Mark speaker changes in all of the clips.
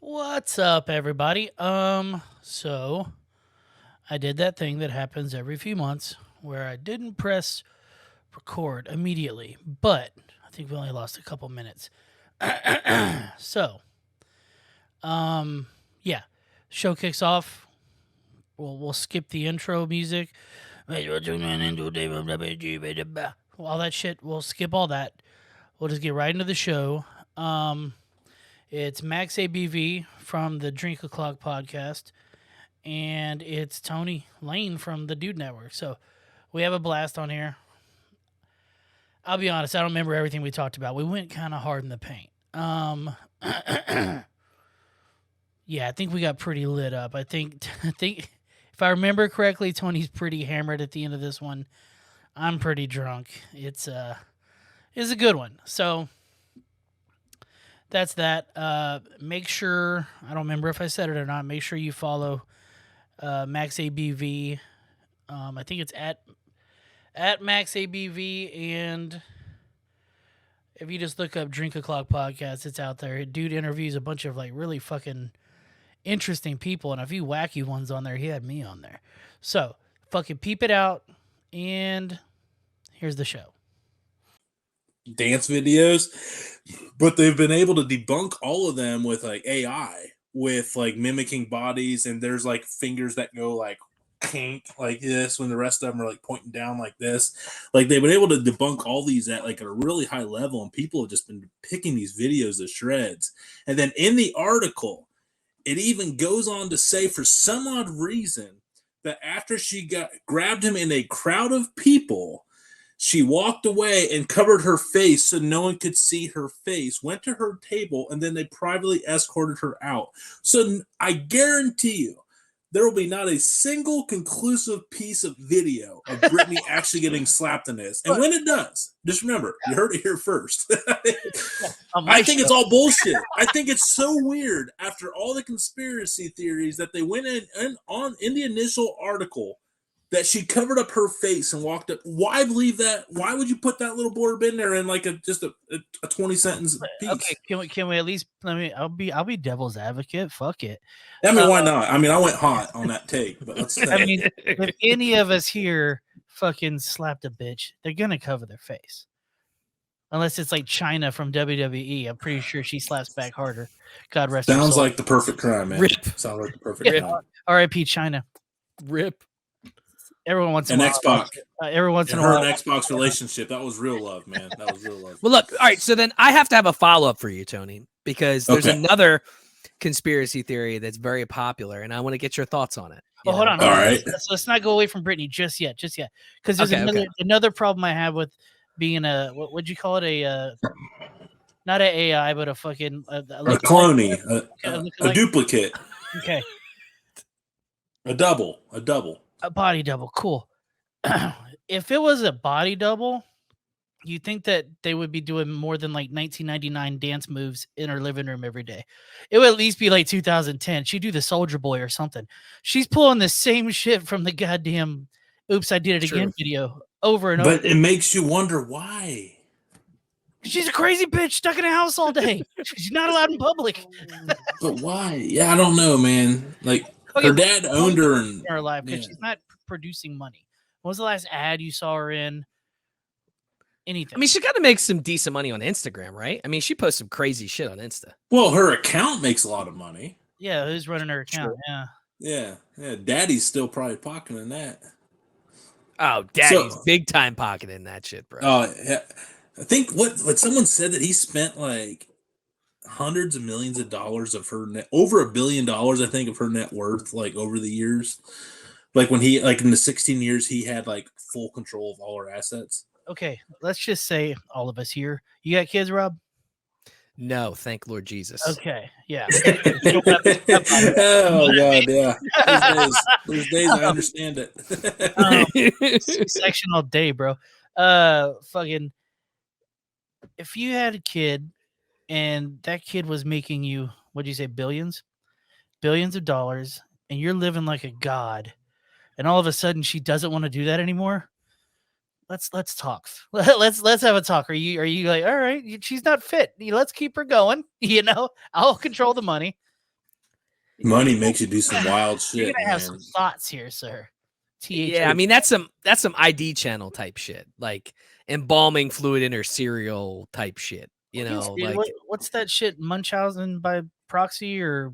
Speaker 1: What's up, everybody? So I did that thing that happens every few months where I didn't press record immediately, but I think we only lost a couple minutes. So, yeah, show kicks off. We'll skip the intro music. All that shit. We'll skip all that. We'll just get right into the show. It's Max ABV from the Drink O'Clock podcast, and it's Tony Lane from the Dude Network. So we have a blast on here. I'll be honest, I don't remember everything we talked about. We went kind of hard in the paint. Yeah, I think we got pretty lit up. I think if I remember correctly, Tony's pretty hammered at the end of this one. I'm pretty drunk. It's a good one. So that's that. Make sure, I don't remember if I said it or not, make sure you follow Max ABV. I think it's at Max ABV, and if you just look up Drink O'Clock podcast, it's out there. Dude interviews a bunch of like really fucking interesting people, and a few wacky ones on there. He had me on there. So fucking peep it out, and here's the show.
Speaker 2: Dance videos, but they've been able to debunk all of them with like AI, with like mimicking bodies, and there's like fingers that go like kink like this when the rest of them are like pointing down like this. Like they've been able to debunk all these at like a really high level, and people have just been picking these videos to shreds. And then in the article, it even goes on to say, for some odd reason, that after she grabbed him in a crowd of people, she walked away and covered her face so no one could see her face, went to her table, and then they privately escorted her out. So I guarantee you, there will be not a single conclusive piece of video of Britney actually getting slapped in this. And when it does, just remember, you heard it here first. I think it's all bullshit. I think it's so weird after all the conspiracy theories that they went in the initial article that she covered up her face and walked up. Why leave that? Why would you put that little blurb in there in like just a 20-sentence piece?
Speaker 1: Okay, can we at least I'll be devil's advocate. Fuck it.
Speaker 2: I mean, why not? I mean, I went hot on that take, but let's say.
Speaker 1: I mean, if any of us here fucking slapped a bitch, they're gonna cover their face. Unless it's like China from WWE. I'm pretty sure she slaps back harder. God rest her soul.
Speaker 2: Sounds like the perfect crime, man.
Speaker 3: Rip.
Speaker 2: Sounds like the perfect crime.
Speaker 1: R.I.P. China.
Speaker 3: Rip.
Speaker 1: Everyone wants an
Speaker 2: Xbox.
Speaker 1: Every once in a
Speaker 2: her
Speaker 1: while.
Speaker 2: and Xbox relationship. That was real love, man. That was real love.
Speaker 3: Well, look. All right. So then I have to have a follow-up for you, Tony, because there's another conspiracy theory that's very popular, and I want to get your thoughts on it.
Speaker 1: Well, hold on.
Speaker 2: All right.
Speaker 1: Let's not go away from Britney just yet. Because there's another problem I have with being a, what'd you call it? Not an AI, but a fucking... a
Speaker 2: cloney. A duplicate.
Speaker 1: Okay.
Speaker 2: A double.
Speaker 1: A body double. Cool. If it was a body double, you think that they would be doing more than like 1999 dance moves in her living room every day. It would at least be like 2010. She'd do the Soldier Boy or something. She's pulling the same shit from the goddamn Oops, I Did It Again video over and over.
Speaker 2: But it makes you wonder why.
Speaker 1: She's a crazy bitch stuck in a house all day. She's not allowed in public.
Speaker 2: But why? Yeah, I don't know, man. Like, her dad owned her in
Speaker 1: her life because she's not producing money. When was the last ad you saw her in? Anything.
Speaker 3: I mean, she got to make some decent money on Instagram, right? I mean, she posts some crazy shit on Insta.
Speaker 2: Well, her account makes a lot of money.
Speaker 1: Yeah, who's running her account?
Speaker 2: Sure. Yeah. Daddy's still probably pocketing that.
Speaker 3: Oh, Daddy's big time pocketing that shit, bro.
Speaker 2: Yeah. I think what someone said that he spent like hundreds of millions of dollars of her over $1 billion, I think, of her net worth, like over the years. Like when he, like in the 16 years, he had like full control of all her assets.
Speaker 1: Okay, let's just say all of us here. You got kids, Rob?
Speaker 3: No, thank Lord Jesus.
Speaker 1: Okay, yeah.
Speaker 2: Oh God, yeah. These days I understand it.
Speaker 1: C-section all day, bro. Fucking. If you had a kid and that kid was making you, what'd you say, billions of dollars, and you're living like a god, and all of a sudden she doesn't want to do that anymore, let's talk. Let's have a talk. Are you like, all right, she's not fit. Let's keep her going. I'll control the money.
Speaker 2: Money makes you do some wild
Speaker 1: You're
Speaker 2: shit,
Speaker 1: gonna have some
Speaker 2: man.
Speaker 1: thoughts here, sir.
Speaker 3: Yeah, I mean that's some ID channel type shit, like embalming fluid in her cereal type shit. You
Speaker 1: Yes,
Speaker 3: know,
Speaker 1: dude,
Speaker 3: like
Speaker 1: what's that shit? Munchausen by proxy or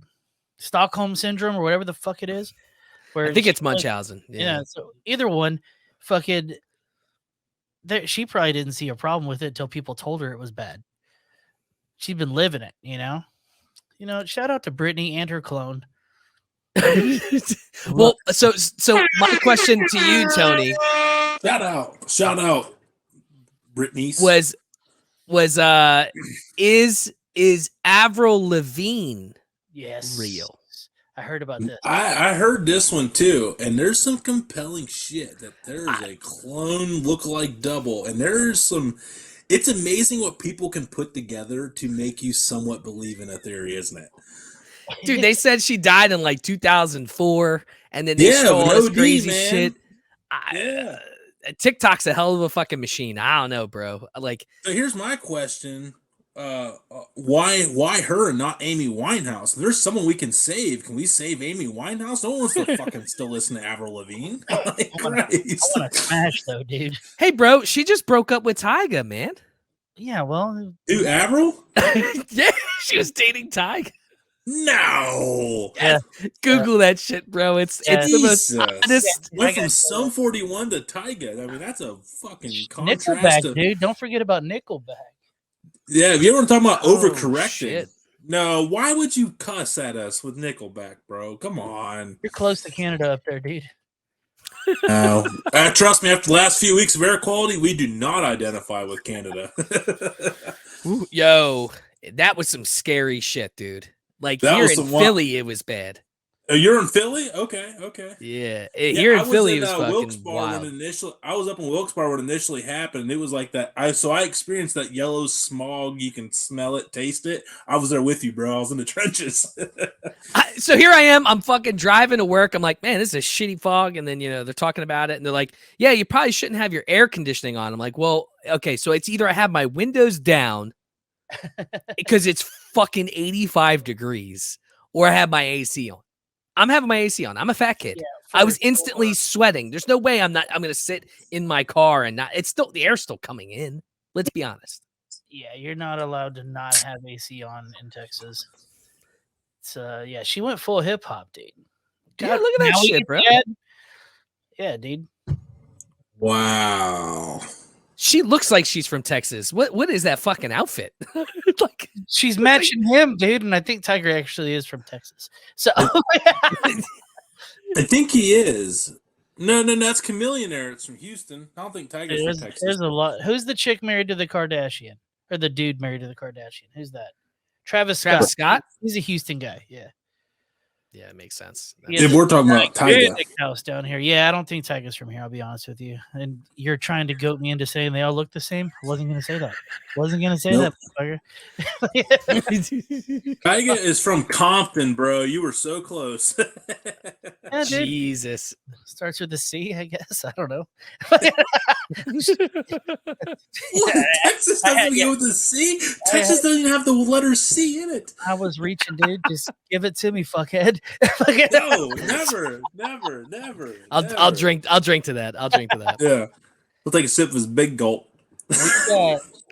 Speaker 1: Stockholm syndrome or whatever the fuck it is. Where
Speaker 3: I think
Speaker 1: she
Speaker 3: it's Munchausen.
Speaker 1: yeah. So either one, fucking, she probably didn't see a problem with it until people told her it was bad. She's been living it, you know. Shout out to Brittany and her clone.
Speaker 3: Well, so my question to you, Tony,
Speaker 2: Shout out, Brittany.
Speaker 3: is Avril Lavigne
Speaker 1: yes
Speaker 3: real?
Speaker 1: I heard about this.
Speaker 2: I heard this one too, and there's some compelling shit that there's a clone lookalike double, and there's some. It's amazing what people can put together to make you somewhat believe in a theory, isn't it?
Speaker 3: Dude, they said she died in like 2004, and then they show all this crazy shit.
Speaker 2: Yeah.
Speaker 3: TikTok's a hell of a fucking machine. I don't know, bro. Like,
Speaker 2: so here's my question: why her and not Amy Winehouse? There's someone we can save. Can we save Amy Winehouse? No one wants to fucking still listen to Avril Lavigne. Like,
Speaker 1: I want to smash though, dude.
Speaker 3: Hey, bro, she just broke up with Tyga, man.
Speaker 1: Yeah, well,
Speaker 2: dude, Avril?
Speaker 3: Yeah, she was dating Tyga.
Speaker 2: No.
Speaker 3: Yeah. Google that shit, bro. It's the most honest.
Speaker 2: Went from Sum 41 to Tyga. I mean, that's a fucking contrast.
Speaker 1: Nickelback, dude. Don't forget about Nickelback.
Speaker 2: Yeah, if you ever want to talk about overcorrecting.
Speaker 3: Shit.
Speaker 2: No, why would you cuss at us with Nickelback, bro? Come on.
Speaker 1: You're close to Canada up there, dude.
Speaker 2: No. Trust me, after the last few weeks of air quality, we do not identify with Canada.
Speaker 3: Ooh, yo, that was some scary shit, dude. Like that here in Philly, it was bad.
Speaker 2: Oh, you're in Philly? Okay.
Speaker 3: Yeah, here in Philly, it was fucking wild.
Speaker 2: I was up in Wilkes-Barre when it initially happened. And it was like that. I experienced that yellow smog. You can smell it, taste it. I was there with you, bro. I was in the trenches.
Speaker 3: So here I am. I'm fucking driving to work. I'm like, man, this is a shitty fog. And then they're talking about it, and they're like, yeah, you probably shouldn't have your air conditioning on. I'm like, well, okay, so it's either I have my windows down because it's fucking 85 degrees, or I have my AC on. I'm having my AC on. I'm a fat kid. Yeah, I was instantly sweating. There's no way I'm going to sit in my car and not. It's still the air's still coming in. Let's be honest.
Speaker 1: Yeah, you're not allowed to not have AC on in Texas. So yeah, she went full hip hop, dude.
Speaker 3: God, yeah, look at that shit, bro.
Speaker 1: Yeah, dude.
Speaker 2: Wow.
Speaker 3: She looks like she's from Texas. What is that fucking outfit?
Speaker 1: Like she's matching him, dude. And I think Tiger actually is from Texas. So
Speaker 2: I think he is. No, that's Chameleonaire. It's from Houston. I don't think Tiger's from Texas.
Speaker 1: There's a lot. Who's the chick married to the Kardashian, or the dude married to the Kardashian? Who's that? Travis Scott. He's a Houston guy. Yeah.
Speaker 3: Yeah, it makes sense.
Speaker 2: If we're talking about Tyga
Speaker 1: house down here, yeah, I don't think Tyga's from here. I'll be honest with you. And you're trying to goat me into saying they all look the same. I wasn't going to say that.
Speaker 2: Tyga is from Compton, bro. You were so close.
Speaker 1: Yeah,
Speaker 3: Jesus.
Speaker 1: Starts with a C, I guess. I don't know.
Speaker 2: Texas doesn't begin with a C. Texas doesn't even have the letter C in it.
Speaker 1: I was reaching, dude. Just give it to me, fuckhead.
Speaker 2: No, never.
Speaker 3: I'll drink to that.
Speaker 2: Yeah. We'll take a sip of his big gulp.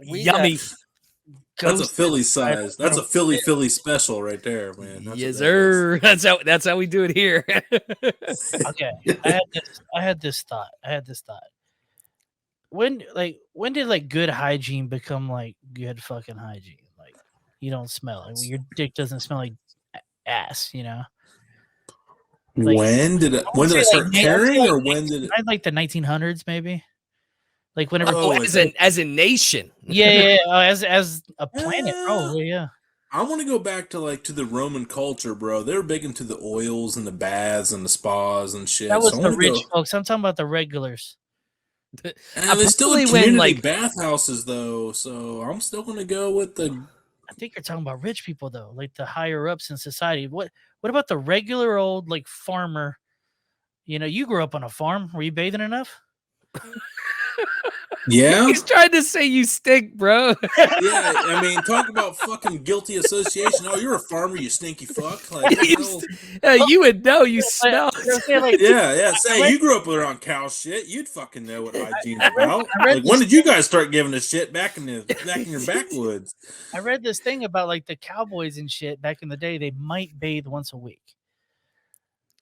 Speaker 3: Yummy.
Speaker 2: That's a Philly size. That's a Philly special right there, man. That's
Speaker 3: yes, sir. That's how we do it here.
Speaker 1: Okay. I had this thought. When did good hygiene become like good fucking hygiene? Like you don't smell it. Your dick doesn't smell like ass, Like,
Speaker 2: when did I start caring, or when did it?
Speaker 1: Like the 1900s, maybe. Like whenever,
Speaker 3: as a nation,
Speaker 1: yeah, as a planet, probably, yeah.
Speaker 2: I want to go back to the Roman culture, bro. They were big into the oils and the baths and the spas and shit.
Speaker 1: That was the rich folks. I'm talking about the regulars.
Speaker 2: And they still in community bathhouses, though. So I'm still going to go with the.
Speaker 1: I think you're talking about rich people, though, like the higher ups in society. What about the regular old farmer? You grew up on a farm. Were you bathing enough?
Speaker 2: Yeah.
Speaker 3: He's trying to say you stink, bro.
Speaker 2: Yeah, I mean, talk about fucking guilty association. Oh, you're a farmer, you stinky fuck. Like, what the hell?
Speaker 3: You would know. You
Speaker 1: But,
Speaker 3: smell.
Speaker 1: you know what I'm saying, like,
Speaker 2: Yeah. Say
Speaker 1: read-
Speaker 2: you grew up around cow shit. You'd fucking know what hygiene's
Speaker 1: I read
Speaker 2: about. Like,
Speaker 1: this
Speaker 2: when did you guys start giving a shit back in your backwoods?
Speaker 1: I read this thing about like the cowboys and shit back in the day. They might bathe once a week.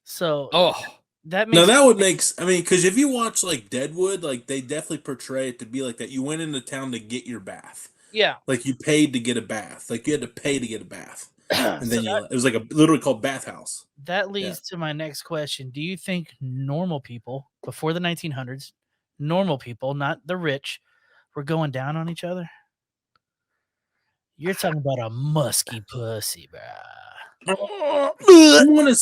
Speaker 1: So
Speaker 3: Oh,
Speaker 1: that
Speaker 2: No,
Speaker 1: makes
Speaker 2: that would make. I mean, because if you watch like Deadwood, like they definitely portray it to be like that. You went into town to get your bath.
Speaker 1: yeah.
Speaker 2: Like you paid to get a bath. Like you had to pay to get a bath, and
Speaker 1: So
Speaker 2: then it was like a literally called bathhouse.
Speaker 1: that leads to my next question. Do you think normal people before the 1900s, normal people, not the rich, were going down on each other? You're talking about a musky pussy, bro.
Speaker 2: I want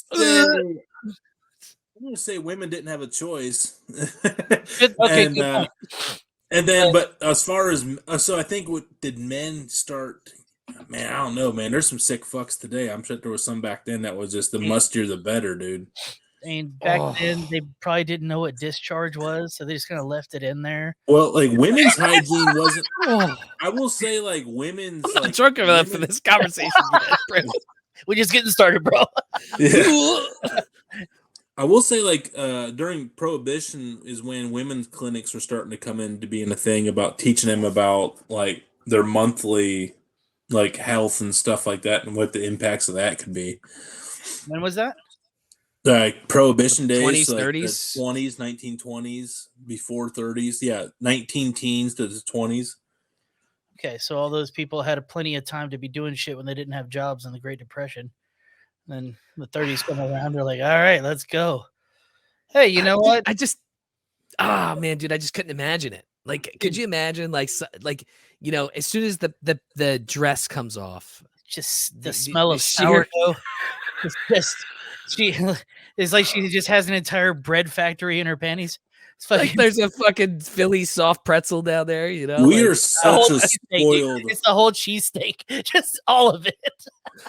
Speaker 2: to say women didn't have a choice.
Speaker 1: Okay, good point.
Speaker 2: And then, but as far as so, I think did men start? Man, I don't know, man. There's some sick fucks today. I'm sure there was some back then that was just the mustier the better, dude.
Speaker 1: And back then, they probably didn't know what discharge was, so they just kind of left it in there.
Speaker 2: Well, like women's hygiene wasn't. I will say, like women's.
Speaker 3: I'm not
Speaker 2: like,
Speaker 3: drunk enough for this conversation. Bro.
Speaker 1: We're just getting started, bro.
Speaker 2: Yeah. I will say, like, during Prohibition is when women's clinics were starting to come into being a thing about teaching them about, like, their monthly, like, health and stuff like that and what the impacts of that could be.
Speaker 1: When was that?
Speaker 2: Like, Prohibition days.
Speaker 3: 20s,
Speaker 2: so like
Speaker 3: 30s?
Speaker 2: The 20s, 1920s, before 30s. Yeah, 19 teens to the 20s.
Speaker 1: Okay, so all those people had plenty of time to be doing shit when they didn't have jobs in the Great Depression. And then the 30s come around, they're like, all right, let's go. Hey, you know what?
Speaker 3: I just man, dude, I just couldn't imagine it. Like, could you imagine, like, you know, as soon as the dress comes off,
Speaker 1: Just the
Speaker 3: the
Speaker 1: smell of
Speaker 3: sheer-
Speaker 1: sourdough. It's just it's like she just has an entire bread factory in her panties. It's
Speaker 3: like,
Speaker 1: fucking
Speaker 3: there's a fucking Philly soft pretzel down there, you know?
Speaker 2: We
Speaker 3: like,
Speaker 2: are
Speaker 1: the
Speaker 2: such
Speaker 1: whole
Speaker 2: a
Speaker 1: cheesesteak, dude.
Speaker 2: spoiled.
Speaker 1: It's the whole cheesesteak, just all of it.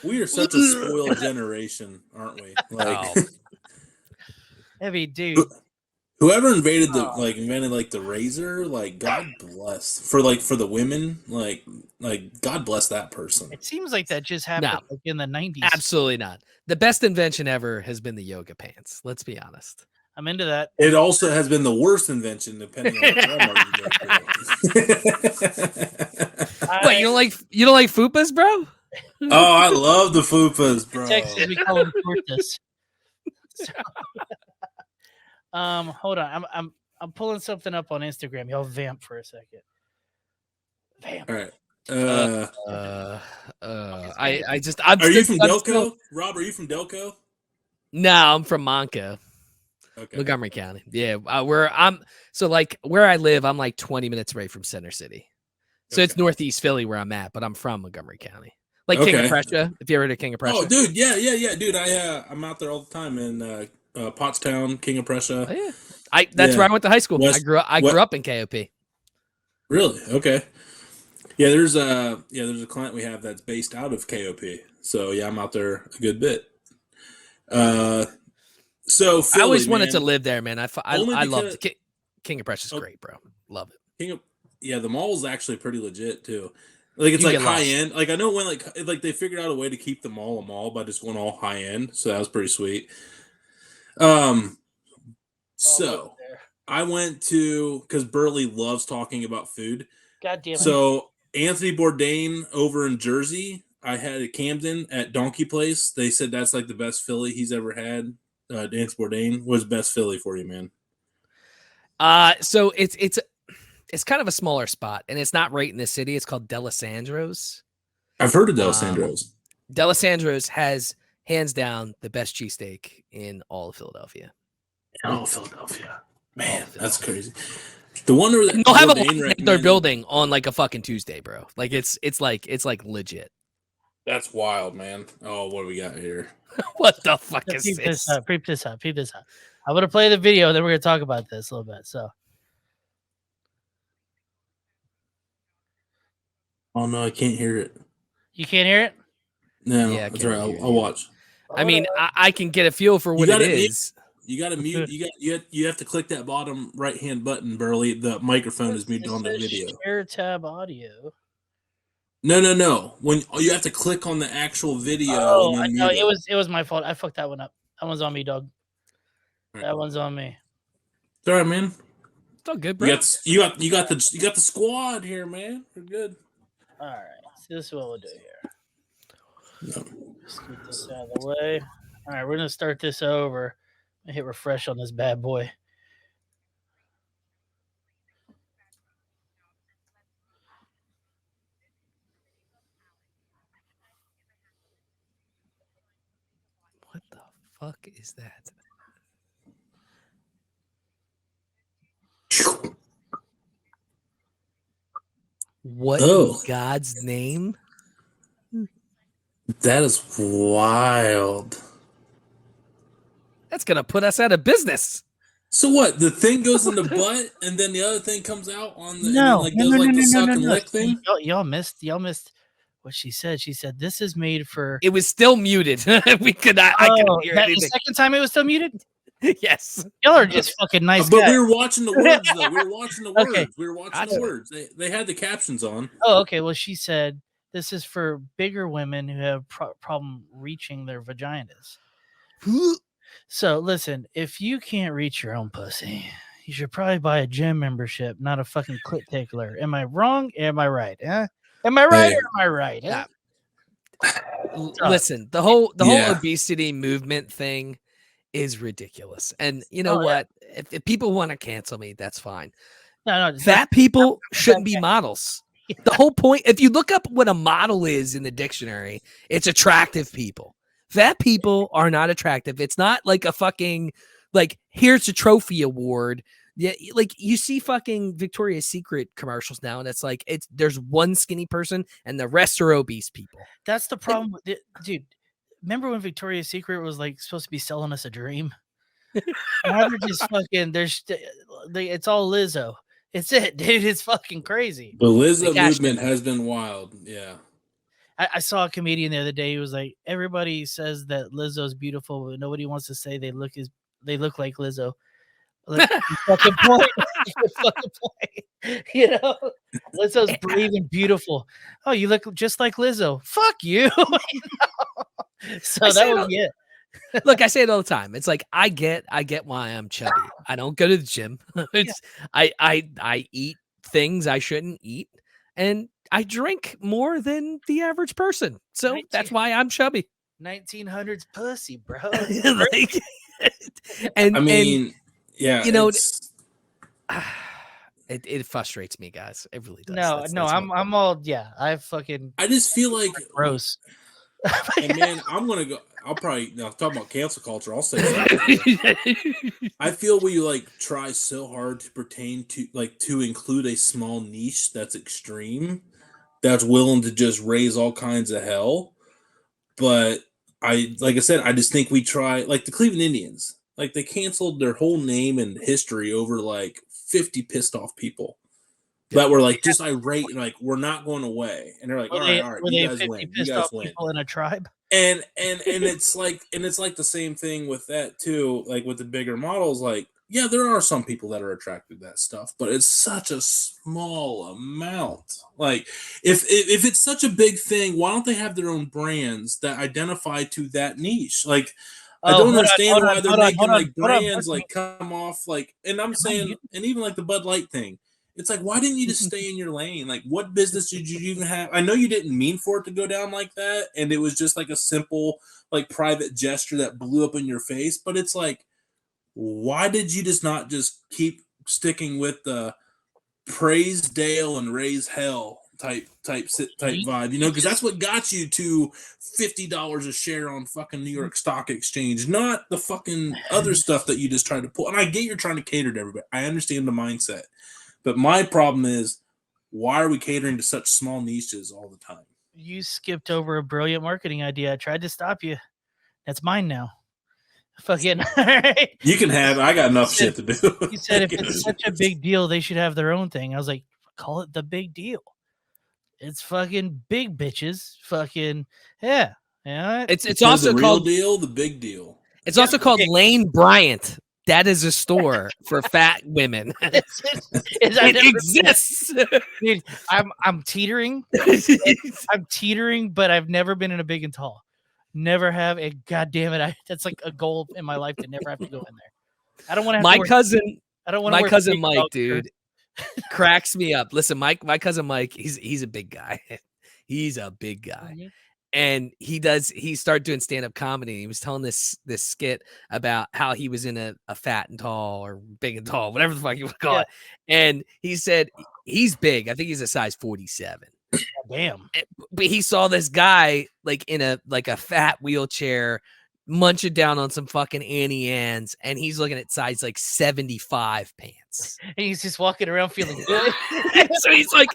Speaker 2: We are such a spoiled generation, aren't we? Like,
Speaker 3: Oh.
Speaker 1: I mean, dude,
Speaker 2: whoever invented the razor, like God bless for the women, like God bless that person.
Speaker 1: it seems like that just happened like in the 90s.
Speaker 3: absolutely not. The best invention ever has been the yoga pants. Let's be honest.
Speaker 1: I'm into that.
Speaker 2: It also has been the worst invention, depending on what Walmart you go
Speaker 3: What, you don't like fupas, bro?
Speaker 2: to. Oh, I love the fupas, bro.
Speaker 1: In Texas, we call them tortas. Hold on. I'm pulling something up on Instagram. Y'all vamp for a second. Vamp.
Speaker 2: All right.
Speaker 3: I'm
Speaker 2: Are you from Delco? Rob, are you from Delco?
Speaker 3: No, I'm from Monca,
Speaker 2: Okay.
Speaker 3: Montgomery County. Yeah, where I live, I'm like 20 minutes away from Center City. So it's
Speaker 2: Okay.
Speaker 3: Northeast Philly where I'm at, but I'm from Montgomery County. Like King of
Speaker 2: Okay.
Speaker 3: Prussia. If you ever heard of King of Prussia.
Speaker 2: Oh, dude, yeah, dude. I'm out there all the time in Pottstown, King of Prussia.
Speaker 3: Oh, yeah. That's where I went to high school.
Speaker 2: West-
Speaker 3: I grew up in KOP.
Speaker 2: Really? Okay. Yeah, there's a client we have that's based out of KOP. So yeah, I'm out there a good bit. So Philly,
Speaker 3: I always wanted
Speaker 2: man,
Speaker 3: to live there, man. I love King of Prussia. Is great, bro. Love it.
Speaker 2: The mall's actually pretty legit too. Like it's
Speaker 3: You
Speaker 2: like
Speaker 3: get
Speaker 2: high
Speaker 3: lost.
Speaker 2: end. Like I know when like they figured out a way to keep the mall a mall by just going all high end. So that was pretty sweet. So I went to because Burley loves talking about food.
Speaker 1: God damn it.
Speaker 2: So Anthony Bourdain over in Jersey, I had at Camden at Donkey Place. They said that's like the best Philly he's ever had. Anthony Bourdain was best Philly for you, man.
Speaker 3: So it's kind of a smaller spot, and it's not right in the city. It's called Delisandro's.
Speaker 2: I've heard of Delisandro's.
Speaker 3: Delisandro's has hands down the best cheesesteak in all of Philadelphia.
Speaker 2: Oh, Philadelphia, man, that's crazy. The one that
Speaker 3: They'll have a
Speaker 2: Bourdain
Speaker 3: line at their building on like a fucking Tuesday, bro. Like it's like legit.
Speaker 2: That's wild, man. Oh, what do we got here?
Speaker 3: What the fuck is
Speaker 1: Peep
Speaker 3: this?
Speaker 1: this up. I'm gonna play the video, then we're gonna talk about this a little bit. So
Speaker 2: Oh no, I can't hear it.
Speaker 1: you can't hear it?
Speaker 2: No,
Speaker 3: Yeah, I
Speaker 2: that's
Speaker 3: can't
Speaker 2: right.
Speaker 3: hear
Speaker 2: I'll
Speaker 3: you.
Speaker 2: watch.
Speaker 3: I mean, I can get a feel for what
Speaker 2: got
Speaker 3: it
Speaker 2: it,
Speaker 3: is.
Speaker 2: You got to mute. You have to click that bottom right hand button, Burley. The microphone is muted on the video.
Speaker 1: Share tab audio.
Speaker 2: No. When you have to click on the actual video
Speaker 1: Oh,
Speaker 2: and then
Speaker 1: no,
Speaker 2: mute
Speaker 1: it was my fault. I fucked that one up. That one's on me, dog.
Speaker 2: Right.
Speaker 1: That one's on me.
Speaker 2: It's all right, man.
Speaker 3: It's all good, bro.
Speaker 2: You got the squad here, man. We're good.
Speaker 1: All right, so this is what we'll do here.
Speaker 2: No.
Speaker 1: Just get this out of the way. All right, we're gonna start this over. I hit refresh on this bad boy.
Speaker 3: What the fuck is that? What in God's name?
Speaker 2: That is wild.
Speaker 3: That's gonna put us out of business.
Speaker 2: So what? The thing goes in the butt, and then the other thing comes out on the
Speaker 1: No.
Speaker 2: the suck and lick thing.
Speaker 1: Y'all missed what she said. She said this is made for.
Speaker 3: It was still muted. We could not. I couldn't hear anything.
Speaker 1: The second time it was still muted.
Speaker 3: Yes.
Speaker 1: Y'all are just fucking nice
Speaker 2: But
Speaker 1: guys.
Speaker 2: we were watching the words, though. We were watching the words.
Speaker 1: Okay.
Speaker 2: We were watching the words. They had the captions on.
Speaker 1: Oh, okay. Well, she said this is for bigger women who have problem reaching their vaginas. So listen, if you can't reach your own pussy, you should probably buy a gym membership, not a fucking clit tickler. Am I wrong? Am I right? Huh? Am I right or am I right? Huh?
Speaker 3: Listen, the whole obesity movement thing is ridiculous. And you know what? Yeah. If people want to cancel me, that's fine.
Speaker 1: No,
Speaker 3: fat people shouldn't be models. Yeah. The whole point, if you look up what a model is in the dictionary, it's attractive people. Fat people are not attractive. It's not like a fucking, like, here's a trophy award. Yeah, like you see fucking Victoria's Secret commercials now, and it's like there's one skinny person and the rest are obese people.
Speaker 1: That's the problem with it, dude. Remember when Victoria's Secret was like supposed to be selling us a dream? Now they're just fucking. It's all Lizzo. It's it, dude. It's fucking crazy.
Speaker 2: The Lizzo movement has been wild. Yeah.
Speaker 1: I saw a comedian the other day. He was like, everybody says that Lizzo's beautiful, but nobody wants to say they look like Lizzo. Like, fucking point. Fucking point. You know, Lizzo's brave and beautiful. Oh, you look just like Lizzo. Fuck you. You know? So that would be it.
Speaker 3: Look, I say it all the time. It's like I get why I'm chubby. I don't go to the gym. I eat things I shouldn't eat, and I drink more than the average person. So that's why I'm chubby.
Speaker 1: 1900s pussy, bro.
Speaker 3: Like, and
Speaker 2: yeah,
Speaker 3: you know, it frustrates me, guys. It really does.
Speaker 1: No, I'm all I
Speaker 2: just feel like
Speaker 1: gross.
Speaker 2: And man, I'll talk about cancel culture. I'll say something. I feel we try so hard to pertain to include a small niche that's extreme, that's willing to just raise all kinds of hell. But I just think we try, like the Cleveland Indians, like they canceled their whole name and history over 50 pissed off people that were just irate and we're not going away. And they're like, all right, you guys win. You guys win.
Speaker 1: People in a tribe.
Speaker 2: And it's the same thing with that too. Like with the bigger models, yeah, there are some people that are attracted to that stuff, but it's such a small amount. Like if it's such a big thing, why don't they have their own brands that identify to that niche? I don't understand why they're making brands come off and I'm saying, and even the Bud Light thing. It's why didn't you just stay in your lane? What business did you even have? I know you didn't mean for it to go down like that, and it was just a simple private gesture that blew up in your face. But it's why did you not just keep sticking with the praise Dale and raise hell type vibe? You know, because that's what got you to $50 a share on fucking New York Stock Exchange, not the fucking other stuff that you just tried to pull. And I get you're trying to cater to everybody. I understand the mindset. But my problem is, why are we catering to such small niches all the time?
Speaker 1: You skipped over a brilliant marketing idea. I tried to stop you. That's mine now. Fucking.
Speaker 2: You can have. I got enough shit to do.
Speaker 1: You said if it's such a big deal, they should have their own thing. I was like, call it the big deal. It's fucking big bitches. Fucking yeah.
Speaker 3: It's also
Speaker 2: the
Speaker 3: called
Speaker 2: real deal, the big deal.
Speaker 3: It's also called Lane Bryant. That is a store for fat women. It exists.
Speaker 1: Dude, I'm teetering. I'm teetering, but I've never been in a big and tall. Never have. And God damn it, that's like a goal in my life to never have to go in there. I don't want to.
Speaker 3: My cousin.
Speaker 1: I don't want
Speaker 3: my cousin Mike, dude, cracks me up. Listen, my cousin Mike, he's a big guy. He's a big guy. Mm-hmm. And he started doing stand-up comedy. He was telling this skit about how he was in a fat and tall or big and tall, whatever the fuck you would call it. And he said he's big. I think he's a size 47.
Speaker 1: Oh, damn.
Speaker 3: But he saw this guy like in a fat wheelchair munching down on some fucking Annie Ann's, and he's looking at size like 75 pants.
Speaker 1: And he's just walking around feeling good.
Speaker 3: So he's like,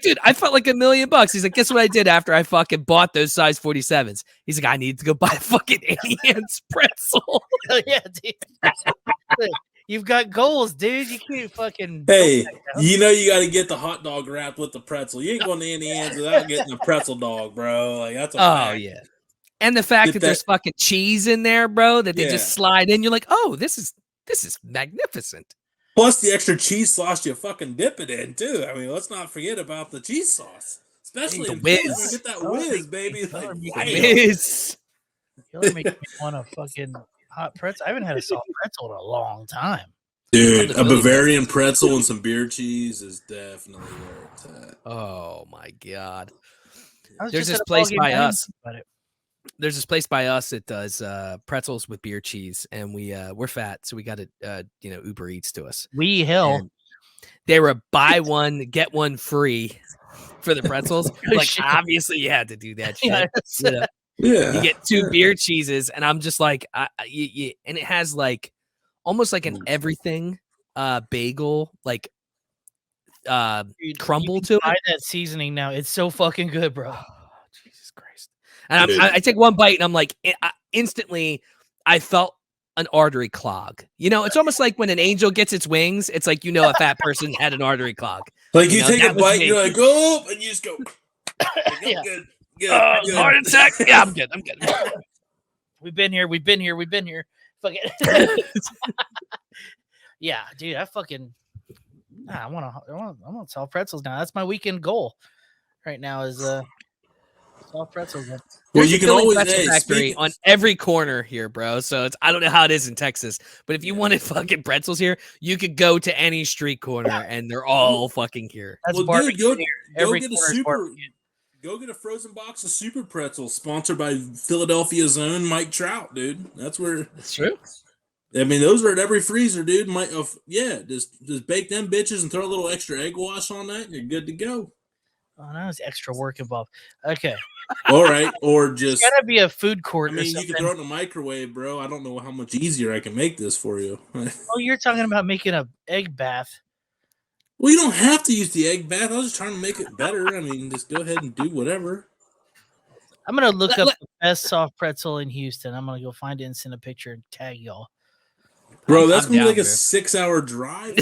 Speaker 3: dude, I felt like $1 million. He's like, guess what I did after I fucking bought those size 47s? He's like, I need to go buy a fucking Annie Ann's pretzel.
Speaker 1: Yeah, dude. You've got goals, dude. You can't fucking.
Speaker 2: Hey, you know you got to get the hot dog wrapped with the pretzel. You ain't going to Annie Ann's without getting a pretzel dog, bro. Like that's a fact.
Speaker 3: Yeah. And the fact that there's fucking cheese in there, bro, that they just slide in, you're like, oh, this is magnificent.
Speaker 2: Plus the extra cheese sauce you fucking dip it in too. I mean, let's not forget about the cheese sauce, especially
Speaker 3: the whiz.
Speaker 2: Get that whiz, baby.
Speaker 3: Like, whiz.
Speaker 1: You're making me want a fucking hot pretzel. I haven't had a soft pretzel in a long time.
Speaker 2: Dude, a Bavarian pretzel and some beer cheese is definitely where it's at.
Speaker 3: Oh my god.
Speaker 1: There's this place by us.
Speaker 3: There's this place by us that does pretzels with beer cheese, and we're fat, so we got it Uber Eats to us.
Speaker 1: And
Speaker 3: they were buy one get one free for the pretzels. Like obviously you had to do that shit. You get 2 beer cheeses, and I'm just like, and it has like almost like an everything bagel like crumble to it.
Speaker 1: Buy that seasoning now. It's so fucking good, bro.
Speaker 3: Jesus Christ. And I take one bite and I'm like, instantly, I felt an artery clog. You know, it's almost like when an angel gets its wings, it's like, a fat person had an artery clog.
Speaker 2: Like you take a bite and you're like, oh, and you just go, good.
Speaker 3: Heart attack. Yeah, I'm good.
Speaker 1: We've been here. Fuck it. Yeah, dude, I want soft pretzels now. That's my weekend goal right now is soft pretzels.
Speaker 2: Well, you can always
Speaker 3: factory on every corner here, bro. So I don't know how it is in Texas, but if you wanted fucking pretzels here, you could go to any street corner and they're all fucking here.
Speaker 1: That's
Speaker 2: go get a frozen box of super pretzels sponsored by Philadelphia's own Mike Trout, dude. That's where
Speaker 3: it's true.
Speaker 2: I mean, those are at every freezer, dude. Just bake them bitches and throw a little extra egg wash on that, and you're good to go.
Speaker 1: Oh, now there's extra work involved. Okay.
Speaker 2: All right, or just
Speaker 1: gotta be a food court.
Speaker 2: I mean, you can throw it in the microwave, bro. I don't know how much easier I can make this for you.
Speaker 1: Oh, you're talking about making an egg bath.
Speaker 2: Well, you don't have to use the egg bath. I was just trying to make it better. I mean, just go ahead and do whatever.
Speaker 1: I'm gonna look up the best soft pretzel in Houston. I'm gonna go find it and send a picture and tag y'all.
Speaker 2: Bro, that's gonna be like a 6-hour drive.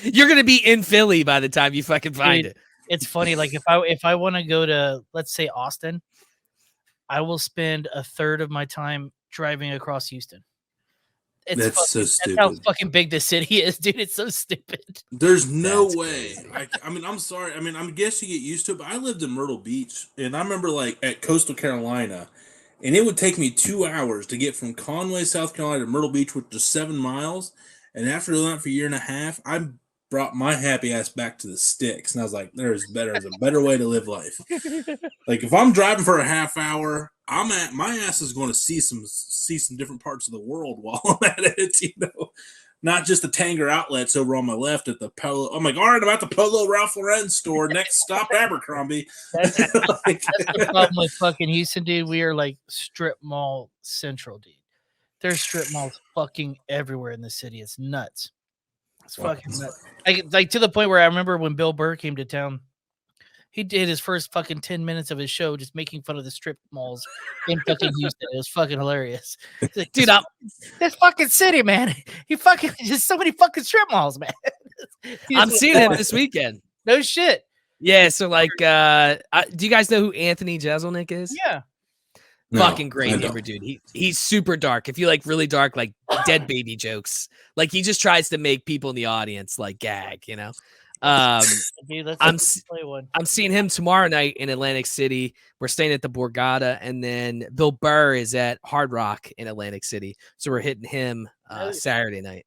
Speaker 3: You're gonna be in Philly by the time you fucking find it.
Speaker 1: It's funny, like if I want to go to, let's say, Austin, I will spend a third of my time driving across Houston.
Speaker 2: That's so stupid.
Speaker 1: That's how fucking big this city is, dude. It's so stupid.
Speaker 2: There's no way. I mean, I'm sorry. I mean, I guess you get used to it, but I lived in Myrtle Beach, and I remember like at Coastal Carolina, and it would take me 2 hours to get from Conway, South Carolina to Myrtle Beach, which is 7 miles. And after doing that for a year and a half, I brought my happy ass back to the sticks, and I was like, there's a better way to live life. Like if I'm driving for a half hour, my ass is going to see some different parts of the world while I'm at it, not just the Tanger outlets over on my left at the Polo. I'm like, all right, I'm at the Polo Ralph Lauren store. Next stop, Abercrombie.
Speaker 1: That's the problem with fucking Houston, dude. We are like strip mall central, dude. There's strip malls fucking everywhere in the city. It's nuts. It's fucking nuts. Like to the point where I remember when Bill Burr came to town, he did his first fucking 10 minutes of his show just making fun of the strip malls in fucking Houston. It was fucking hilarious. Like, dude, this fucking city, man. There's so many fucking strip malls, man.
Speaker 3: I'm seeing it this weekend.
Speaker 1: No shit.
Speaker 3: Yeah, so like do you guys know who Anthony Jeselnik is?
Speaker 1: Yeah.
Speaker 2: No,
Speaker 3: Fucking
Speaker 2: I
Speaker 3: great
Speaker 2: don't.
Speaker 3: humor, dude. He's super dark. If you like really dark, like dead baby jokes, like he just tries to make people in the audience like gag, you know.
Speaker 1: Dude, let's
Speaker 3: I'm
Speaker 1: play one.
Speaker 3: I'm seeing him tomorrow night in Atlantic City. We're staying at the Borgata, and then Bill Burr is at Hard Rock in Atlantic City. So we're hitting him Saturday night.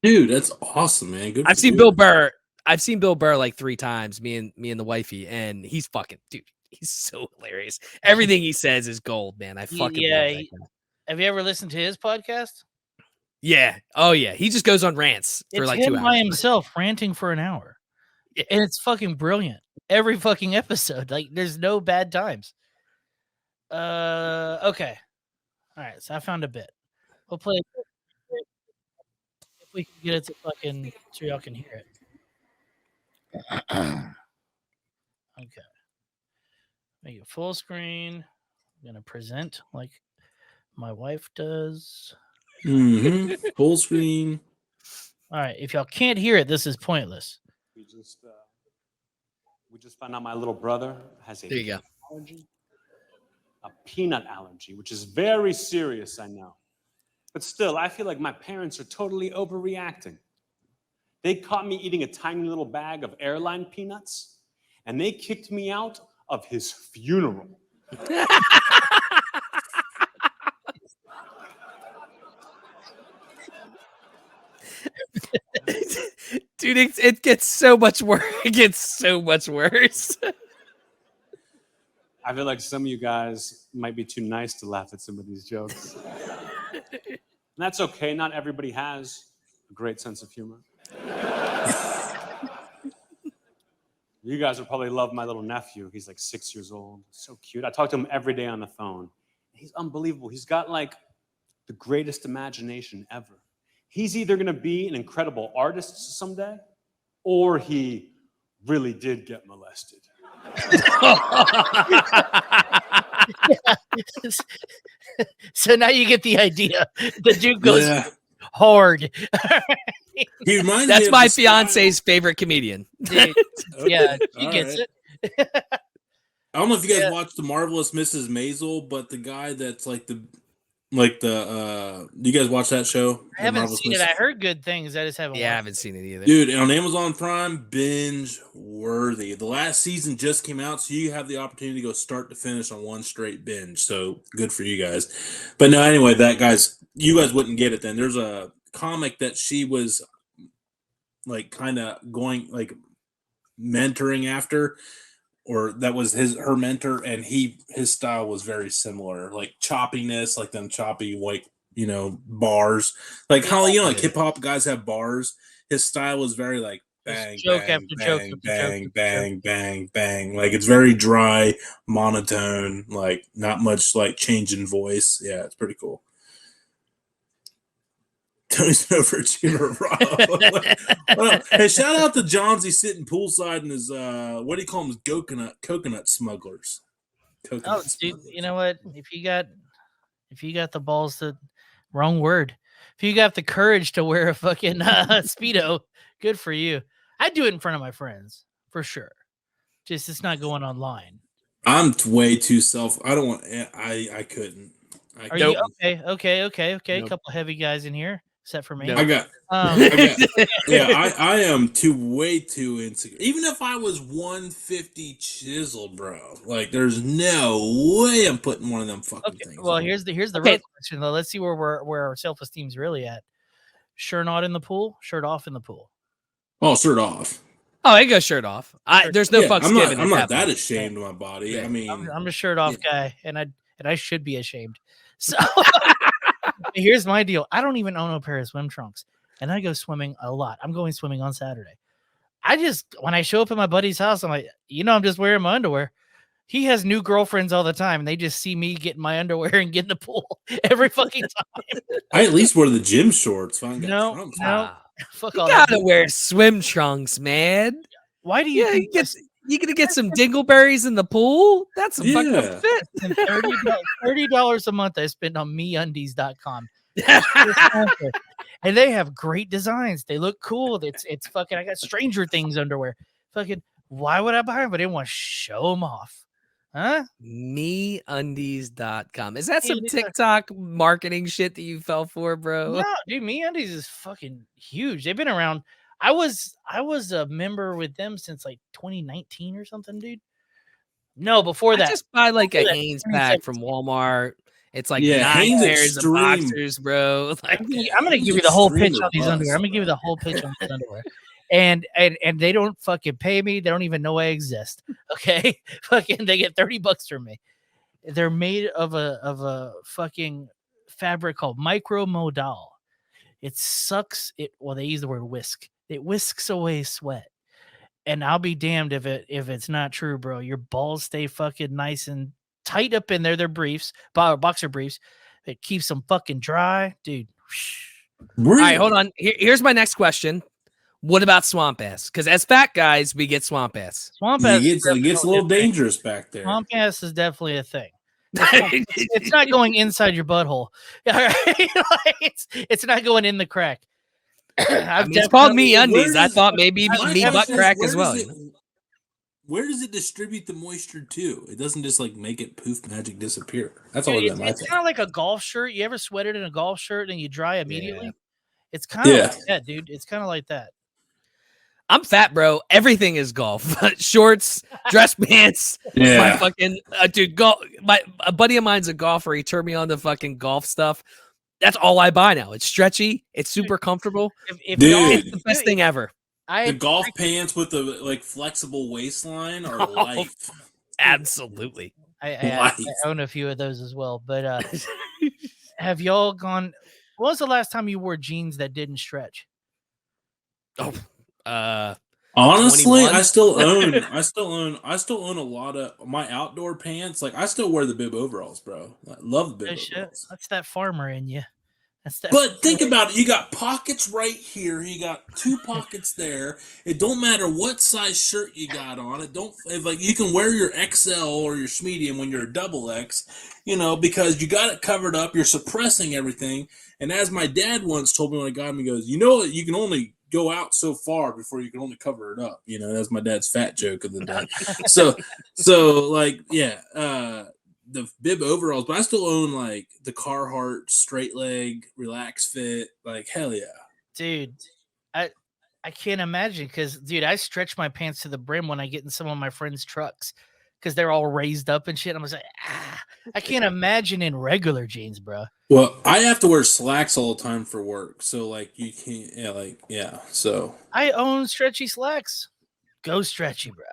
Speaker 2: Dude, that's awesome, man. Good.
Speaker 3: I've
Speaker 2: for
Speaker 3: seen
Speaker 2: you.
Speaker 3: Bill Burr. I've seen Bill Burr like 3 times. Me and the wifey, and he's fucking dude. He's so hilarious. Everything he says is gold, man. I fucking love that guy.
Speaker 1: Have you ever listened to his podcast?
Speaker 3: Yeah. Oh yeah. He just goes on rants for
Speaker 1: It's
Speaker 3: like
Speaker 1: him
Speaker 3: 2 hours.
Speaker 1: by himself ranting for an hour.
Speaker 3: Yeah.
Speaker 1: And it's fucking brilliant. Every fucking episode. Like, there's no bad times. Okay. All right, so I found a bit. We'll play it if we can get it to fucking so y'all can hear it. Okay. Make it full screen. I'm gonna present like my wife does.
Speaker 2: Full screen.
Speaker 1: All right, if y'all can't hear it, this is pointless.
Speaker 4: We just found out my little brother has a
Speaker 3: There you go.
Speaker 4: allergy, a peanut allergy, which is very serious, I know. But still, I feel like my parents are totally overreacting. They caught me eating a tiny little bag of airline peanuts, and they kicked me out of his funeral.
Speaker 3: Dude, it gets so much worse. It gets so much worse.
Speaker 4: I feel like some of you guys might be too nice to laugh at some of these jokes. And that's okay. Not everybody has a great sense of humor. You guys will probably love my little nephew. He's like 6 years old. So cute. I talk to him every day on the phone. He's unbelievable. He's got like the greatest imagination ever. He's either going to be an incredible artist someday, or he really did get molested.
Speaker 1: So now you get the idea. The dude goes hard.
Speaker 2: He reminds me
Speaker 3: That's
Speaker 2: of
Speaker 3: my
Speaker 2: the
Speaker 3: fiance's favorite comedian.
Speaker 1: Dude, yeah, he
Speaker 2: all
Speaker 1: gets
Speaker 2: right.
Speaker 1: it.
Speaker 2: I don't know if you guys watched The Marvelous Mrs. Maisel, but the guy that's do you guys watch that show?
Speaker 1: I haven't seen it. I heard good things. I just haven't
Speaker 3: Yeah, I
Speaker 1: watched
Speaker 3: haven't seen it either.
Speaker 2: Dude, on Amazon Prime, binge worthy. The last season just came out, so you have the opportunity to go start to finish on one straight binge. So good for you guys. But no, anyway, you guys wouldn't get it then. There's a comic that she was like kind of going like mentoring after, or that was her mentor, and his style was very similar, like choppiness, like them choppy, like, you know, bars, like how, you know, like hip hop guys have bars. His style was very like bang,
Speaker 1: joke
Speaker 2: bang,
Speaker 1: after
Speaker 2: bang,
Speaker 1: joke after
Speaker 2: bang,
Speaker 1: joke
Speaker 2: bang, bang, bang. Like it's very dry, monotone, like not much like change in voice. Yeah, it's pretty cool. Tony's over at Junior Rob. Hey, shout out to Johnsy sitting poolside in his what do you call them? Coconut smugglers.
Speaker 1: Dude, you know what? If you got the balls to, wrong word. If you got the courage to wear a fucking Speedo, good for you. I'd do it in front of my friends for sure. Just it's not going online.
Speaker 2: I'm way too I don't want. I couldn't.
Speaker 1: Are you okay?
Speaker 3: Nope.
Speaker 1: A couple heavy guys in here, except for me.
Speaker 2: I got. Yeah, I am way too insecure. Even if I was 150 chiseled, bro, like there's no way I'm putting one of them fucking things.
Speaker 1: Well,
Speaker 2: on.
Speaker 1: here's the real question though. Let's see where our self-esteem's really at. Shirt not in the pool, shirt off in the pool.
Speaker 2: Oh, shirt off.
Speaker 3: Oh, I go shirt off. There's no fucks given.
Speaker 2: I'm not that ashamed of my body.
Speaker 3: Yeah.
Speaker 2: I mean,
Speaker 1: I'm a shirt off guy, and I should be ashamed. So here's my deal. I don't even own a pair of swim trunks, and I go swimming a lot. I'm going swimming on Saturday. When I show up at my buddy's house, I'm like, I'm just wearing my underwear. He has new girlfriends all the time, and they just see me getting my underwear and get in the pool every fucking time.
Speaker 2: I at least wear the gym shorts.
Speaker 1: No. Fuck
Speaker 3: You
Speaker 1: all
Speaker 3: gotta
Speaker 1: that.
Speaker 3: wear swim trunks, man.
Speaker 1: Why do you think
Speaker 3: You gonna get some dingleberries in the pool? That's some fucking fit.
Speaker 1: $30 a month I spend on meundies.com. And they have great designs. They look cool. It's fucking, I got Stranger Things underwear. Fucking, why would I buy them? But I didn't want to show them off. Huh?
Speaker 3: MeUndies.com. Is that
Speaker 1: Yeah,
Speaker 3: some
Speaker 1: it is.
Speaker 3: TikTok marketing shit that you fell for, bro?
Speaker 1: No, dude, MeUndies is fucking huge. They've been around. I was a member with them since like 2019 or something, dude. No, before
Speaker 3: I
Speaker 1: that.
Speaker 3: just buy like a
Speaker 1: Before that,
Speaker 3: Hanes pack from
Speaker 1: 2017.
Speaker 3: Walmart. It's like
Speaker 2: Yeah,
Speaker 3: 9
Speaker 2: Hanes
Speaker 3: pairs of
Speaker 2: Extreme.
Speaker 3: boxers, bro. Like,
Speaker 1: I'm gonna
Speaker 2: Hanes
Speaker 1: give you the whole pitch
Speaker 2: Extreme
Speaker 1: on these
Speaker 2: are
Speaker 1: underwear. I'm
Speaker 2: bust,
Speaker 1: gonna give you
Speaker 2: bro.
Speaker 1: the whole pitch on these underwear. And they don't fucking pay me. They don't even know I exist. Okay. Fucking they get $30 from me. They're made of a fucking fabric called micromodal. It sucks it well, they use the word whisk. It whisks away sweat. And I'll be damned if it's not true, bro. Your balls stay fucking nice and tight up in there. They're briefs, boxer briefs. It keeps them fucking dry, dude.
Speaker 3: all right, hold on. Here's my next question. What about swamp ass? Because as fat guys, we get swamp ass.
Speaker 1: Swamp
Speaker 2: Yeah,
Speaker 1: ass.
Speaker 2: it gets a little dangerous back there.
Speaker 1: Swamp ass is definitely a thing. It's not going inside your butthole. All right? Like, it's not going in the crack.
Speaker 3: It's called MeUndies. I thought maybe
Speaker 2: My
Speaker 3: me butt
Speaker 2: question is,
Speaker 3: crack
Speaker 2: where
Speaker 3: as
Speaker 2: does
Speaker 3: well.
Speaker 2: it- Where does it distribute the moisture to? It doesn't just like make it poof magic disappear. That's always been my
Speaker 1: It's
Speaker 2: thing.
Speaker 1: kind of like a golf shirt. You ever sweated in a golf shirt and you dry immediately?
Speaker 3: Yeah.
Speaker 1: It's kind of
Speaker 2: Yeah.
Speaker 1: like that, dude. It's kind of like that.
Speaker 3: I'm fat, bro. Everything is golf. Shorts, dress pants. My
Speaker 2: Yeah.
Speaker 3: fucking dude, a buddy of mine's a golfer. He turned me on to fucking golf stuff. That's all I buy now. It's stretchy. It's super comfortable.
Speaker 1: If
Speaker 2: Dude.
Speaker 1: y'all-
Speaker 3: It's the best thing ever.
Speaker 2: The golf pants with the like flexible waistline are life.
Speaker 3: Absolutely.
Speaker 1: I own a few of those as well. But have y'all gone? When was the last time you wore jeans that didn't stretch?
Speaker 2: Honestly,
Speaker 3: 21?
Speaker 2: I still own a lot of my outdoor pants. Like I still wear the bib overalls, bro. I love the bib
Speaker 1: That shit.
Speaker 2: overalls.
Speaker 1: That's that farmer in you. That's that.
Speaker 2: But think about it. You got pockets right here. You got 2 pockets there. It don't matter what size shirt you got on. Like you can wear your XL or your medium when you're a double X, because you got it covered up. You're suppressing everything. And as my dad once told me when I got him, he goes, you know what? You can only go out so far before you can only cover it up. That's my dad's fat joke of the day. so like, yeah, the bib overalls, but I still own like the Carhartt straight leg relax fit. Like hell yeah,
Speaker 1: Dude, I can't imagine because, dude, I stretch my pants to the brim when I get in some of my friends' trucks because they're all raised up and shit. I'm just like, I can't imagine in regular jeans, bro.
Speaker 2: Well, I have to wear slacks all the time for work, so like you can't. So
Speaker 1: I own stretchy slacks. Go stretchy, bro.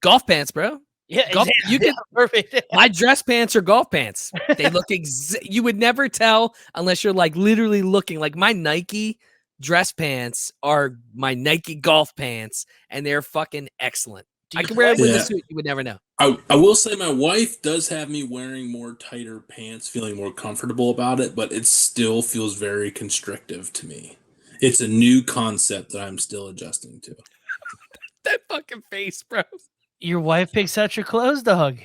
Speaker 3: Golf pants, bro.
Speaker 1: Yeah,
Speaker 3: Golf, you can.
Speaker 1: perfect.
Speaker 3: My dress pants are golf pants. They look you would never tell unless you're like literally looking. Like my Nike dress pants are my Nike golf pants, and they're fucking excellent. I can wear them with a suit. You would never know.
Speaker 2: I will say my wife does have me wearing more tighter pants, feeling more comfortable about it, but it still feels very constrictive to me. It's a new concept that I'm still adjusting to.
Speaker 3: That fucking face, bro.
Speaker 1: Your wife picks out your clothes, dog.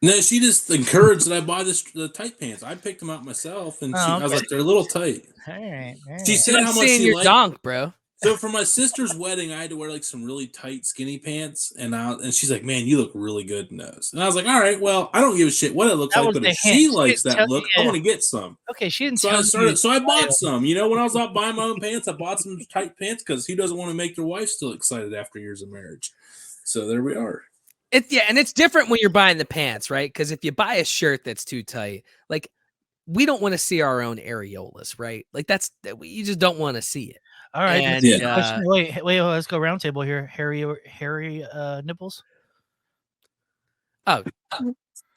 Speaker 2: No, she just encouraged that I buy the tight pants. I picked them out myself, and I was like, they're a little tight.
Speaker 1: All right.
Speaker 2: She said how much
Speaker 3: seeing
Speaker 2: she
Speaker 3: your
Speaker 2: liked.
Speaker 3: donk, bro.
Speaker 2: So for my sister's wedding, I had to wear like some really tight skinny pants, and she's like, "Man, you look really good in those." And I was like, "All right, well, I don't give a shit what it looks like, but if she likes that look, I want to get some."
Speaker 1: Okay, she didn't.
Speaker 2: So I bought some. When I was out buying my own pants, I bought some tight pants because who doesn't want to make their wife still excited after years of marriage? So there we are.
Speaker 3: And it's different when you're buying the pants, right? Because if you buy a shirt that's too tight, like we don't want to see our own areolas, right? Like you just don't want to see it.
Speaker 1: All right.
Speaker 3: And,
Speaker 1: wait. Let's go round table here. Hairy nipples.
Speaker 3: Oh,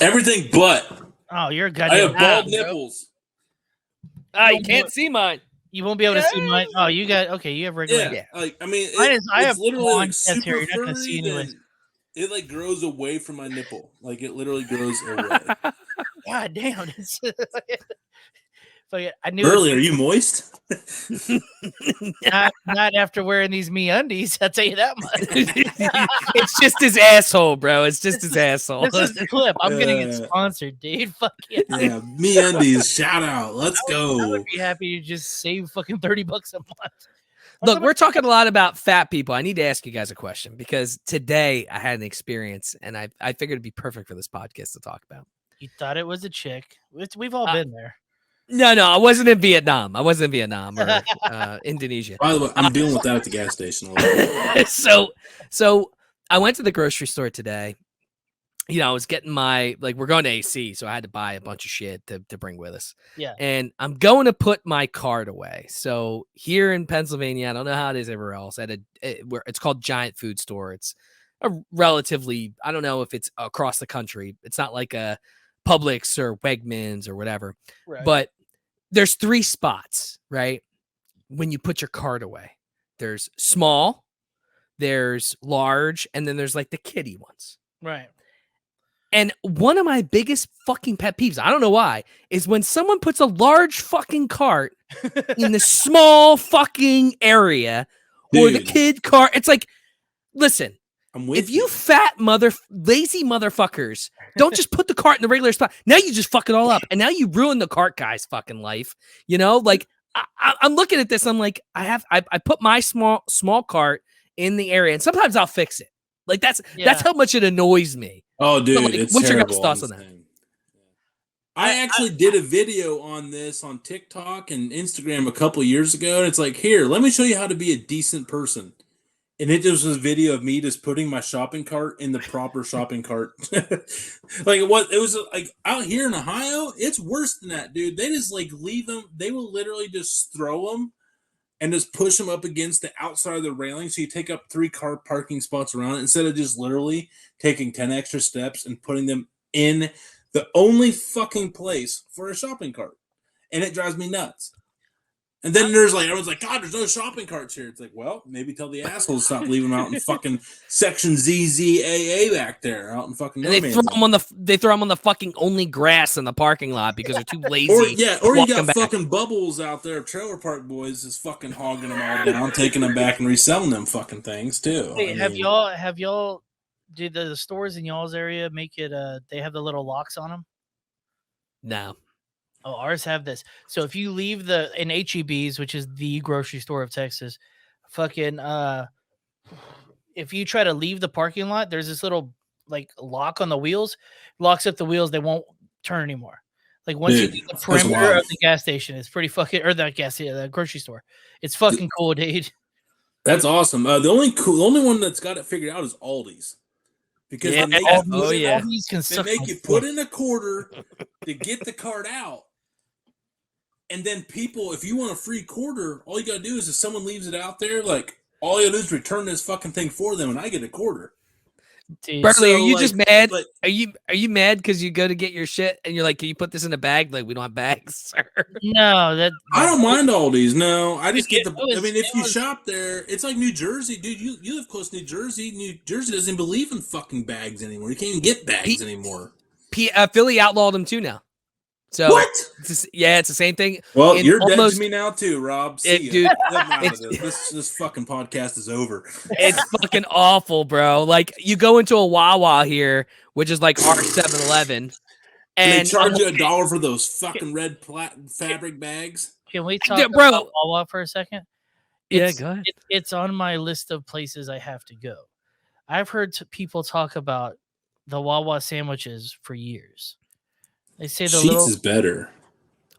Speaker 2: everything but.
Speaker 1: Oh, you're a
Speaker 2: I
Speaker 1: goddamn.
Speaker 2: have bald nipples.
Speaker 3: You can't see mine.
Speaker 1: You won't be able to see mine. Oh, you got okay. You have regular.
Speaker 2: Yeah, like I mean,
Speaker 1: I have
Speaker 2: it's literally like
Speaker 1: blonde hair. You're not gonna see
Speaker 2: furry,
Speaker 1: anyways.
Speaker 2: it like grows away from my nipple. Like it literally grows away.
Speaker 1: God damn. I knew.
Speaker 2: Burley, are you moist?
Speaker 1: Not after wearing these MeUndies. I'll tell you that much.
Speaker 3: It's just his asshole, bro. It's just his asshole.
Speaker 1: This is the clip. I'm gonna get sponsored, dude. Fuck yeah.
Speaker 2: Yeah, MeUndies. Shout out. Let's
Speaker 1: I
Speaker 2: go.
Speaker 1: would be happy to just save fucking $30 a month.
Speaker 3: Look, we're talking a lot about fat people. I need to ask you guys a question because today I had an experience and I figured it'd be perfect for this podcast to talk about.
Speaker 1: You thought it was a chick. We've all been there.
Speaker 3: No, I wasn't in Vietnam. I wasn't in Vietnam or Indonesia.
Speaker 2: By the way, I'm dealing with that at the gas station.
Speaker 3: So I went to the grocery store today. You know, I was getting we're going to AC, so I had to buy a bunch of shit to bring with us.
Speaker 1: Yeah.
Speaker 3: And I'm going to put my cart away. So here in Pennsylvania, I don't know how it is everywhere else. It's called Giant Food Store. It's a relatively, I don't know if it's across the country. It's not like a Publix or Wegmans or whatever.
Speaker 1: Right.
Speaker 3: But there's 3 spots, right? When you put your cart away, there's small, there's large, and then there's like the kiddie ones.
Speaker 1: Right.
Speaker 3: And one of my biggest fucking pet peeves, I don't know why, is when someone puts a large fucking cart in the small fucking area or the kid cart. It's like, listen, if you fat lazy motherfuckers don't just put the cart in the regular spot, now you just fuck it all up. And now you ruin the cart guy's fucking life. You know, like I'm looking at this. I'm like, I put my small cart in the area and sometimes I'll fix it. Like that's how much it annoys me.
Speaker 2: Oh, dude,
Speaker 3: like,
Speaker 2: it's
Speaker 3: what's
Speaker 2: terrible.
Speaker 3: Your guys' thoughts on that?
Speaker 2: I actually did a video on this on TikTok and Instagram a couple years ago, and it's like, here, let me show you how to be a decent person. And it just was a video of me just putting my shopping cart in the proper shopping cart. Like what it was like out here in Ohio, it's worse than that, dude. They just like leave them. They will literally just throw them and just push them up against the outside of the railing. So you take up 3 car parking spots around it instead of just literally taking 10 extra steps and putting them in the only fucking place for a shopping cart. And it drives me nuts. And then everyone's like, God, there's no shopping carts here. It's like, well, maybe tell the assholes to stop leaving them out in fucking section ZZAA back there, out in fucking.
Speaker 3: And they throw them on the fucking only grass in the parking lot because they're too lazy.
Speaker 2: or you got fucking Bubbles out there, Trailer Park Boys, is fucking hogging them all down, taking them back and reselling them fucking things too.
Speaker 1: Wait, have y'all? Did the stores in y'all's area make it? They have the little locks on them.
Speaker 3: No.
Speaker 1: Oh, ours have this. So if you leave in HEB's, which is the grocery store of Texas, fucking if you try to leave the parking lot, there's this little like lock on the wheels, locks up the wheels, they won't turn anymore. Like once you leave the perimeter of the gas station, it's pretty fucking the grocery store. It's fucking cool, dude.
Speaker 2: That's awesome. The only one that's got it figured out is Aldi's. Because they make you put in a quarter to get the cart out. And then people, if you want a free quarter, all you got to do is if someone leaves it out there, like, all you got to do is return this fucking thing for them, and I get a quarter.
Speaker 3: Dude, Burley, are you just mad? Are you mad because you go to get your shit and you're like, can you put this in a bag? Like, we don't have bags, sir.
Speaker 1: No,
Speaker 2: I don't mind Aldi's. No, I just get if you shop there, it's like New Jersey, dude. You live close to New Jersey. New Jersey doesn't believe in fucking bags anymore. You can't even get bags anymore. Philly
Speaker 3: outlawed them too now. So
Speaker 2: what?
Speaker 3: It's the same thing.
Speaker 2: Well, you're dead to me now too, Rob.
Speaker 3: Dude,
Speaker 2: this fucking podcast is over.
Speaker 3: It's fucking awful, bro. Like you go into a Wawa here, which is like our 7-Eleven,
Speaker 2: and they charge you $1 for those fucking red fabric bags.
Speaker 1: Can we talk about Wawa for a second?
Speaker 3: Go ahead.
Speaker 1: It's on my list of places I have to go. I've heard people talk about the Wawa sandwiches for years. They say
Speaker 2: Sheetz is better.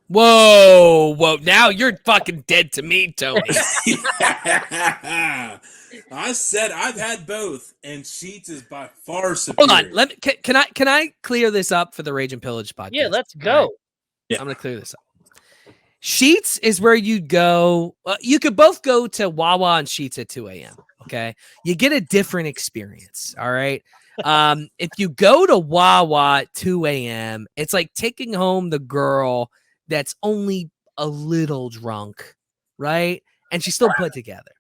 Speaker 3: Whoa. Now you're fucking dead to me, Tony.
Speaker 2: I said I've had both, and Sheetz is by far superior.
Speaker 3: Hold on. Can I clear this up for the Rage and Pillage podcast?
Speaker 1: Yeah, let's go.
Speaker 3: Right. Yeah. I'm gonna clear this up. Sheetz is where you go. You could both go to Wawa and Sheetz at 2 a.m. Okay, you get a different experience. All right. If you go to Wawa at 2 a.m., it's like taking home the girl that's only a little drunk, right? And she's still put together.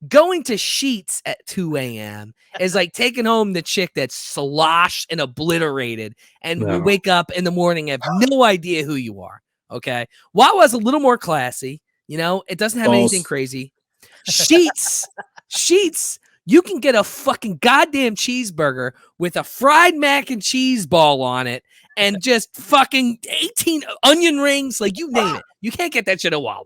Speaker 3: Going to Sheetz at 2 a.m. is like taking home the chick that's sloshed and obliterated, and you wake up in the morning and have no idea who you are. Okay, Wawa's a little more classy. You know, it doesn't have anything crazy. Sheetz. You can get a fucking goddamn cheeseburger with a fried mac and cheese ball on it and just fucking 18 onion rings. Like, you name it. You can't get that shit at Wawa.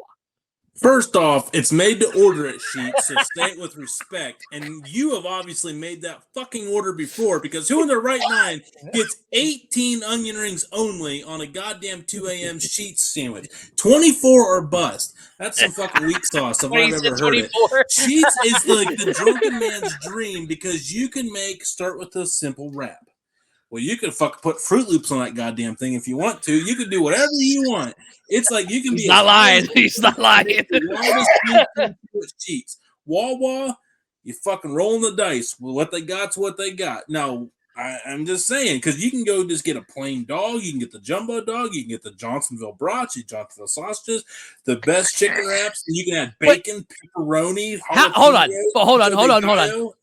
Speaker 2: First off, it's made to order at Sheets, so say it with respect. And you have obviously made that fucking order before, because who in their right mind gets 18 onion rings only on a goddamn 2 a.m. Sheets sandwich? 24 or bust. That's some fucking weak sauce if
Speaker 1: Wait,
Speaker 2: I've
Speaker 1: you
Speaker 2: ever
Speaker 1: said
Speaker 2: heard it.
Speaker 1: 24?
Speaker 2: Sheets is like the drunken man's dream, because you can start with a simple wrap. Well, you could fucking put Fruit Loops on that goddamn thing if you want to. You can do whatever you want. It's like you can
Speaker 3: He's
Speaker 2: be
Speaker 3: not
Speaker 2: as
Speaker 3: lying. He's not lying.
Speaker 2: Sheets. Wawa, you fucking rolling the dice. Well, what they got's what they got. Now, I'm just saying, because you can go just get a plain dog. You can get the jumbo dog. You can get the Johnsonville brats, the Johnsonville sausages, the best chicken wraps. You can add bacon, pepperoni.
Speaker 3: Hold on.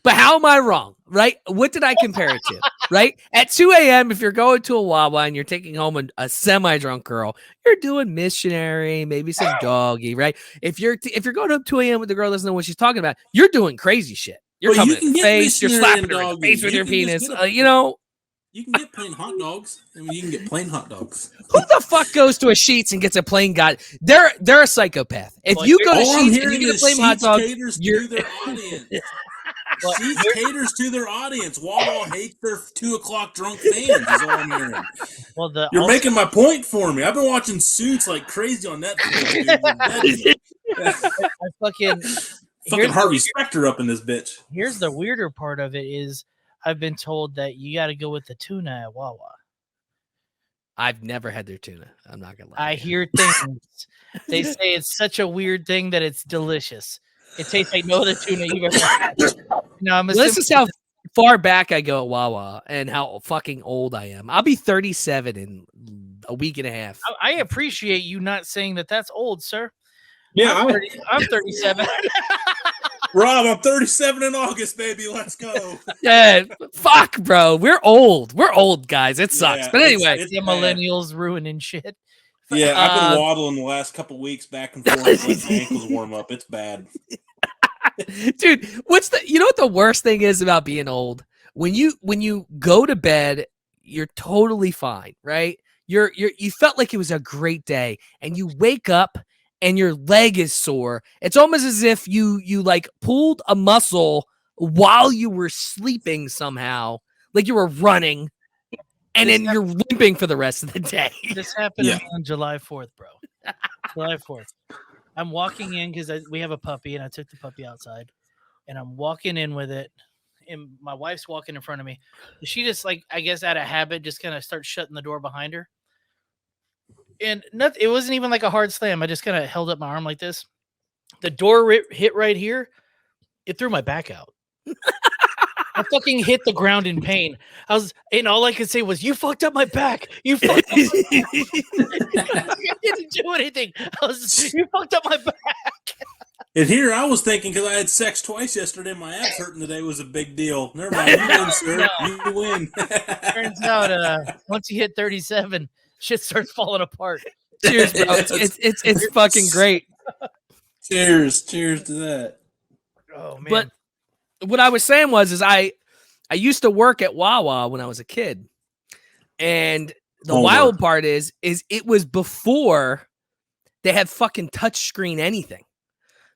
Speaker 3: But how am I wrong, right? What did I compare it to, right? At 2 a.m., if you're going to a Wawa and you're taking home a semi-drunk girl, you're doing missionary, maybe some doggy, right? If you're going up 2 a.m. with the girl doesn't know what she's talking about, you're doing crazy shit. You're coming in the face, you're slapping her in the face with your penis. You know,
Speaker 2: you can get plain hot dogs. I mean, you can get plain hot dogs.
Speaker 3: Who the fuck goes to a Sheets and gets a plain god? They're a psychopath. If you go to Sheets and you get a plain hot dog,
Speaker 2: you're their audience. Sheets caters to their audience. Wawa hates their 2 o'clock drunk fans, is all I'm hearing.
Speaker 1: Well,
Speaker 2: you're making my point for me. I've been watching Suits like crazy on Netflix.
Speaker 1: I fucking
Speaker 2: Harvey Specter up in this bitch.
Speaker 1: Here's the weirder part of it is I've been told that you got to go with the tuna at Wawa.
Speaker 3: I've never had their tuna. I'm not gonna lie.
Speaker 1: I hear things. They say it's such a weird thing that it's delicious. It tastes like no other tuna you've ever had. No, I'm
Speaker 3: this is how far back I go at Wawa and how fucking old I am. I'll be 37 in a week and a half.
Speaker 1: I appreciate you not saying that that's old, sir.
Speaker 2: Yeah,
Speaker 1: I'm 37.
Speaker 2: Rob, I'm 37 in August, baby. Let's go.
Speaker 3: Yeah, fuck, bro. We're old. We're old, guys. It sucks.
Speaker 2: Yeah,
Speaker 3: but anyway,
Speaker 1: it's the millennials ruining shit.
Speaker 2: Yeah, I've been waddling the last couple weeks back and forth. Let my ankles warm up. It's bad.
Speaker 3: Dude, you know what the worst thing is about being old? When you go to bed, you're totally fine, right? You felt like it was a great day, and you wake up and your leg is sore. It's almost as if you like pulled a muscle while you were sleeping somehow, like you were running, and then you're limping for the rest of the day.
Speaker 1: This happened on July 4th, bro. July 4th. I'm walking in because we have a puppy, and I took the puppy outside, and I'm walking in with it, and my wife's walking in front of me. She just, like, I guess out of habit, just kind of starts shutting the door behind her. And it wasn't even like a hard slam. I just kind of held up my arm like this. The door hit right here. It threw my back out. I fucking hit the ground in pain. And all I could say was, "You fucked up my back. You fucked up my back." I didn't do anything. You fucked up my back.
Speaker 2: And here I was thinking, because I had sex twice yesterday, my abs hurting today was a big deal. Never mind, you win, sir. You win.
Speaker 1: Turns out, once you hit 37, shit starts falling apart.
Speaker 3: Cheers, bro. It's fucking great.
Speaker 2: Cheers to that.
Speaker 1: Oh man.
Speaker 3: But what I was saying was I used to work at Wawa when I was a kid. And the wild part is it was before they had fucking touchscreen anything.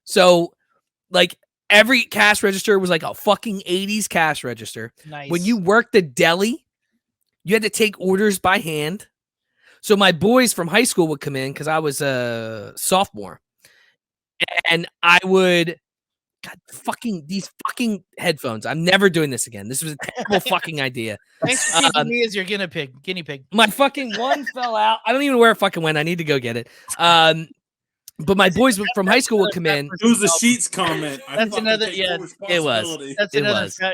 Speaker 3: So like every cash register was like a fucking 80s cash register.
Speaker 1: Nice.
Speaker 3: When you worked the deli, you had to take orders by hand. So my boys from high school would come in because I was a sophomore. And I would these fucking headphones. I'm never doing this again. This was a terrible fucking idea.
Speaker 1: Thanks for keeping me as your guinea pig.
Speaker 3: My fucking one fell out. I don't even know where it fucking went. I need to go get it. But my boys from high school would come in.
Speaker 2: It was a Sheets comment.
Speaker 1: That's another. Yeah,
Speaker 3: it was.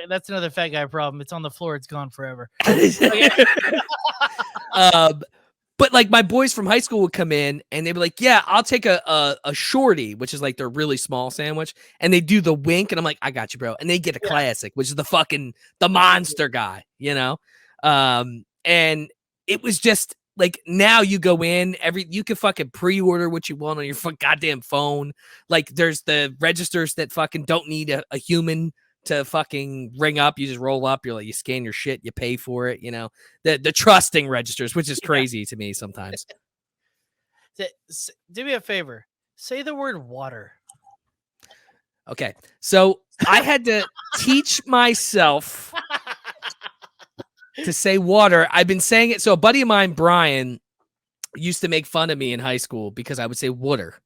Speaker 1: That's another fat guy problem. It's on the floor. It's gone forever.
Speaker 3: But like my boys from high school would come in and they'd be like, "Yeah, I'll take a shorty," which is like their really small sandwich, and they do the wink, and I'm like, "I got you, bro." And they get a classic, which is the monster guy, you know. And it was just like now you go in you can fucking pre-order what you want on your goddamn phone. Like there's the registers that fucking don't need a human to fucking ring up. You just roll up, you scan your shit, you pay for it, you know, the trusting registers, which is crazy to me sometimes.
Speaker 1: Do me a favor. Say the word water.
Speaker 3: Okay. So I had to teach myself to say water. I've been saying it. So a buddy of mine, Brian, used to make fun of me in high school because I would say water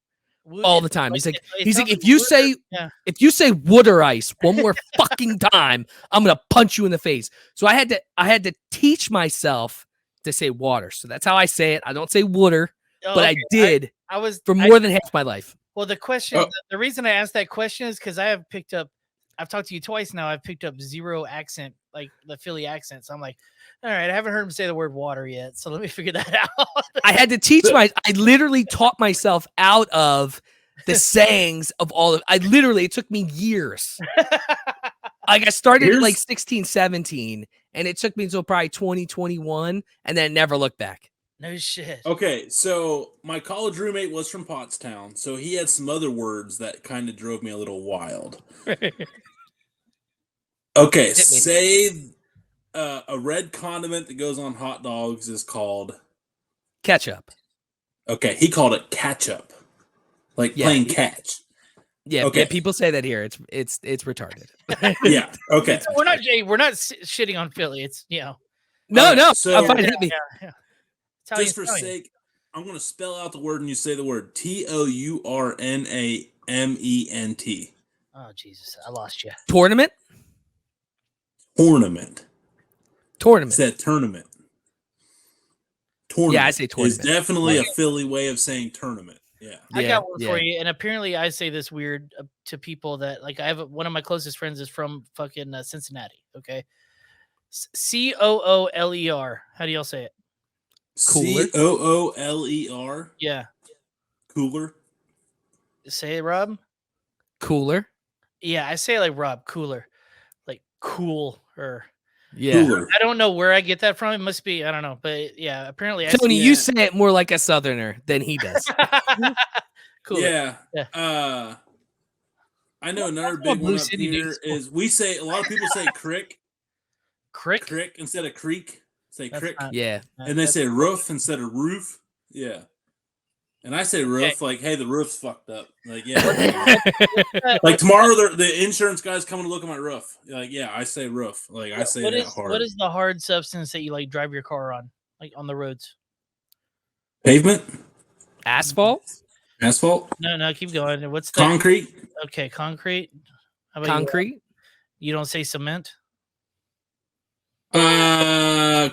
Speaker 3: all the time. He's like, if you say water ice one more fucking time, I'm gonna punch you in the face. So I had to teach myself to say water. So that's how I say it. I don't say water, but I did for more than half my life.
Speaker 1: Well, the question, the reason I asked that question is because I've talked to you twice now. I've picked up zero accent, like the Philly accent. So I'm like, all right, I haven't heard him say the word water yet. So let me figure that out.
Speaker 3: I had to teach I literally taught myself out of the sayings of all of, it took me years. Like I started at like 16, 17, and it took me until probably 2021, and then never looked back.
Speaker 1: No shit.
Speaker 2: Okay, so my college roommate was from Pottstown, so he had some other words that kind of drove me a little wild. Okay, say a red condiment that goes on hot dogs is called
Speaker 3: ketchup.
Speaker 2: Okay, he called it catch-up, like playing catch.
Speaker 3: Yeah,
Speaker 2: okay.
Speaker 3: Yeah, people say that here. It's retarded.
Speaker 2: Yeah. Okay.
Speaker 1: So we're not shitting on Philly. It's
Speaker 3: No.
Speaker 2: So
Speaker 3: I'm fine. Hit me.
Speaker 1: Yeah.
Speaker 2: Just for sake, I'm going to spell out the word and you say the word TOURNAMENT.
Speaker 1: Oh Jesus, I lost you.
Speaker 3: Tournament.
Speaker 2: Said tournament.
Speaker 3: Yeah, I say tournament.
Speaker 2: It's definitely a Philly way of saying tournament. Yeah.
Speaker 1: I got one for you, and apparently I say this weird to people that like I have one of my closest friends is from fucking Cincinnati. Okay, COOLER. How do y'all say it?
Speaker 3: Cooler.
Speaker 2: COOLER.
Speaker 1: Yeah.
Speaker 2: Cooler.
Speaker 1: Say it, Rob.
Speaker 3: Cooler.
Speaker 1: Yeah, I say it like Rob. Cooler, like cool or.
Speaker 3: Yeah.
Speaker 2: Cooler.
Speaker 1: I don't know where I get that from. It must be, I don't know. But yeah, apparently
Speaker 3: Tony, you say it more like a southerner than he does.
Speaker 1: Cool.
Speaker 2: Yeah. I know another big one up here is a lot of people say crick. Crick instead of creek. Say crick.
Speaker 3: Yeah.
Speaker 2: And they say roof instead of roof. Yeah. And I say roof, like, hey, the roof's fucked up. Like, yeah. Like tomorrow, the insurance guy's coming to look at my roof. Like, yeah, I say roof. Like, I say that hard.
Speaker 1: What is the hard substance that you like drive your car on, like on the roads?
Speaker 2: Pavement.
Speaker 3: Asphalt.
Speaker 1: No, keep going. What's the
Speaker 2: concrete?
Speaker 1: Okay, concrete. How about
Speaker 3: concrete.
Speaker 1: You don't say cement.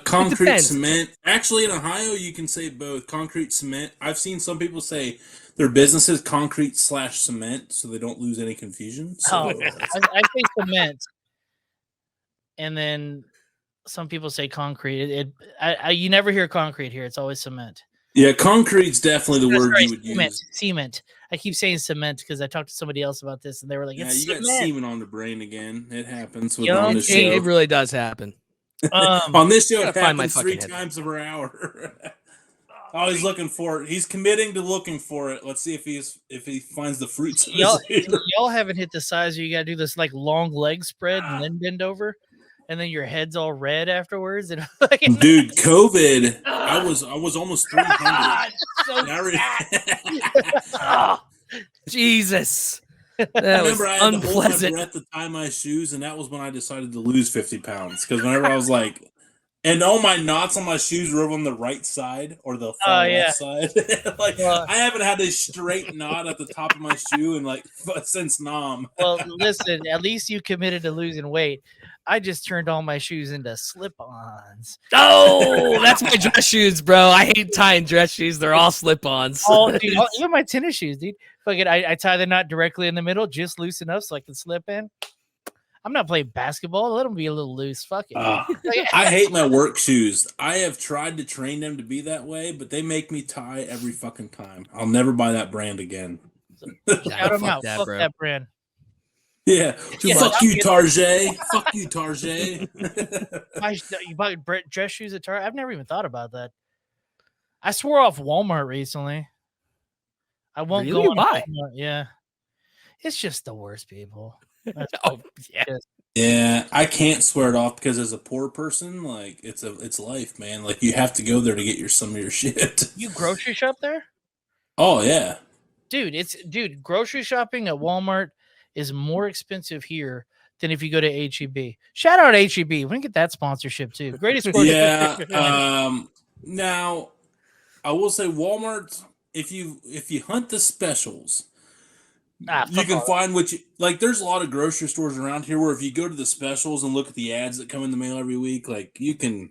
Speaker 2: Concrete, cement. Actually, in Ohio, you can say both concrete, cement. I've seen some people say their business is concrete/cement, so they don't lose any confusion. So.
Speaker 1: I say cement, and then some people say concrete. You never hear concrete here. It's always cement.
Speaker 2: Yeah, concrete's definitely the word you would use.
Speaker 1: Cement. I keep saying cement because I talked to somebody else about this, and they were like,
Speaker 2: "Yeah,
Speaker 1: it's
Speaker 2: you
Speaker 1: cement.
Speaker 2: got semen on the brain again. It happens on the show.
Speaker 3: It really does happen."
Speaker 2: On this show, it happens 3 times per hour. Oh, he's looking for it. He's committing to looking for it. Let's see if he finds the fruits.
Speaker 1: Y'all haven't hit the size where you got to do this like long leg spread and then bend over, and then your head's all red afterwards. And
Speaker 2: dude, COVID, I was almost 300.
Speaker 3: Jesus.
Speaker 2: I remember I had to hold my breath to tie my shoes, and that was when I decided to lose 50 pounds. Because whenever I was like, and all my knots on my shoes were on the right side or the far left side. Like I haven't had a straight knot at the top of my shoe in like since Nam.
Speaker 1: Well, listen, at least you committed to losing weight. I just turned all my shoes into slip-ons.
Speaker 3: Oh, that's my dress shoes, bro. I hate tying dress shoes. They're all slip-ons.
Speaker 1: Oh, dude, even my tennis shoes, dude. Fucking, I tie the knot directly in the middle, just loose enough so I can slip in. I'm not playing basketball. Let them be a little loose. Fuck it.
Speaker 2: I hate my work shoes. I have tried to train them to be that way, but they make me tie every fucking time. I'll never buy that brand again.
Speaker 1: Shout them out. Fuck that brand.
Speaker 2: Yeah. Fuck you, Tarjay. Fuck you, Tarjay.
Speaker 1: You bought dress shoes at Target? I've never even thought about that. I swore off Walmart recently. I won't go on Walmart. Yeah. It's just the worst, people.
Speaker 2: Yeah, I can't swear it off because as a poor person, like it's life, man. Like you have to go there to get some of your shit.
Speaker 1: You grocery shop there?
Speaker 2: Oh yeah.
Speaker 1: dude, grocery shopping at Walmart is more expensive here than if you go to HEB. Shout out HEB. We can get that sponsorship too. Greatest grocery
Speaker 2: Yeah.
Speaker 1: store.
Speaker 2: Now, I will say Walmart. If you hunt the specials, you can find what you like. There's a lot of grocery stores around here where if you go to the specials and look at the ads that come in the mail every week, like you can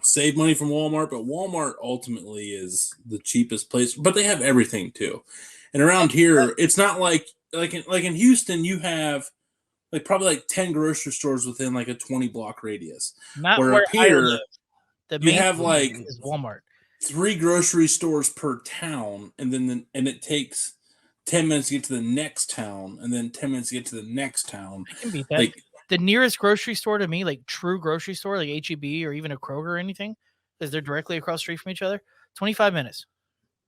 Speaker 2: save money from Walmart. But Walmart ultimately is the cheapest place. But they have everything too. And around here, it's not like in Houston, you have like probably like 10 grocery stores within like a 20 block radius.
Speaker 1: Not
Speaker 2: where
Speaker 1: where
Speaker 2: up here,
Speaker 1: I live. The
Speaker 2: you
Speaker 1: main
Speaker 2: have
Speaker 1: thing
Speaker 2: like
Speaker 1: is Walmart.
Speaker 2: 3 grocery stores per town, and it takes 10 minutes to get to the next town, and then 10 minutes to get to the next town.
Speaker 1: I can beat that.
Speaker 2: Like
Speaker 1: the nearest grocery store to me, like true grocery store, like HEB or even a Kroger or anything, because they're directly across the street from each other. 25 minutes.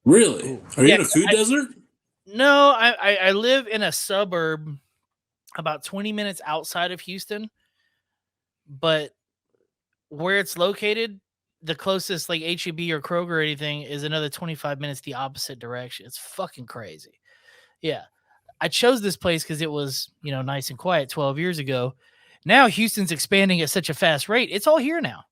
Speaker 2: really? Are you in a food desert?
Speaker 1: No, I live in a suburb about 20 minutes outside of Houston, but where it's located, the closest like HEB or Kroger or anything is another 25 minutes the opposite direction. It's fucking crazy. Yeah. I chose this place because it was, nice and quiet 12 years ago. Now Houston's expanding at such a fast rate. It's all here now.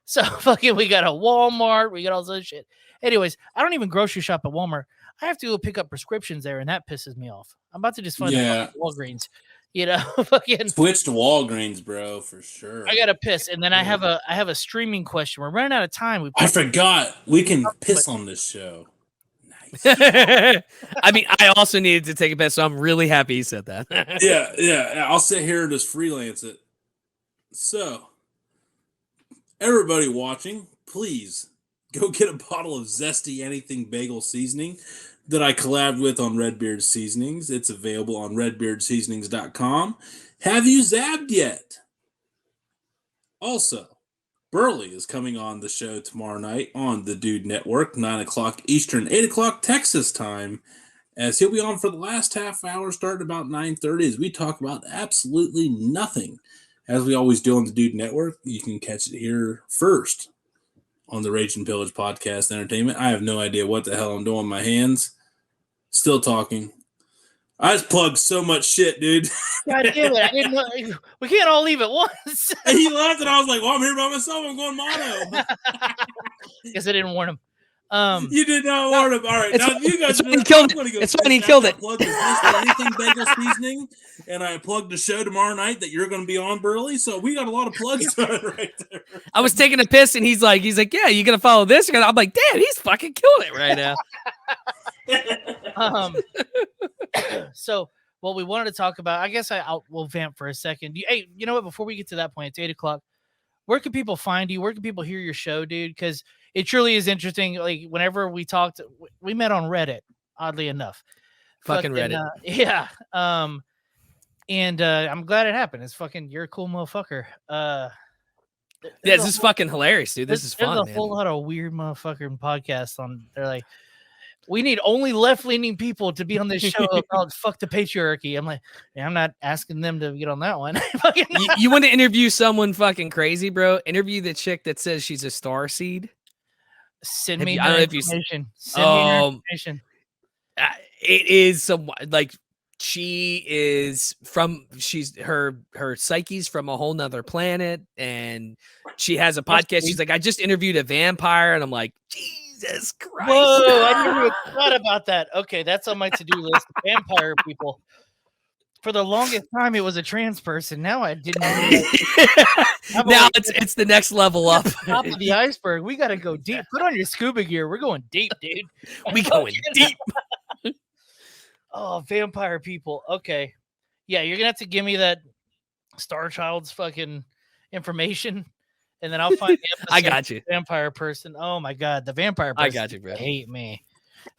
Speaker 1: So fucking we got a Walmart. We got all this shit. Anyways, I don't even grocery shop at Walmart. I have to go pick up prescriptions there, and that pisses me off. I'm about to just find Walgreens. Fucking
Speaker 2: switch to Walgreens, bro, for sure.
Speaker 1: I gotta piss, and then I have a streaming question. We're running out of time.
Speaker 2: I forgot we can piss on this show. Nice.
Speaker 3: I mean, I also needed to take a piss, so I'm really happy you said that.
Speaker 2: yeah. I'll sit here and just freelance it. So, everybody watching, please go get a bottle of Zesty Anything Bagel Seasoning that I collabed with on Redbeard Seasonings. It's available on redbeardseasonings.com. Have you zabbed yet? Also, Burley is coming on the show tomorrow night on the Dude Network, 9 o'clock Eastern, 8 o'clock Texas time, as he'll be on for the last half hour starting about 9:30 as we talk about absolutely nothing. As we always do on the Dude Network, you can catch it here first on the Rage and Pillage Podcast Entertainment. I have no idea what the hell I'm doing with my hands. Still talking. I just plugged so much shit, dude.
Speaker 1: God damn it. I didn't know. We can't all leave at once.
Speaker 2: And he left, and I was like, well, I'm here by myself. I'm going mono.
Speaker 1: Guess I didn't warn him.
Speaker 2: You did not warn him. All right. Now, you guys
Speaker 3: when he killed it. It's when he killed it.
Speaker 2: I plugged Anything Bagel Seasoning, and I plugged the show tomorrow night that you're going to be on, Burley. So we got a lot of plugs done right there.
Speaker 3: I was taking a piss, and he's like, yeah, you going to follow this? I'm like, damn, he's fucking killing it right now.
Speaker 1: So what we wanted to talk about, I guess we'll vamp for a second. Hey, you know what? Before we get to that point, it's 8 o'clock. Where can people find you? Where can people hear your show, dude? Because it truly is interesting. Like whenever we talked, we met on Reddit, oddly enough.
Speaker 3: Fucking Reddit.
Speaker 1: Yeah. And I'm glad it happened. It's fucking, you're a cool motherfucker.
Speaker 3: Yeah, this is fucking hilarious, dude. This is fun.
Speaker 1: There's a whole lot of weird motherfucking podcasts on. They're like, we need only left-leaning people to be on this show about fuck the patriarchy. I'm like, I'm not asking them to get on that one.
Speaker 3: you want to interview someone fucking crazy, bro? Interview the chick that says she's a star seed.
Speaker 1: Send me her information.
Speaker 3: It is some like she's her psyche's from a whole nother planet, and she has a podcast. She's like, I just interviewed a vampire, and I'm like, Jesus Christ.
Speaker 1: Whoa, I never even thought about that. Okay, that's on my to-do list. Vampire people. For the longest time, it was a trans person. Now I didn't know.
Speaker 3: Now it's the next level up.
Speaker 1: Top of the iceberg. We got to go deep. Put on your scuba gear. We're going deep, dude.
Speaker 3: We going deep.
Speaker 1: Oh, vampire people. Okay. Yeah, you're going to have to give me that Star Child's fucking information. And then I'll find the
Speaker 3: I got you.
Speaker 1: Vampire person. Oh my god, the vampire person.
Speaker 3: I got you, bro.
Speaker 1: Hate me.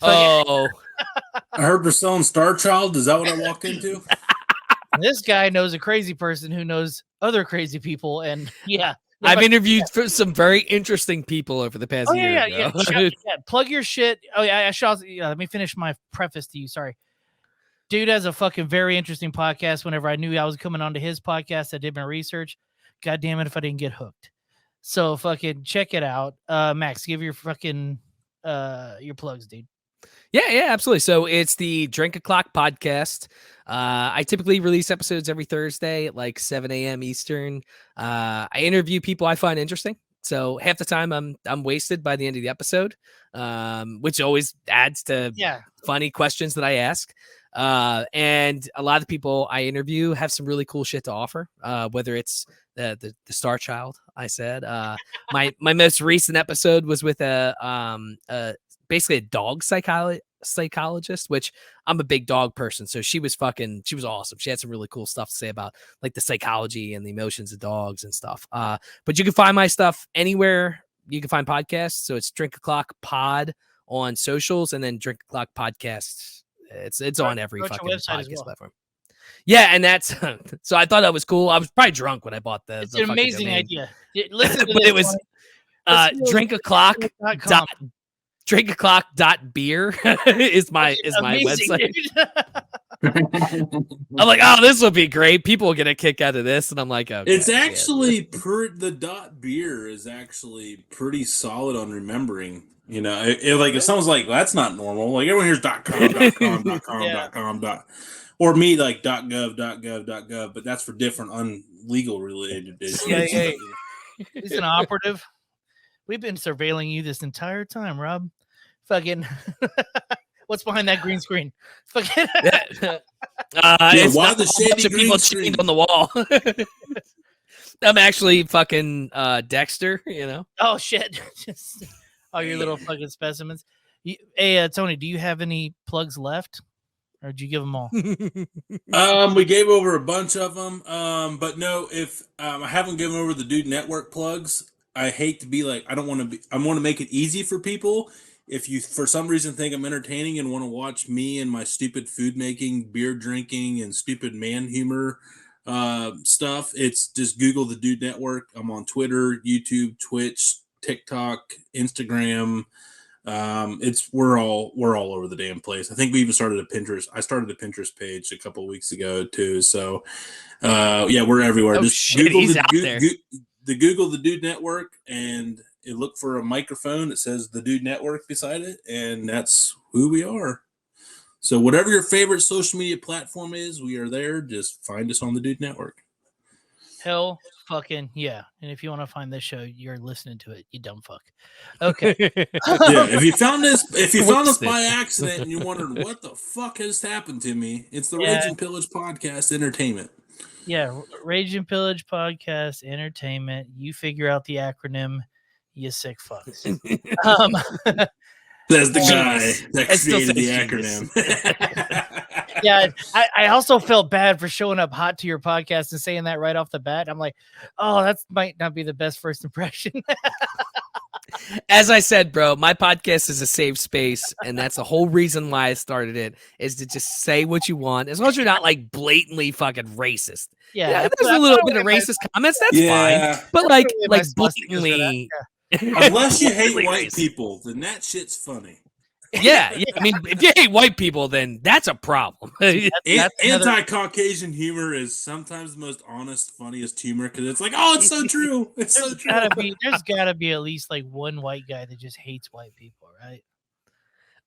Speaker 3: Oh.
Speaker 2: I heard they're selling Star Child. Is that what I walked into?
Speaker 1: This guy knows a crazy person who knows other crazy people, and yeah.
Speaker 3: I've interviewed some very interesting people over the past year.
Speaker 1: Yeah. Plug your shit. Oh yeah, let me finish my preface to you. Sorry. Dude has a fucking very interesting podcast. Whenever I knew I was coming onto his podcast, I did my research. God damn it if I didn't get hooked. So fucking check it out. Max, give your fucking your plugs, dude.
Speaker 3: Yeah, absolutely. So it's the Drink O'Clock podcast. I typically release episodes every Thursday at like 7 a.m. Eastern. I interview people I find interesting. So half the time I'm wasted by the end of the episode, which always adds to
Speaker 1: Yeah.
Speaker 3: funny questions that I ask. And a lot of the people I interview have some really cool shit to offer. Whether it's the Star Child, I said. My most recent episode was with basically a dog psychologist, which I'm a big dog person. So she was awesome. She had some really cool stuff to say about like the psychology and the emotions of dogs and stuff. But you can find my stuff anywhere you can find podcasts. So it's Drink O'Clock Pod on socials, and then Drink O'Clock Podcast. It's on every fucking podcast platform. Yeah, and that's so I thought that was cool. I was probably drunk when I bought the.
Speaker 1: It's an amazing idea. Listen to
Speaker 3: but it was drinkoclock.beer is my website. I'm like, oh, this will be great. People will get a kick out of this, and I'm like, okay.
Speaker 2: It's actually the .beer is actually pretty solid on remembering. You know, if someone's like, well, that's not normal. Like everyone hears .com. Or me like .gov, but that's for different unlegal related issues.
Speaker 1: Yeah. He's an operative. We've been surveilling you this entire time, Rob. Fucking what's behind that green screen? Fucking
Speaker 2: why the shady green
Speaker 3: people
Speaker 2: screen
Speaker 3: on the wall? I'm actually fucking Dexter, you know.
Speaker 1: Oh shit. Just all your little fucking specimens. Hey, Tony, do you have any plugs left? Or did you give them all?
Speaker 2: We gave over a bunch of them. But no, if I haven't given over the Dude Network plugs, I hate to be like, I want to make it easy for people. If you, for some reason, think I'm entertaining and want to watch me and my stupid food making, beer drinking, and stupid man humor stuff, it's just Google the Dude Network. I'm on Twitter, YouTube, Twitch, TikTok, Instagram. We're all over the damn place. I think we even started a Pinterest. I started a Pinterest page a couple of weeks ago too. So, yeah, we're everywhere.
Speaker 3: Oh,
Speaker 2: just
Speaker 3: shit,
Speaker 2: Google Google the Dude Network and look for a microphone that says the Dude Network beside it, and that's who we are. So, whatever your favorite social media platform is, we are there. Just find us on the Dude Network.
Speaker 1: Hell fucking yeah. And if you want to find this show, you're listening to it, you dumb fuck. Okay.
Speaker 2: Yeah, if you found us by accident and you're wondering what the fuck has happened to me, it's the Rage and Pillage Podcast Entertainment.
Speaker 1: Yeah, Rage and Pillage Podcast Entertainment. You figure out the acronym, you sick fucks.
Speaker 2: That's the guy that created the acronym.
Speaker 1: Yeah, I also felt bad for showing up hot to your podcast and saying that right off the bat. I'm like, oh, that might not be the best first impression.
Speaker 3: As I said, bro, my podcast is a safe space, and that's the whole reason why I started it, is to just say what you want, as long as you're not like blatantly fucking racist.
Speaker 1: Yeah,
Speaker 3: there's a little bit of racist comments, that's fine. But like blatantly,
Speaker 2: unless you hate white people, then that shit's funny.
Speaker 3: Yeah. I mean, if you hate white people, then that's a problem.
Speaker 2: Anti-Caucasian humor is sometimes the most honest, funniest humor because it's like, oh, it's so true. It's so true.
Speaker 1: There's gotta be at least like one white guy that just hates white people, right?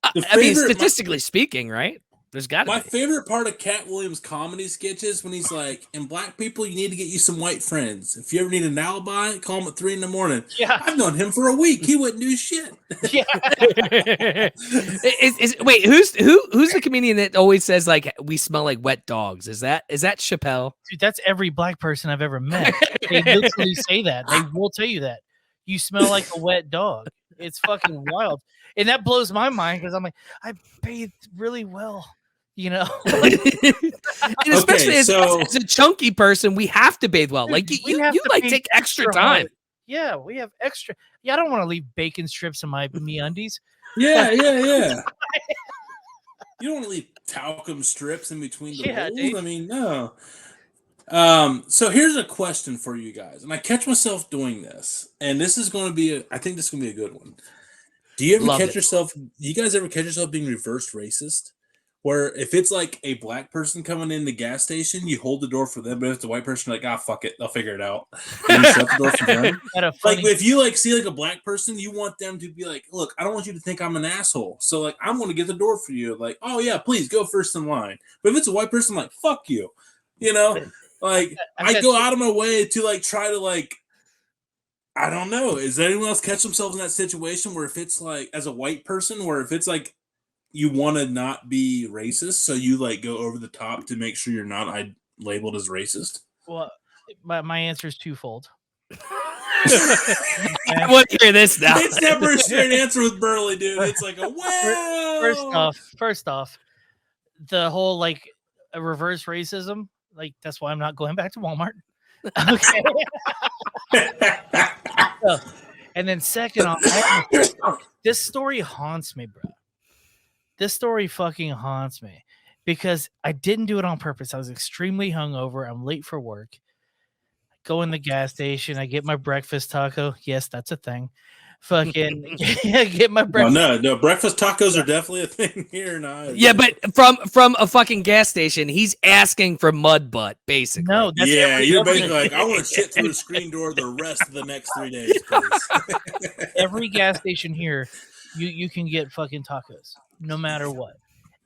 Speaker 3: I mean, statistically speaking, right? There's got to be.
Speaker 2: My favorite part of Cat Williams' comedy sketches when he's like, "And black people, you need to get you some white friends. If you ever need an alibi, call him at 3 a.m. Yeah, I've known him for a week. He wouldn't do shit.
Speaker 1: Yeah.
Speaker 3: Wait, who's the comedian that always says like we smell like wet dogs? Is that Chappelle?
Speaker 1: Dude, that's every black person I've ever met. They literally say that. They will tell you that you smell like a wet dog. It's fucking wild, and that blows my mind because I'm like, I bathed really well. You know,
Speaker 3: and especially as a chunky person, we have to bathe well. Like you like take extra time.
Speaker 1: Yeah, we have extra. Yeah, I don't want to leave bacon strips in my MeUndies.
Speaker 2: Yeah. You don't want to leave talcum strips in between the holes. Dude. I mean, no. So here's a question for you guys, and I catch myself doing this, and this is going to be I think this is going to be a good one. Do you guys ever catch yourself being reverse racist? where if it's like a black person coming in the gas station, you hold the door for them, but if it's a white person, you're like, fuck it, they'll figure it out. And you shut the door for them. Like if you like see like a black person, you want them to be like, look, I don't want you to think I'm an asshole. So like I'm gonna get the door for you. Like, oh yeah, please go first in line. But if it's a white person, like, fuck you. You know? Like I go out of my way to like try to like, I don't know. Is anyone else catch themselves in that situation where if it's like as a white person, where if it's like you want to not be racist, so you like go over the top to make sure you're not labeled as racist?
Speaker 1: Well, my answer is twofold.
Speaker 3: I want to hear this now.
Speaker 2: It's never a straight answer with Burley, dude. It's like a well.
Speaker 1: First off, the whole like a reverse racism, like that's why I'm not going back to Walmart. Okay. So, and then second off, this story haunts me, bro. This story fucking haunts me because I didn't do it on purpose. I was extremely hungover. I'm late for work. I go in the gas station. I get my breakfast taco. Yes, that's a thing. Fucking get my breakfast.
Speaker 2: No, breakfast tacos are definitely a thing here now.
Speaker 3: Yeah, but from a fucking gas station, he's asking for mud butt, basically.
Speaker 1: No, that's
Speaker 2: you're basically like, I want to shit through the screen door the rest of the next 3 days.
Speaker 1: Every gas station here, you can get fucking tacos. No matter what,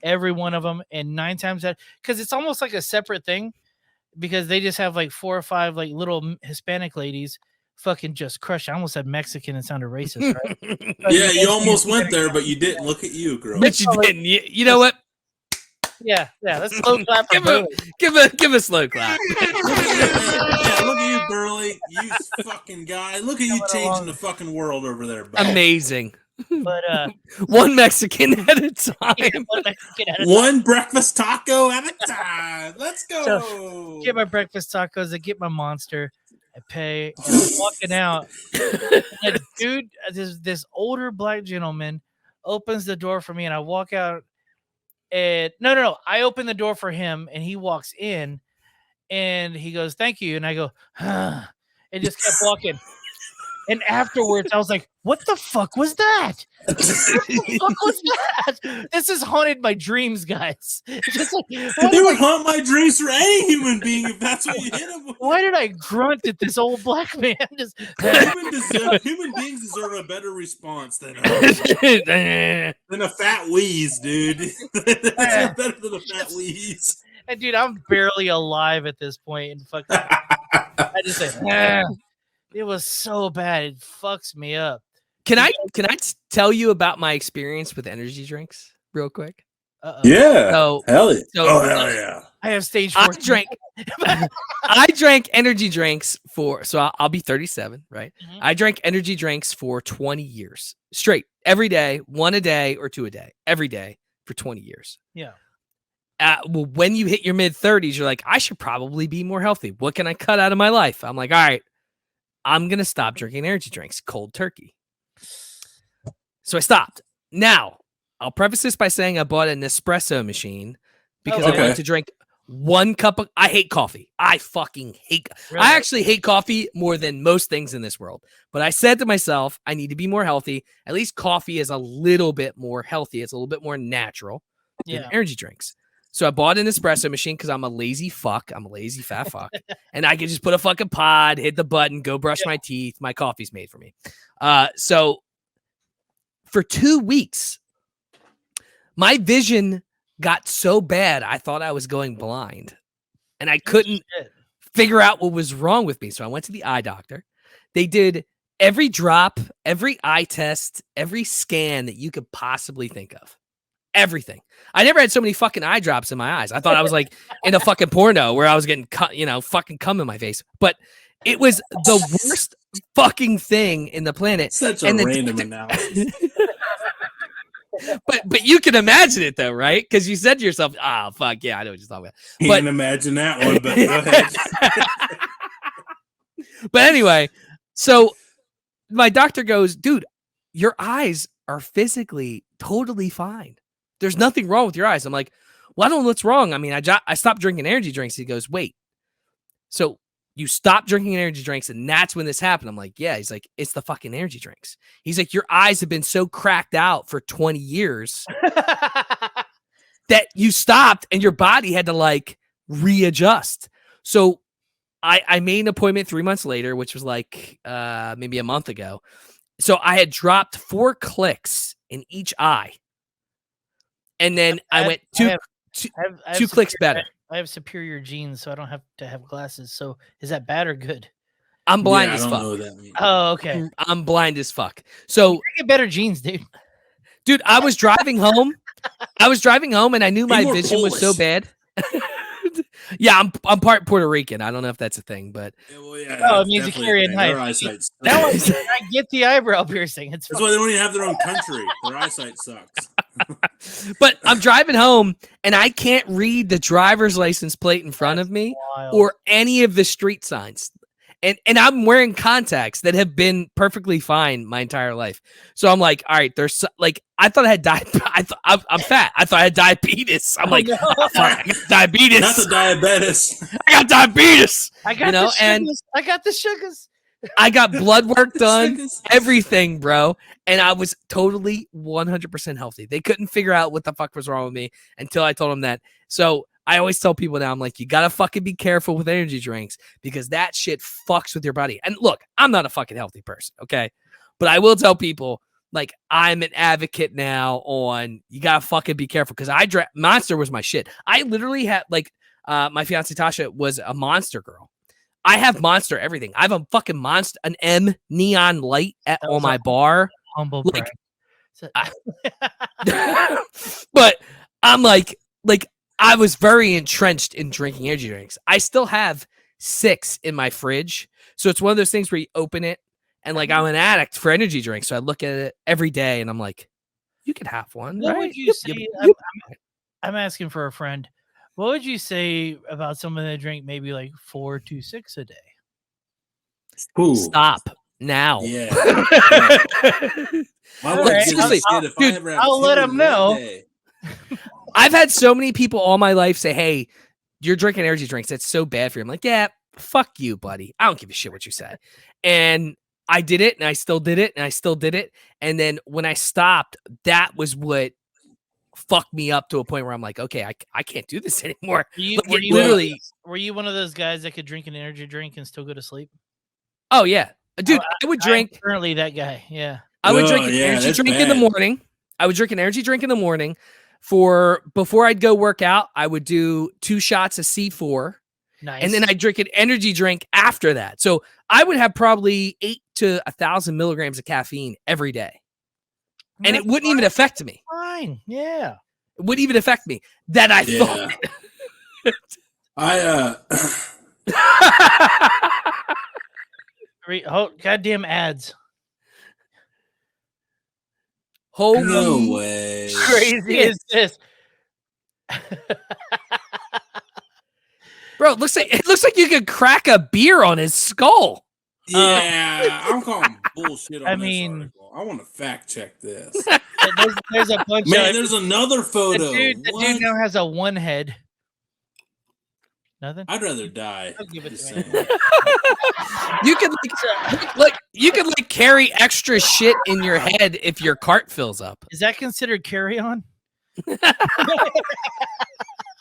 Speaker 1: every one of them, and 9 times out, because it's almost like a separate thing, because they just have like 4 or 5 like little Hispanic ladies fucking just crush. I almost said Mexican and sounded racist, right?
Speaker 2: Yeah, you almost went there, but you didn't. Look at you, girl.
Speaker 3: But you didn't. You know what?
Speaker 1: Yeah. Let's slow clap.
Speaker 3: Give a slow clap.
Speaker 2: Yeah, look at you, Burley. You fucking guy. Look at you changing the fucking world over there, bro.
Speaker 3: Amazing.
Speaker 1: But
Speaker 3: one Mexican at a time.
Speaker 2: One breakfast taco at a time. Let's go.
Speaker 1: So, get my breakfast tacos. I get my monster. I pay. And I'm walking out. And dude, this older black gentleman opens the door for me, and I walk out. And no. I open the door for him, and he walks in, and he goes, "Thank you." And I go, and just kept walking. And afterwards, I was like, what the fuck was that? What the fuck was that? This has haunted my dreams, guys. Just like,
Speaker 2: it would haunt my dreams for any human being if that's what you hit him with.
Speaker 1: Why did I grunt at this old black man?
Speaker 2: Human beings deserve a better response than a fat wheeze, dude. They're better than a fat wheeze.
Speaker 1: And dude, I'm barely alive at this point. And fucking, I just say, it was so bad. It fucks me up.
Speaker 3: Can I tell you about my experience with energy drinks real quick?
Speaker 2: Yeah.
Speaker 3: So,
Speaker 2: hell yeah.
Speaker 3: So,
Speaker 2: hell yeah.
Speaker 1: I have stage 4.
Speaker 3: I drank energy drinks so I'll be 37, right? Mm-hmm. I drank energy drinks for 20 years straight, every day, 1 a day or 2 a day, every day for 20 years.
Speaker 1: Yeah.
Speaker 3: Well, when you hit your mid 30s, you're like, I should probably be more healthy. What can I cut out of my life? I'm like, all right, I'm going to stop drinking energy drinks, cold turkey. So I stopped. Now, I'll preface this by saying I bought an espresso machine because I wanted to drink 1 cup of... I hate coffee. I fucking hate... Really? I actually hate coffee more than most things in this world. But I said to myself, I need to be more healthy. At least coffee is a little bit more healthy. It's a little bit more natural than energy drinks. So I bought an espresso machine because I'm a lazy fuck. I'm a lazy fat fuck. And I can just put a fucking pod, hit the button, go brush my teeth. My coffee's made for me. So for 2 weeks, my vision got so bad, I thought I was going blind. And I couldn't figure out what was wrong with me. So I went to the eye doctor. They did every drop, every eye test, every scan that you could possibly think of. Everything. I never had so many fucking eye drops in my eyes. I thought I was like in a fucking porno where I was getting fucking cum in my face. But it was the worst fucking thing in the planet.
Speaker 2: Such a random analysis.
Speaker 3: But you can imagine it though, right? Because you said to yourself, "Oh fuck yeah, I know what you're talking about."
Speaker 2: Can't imagine that one, but go ahead.
Speaker 3: But anyway, so my doctor goes, "Dude, your eyes are physically totally fine. There's nothing wrong with your eyes." I'm like, "Well, I don't know what's wrong. I mean, I stopped drinking energy drinks." He goes, "Wait, so you stopped drinking energy drinks and that's when this happened?" I'm like, "Yeah." He's like, "It's the fucking energy drinks." He's like, "Your eyes have been so cracked out for 20 years that you stopped and your body had to like readjust. So I made an appointment 3 months later, which was like maybe a month ago. So I had dropped 4 clicks in each eye. And then I went two clicks better.
Speaker 1: I have superior genes, so I don't have to have glasses. So is that bad or good?
Speaker 3: I'm blind
Speaker 2: I
Speaker 3: as
Speaker 2: don't
Speaker 3: fuck.
Speaker 2: know what that means.
Speaker 1: Oh, okay.
Speaker 3: I'm blind as fuck. So
Speaker 1: You get better genes, dude.
Speaker 3: I was driving home. And I knew my
Speaker 2: more
Speaker 3: vision was so
Speaker 2: Polish.
Speaker 3: bad. Yeah, I'm part Puerto Rican. I don't know if that's a thing, but
Speaker 2: Yeah, well, yeah,
Speaker 1: Oh, it
Speaker 2: that's
Speaker 1: means you
Speaker 2: definitely
Speaker 1: carry a
Speaker 2: thing.
Speaker 1: knife.
Speaker 2: Their eyesight's
Speaker 1: Now I get the eyebrow piercing. It's
Speaker 2: That's why they don't even have their own country. Their eyesight sucks.
Speaker 3: but I'm driving home and I can't read the driver's license plate in front of me
Speaker 1: wild.
Speaker 3: or any of the street signs. And I'm wearing contacts that have been perfectly fine my entire life. So I'm like, all right, there's like, I thought I had I'm fat. I thought I had diabetes. I'm like, I got diabetes.
Speaker 2: Not the diabetes.
Speaker 3: I got diabetes.
Speaker 1: I got
Speaker 3: you know,
Speaker 1: the sugars.
Speaker 3: and
Speaker 1: I got the sugars.
Speaker 3: I got blood work done,
Speaker 2: Sugars.
Speaker 3: everything, bro. And I was totally 100% healthy. They couldn't figure out what the fuck was wrong with me until I told them that. So I always tell people now, I'm like, you gotta fucking be careful with energy drinks because that shit fucks with your body. And look, I'm not a fucking healthy person, okay? But I will tell people, like, I'm an advocate now on you gotta fucking be careful because Monster was my shit. I literally had like my fiance Tasha was a Monster girl. I have Monster everything. I have a fucking Monster, an M neon light on my bar.
Speaker 1: Humble
Speaker 3: Like,
Speaker 1: brag.
Speaker 3: but I'm like I was very entrenched in drinking energy drinks. I still have 6 in my fridge. So it's one of those things where you open it and like I'm an addict for energy drinks. So I look at it every day and I'm like, you could have one.
Speaker 1: What
Speaker 3: right?
Speaker 1: would you say? I'm asking for a friend. What would you say about someone that drink maybe like 4 to 6 a day?
Speaker 2: Ooh.
Speaker 3: Stop now.
Speaker 2: Yeah. My
Speaker 1: All
Speaker 2: wife
Speaker 1: right.
Speaker 2: gives a
Speaker 3: Seriously,
Speaker 2: shit if
Speaker 3: dude,
Speaker 2: I ever have
Speaker 1: I'll
Speaker 2: 2
Speaker 1: let
Speaker 2: in
Speaker 1: 'em
Speaker 2: one
Speaker 1: know.
Speaker 2: day.
Speaker 3: I've had so many people all my life say, hey, you're drinking energy drinks. That's so bad for you. I'm like, yeah, fuck you, buddy. I don't give a shit what you said. And I did it and I still did it and I still did it. And then when I stopped, that was what fucked me up to a point where I'm like, okay, I can't do this anymore. Like,
Speaker 1: Were you one of those guys that could drink an energy drink and still go to sleep?
Speaker 3: Oh, yeah. Dude, I would drink.
Speaker 1: I'm currently that guy. Yeah.
Speaker 3: I would
Speaker 2: Oh,
Speaker 3: drink an
Speaker 2: yeah,
Speaker 3: energy
Speaker 2: that's
Speaker 3: drink in the
Speaker 2: bad.
Speaker 3: morning. I would drink an energy drink in the morning. Before I'd go work out, I would do 2 shots of C4.
Speaker 1: Nice.
Speaker 3: And then I'd drink an energy drink after that. So I would have probably 8 to 1,000 milligrams of caffeine every day. And it wouldn't even affect me.
Speaker 1: Fine. Yeah.
Speaker 3: It wouldn't even affect me. That I
Speaker 1: Oh, goddamn ads.
Speaker 3: Holy
Speaker 2: No way.
Speaker 1: Crazy
Speaker 3: shit.
Speaker 1: is this?
Speaker 3: Bro, it looks like you could crack a beer on his skull.
Speaker 2: Yeah, I'm calling bullshit on
Speaker 1: I
Speaker 2: this
Speaker 1: mean-
Speaker 2: article. I want to fact check this.
Speaker 1: There's a bunch
Speaker 2: Man,
Speaker 1: of
Speaker 2: there's another photo.
Speaker 1: the dude
Speaker 2: What?
Speaker 1: now has a one head. Nothing.
Speaker 2: I'd rather die.
Speaker 1: Don't give it
Speaker 2: Just
Speaker 1: to me.
Speaker 2: saying.
Speaker 3: You could you could carry extra shit in your head if your cart fills up.
Speaker 1: Is that considered carry on?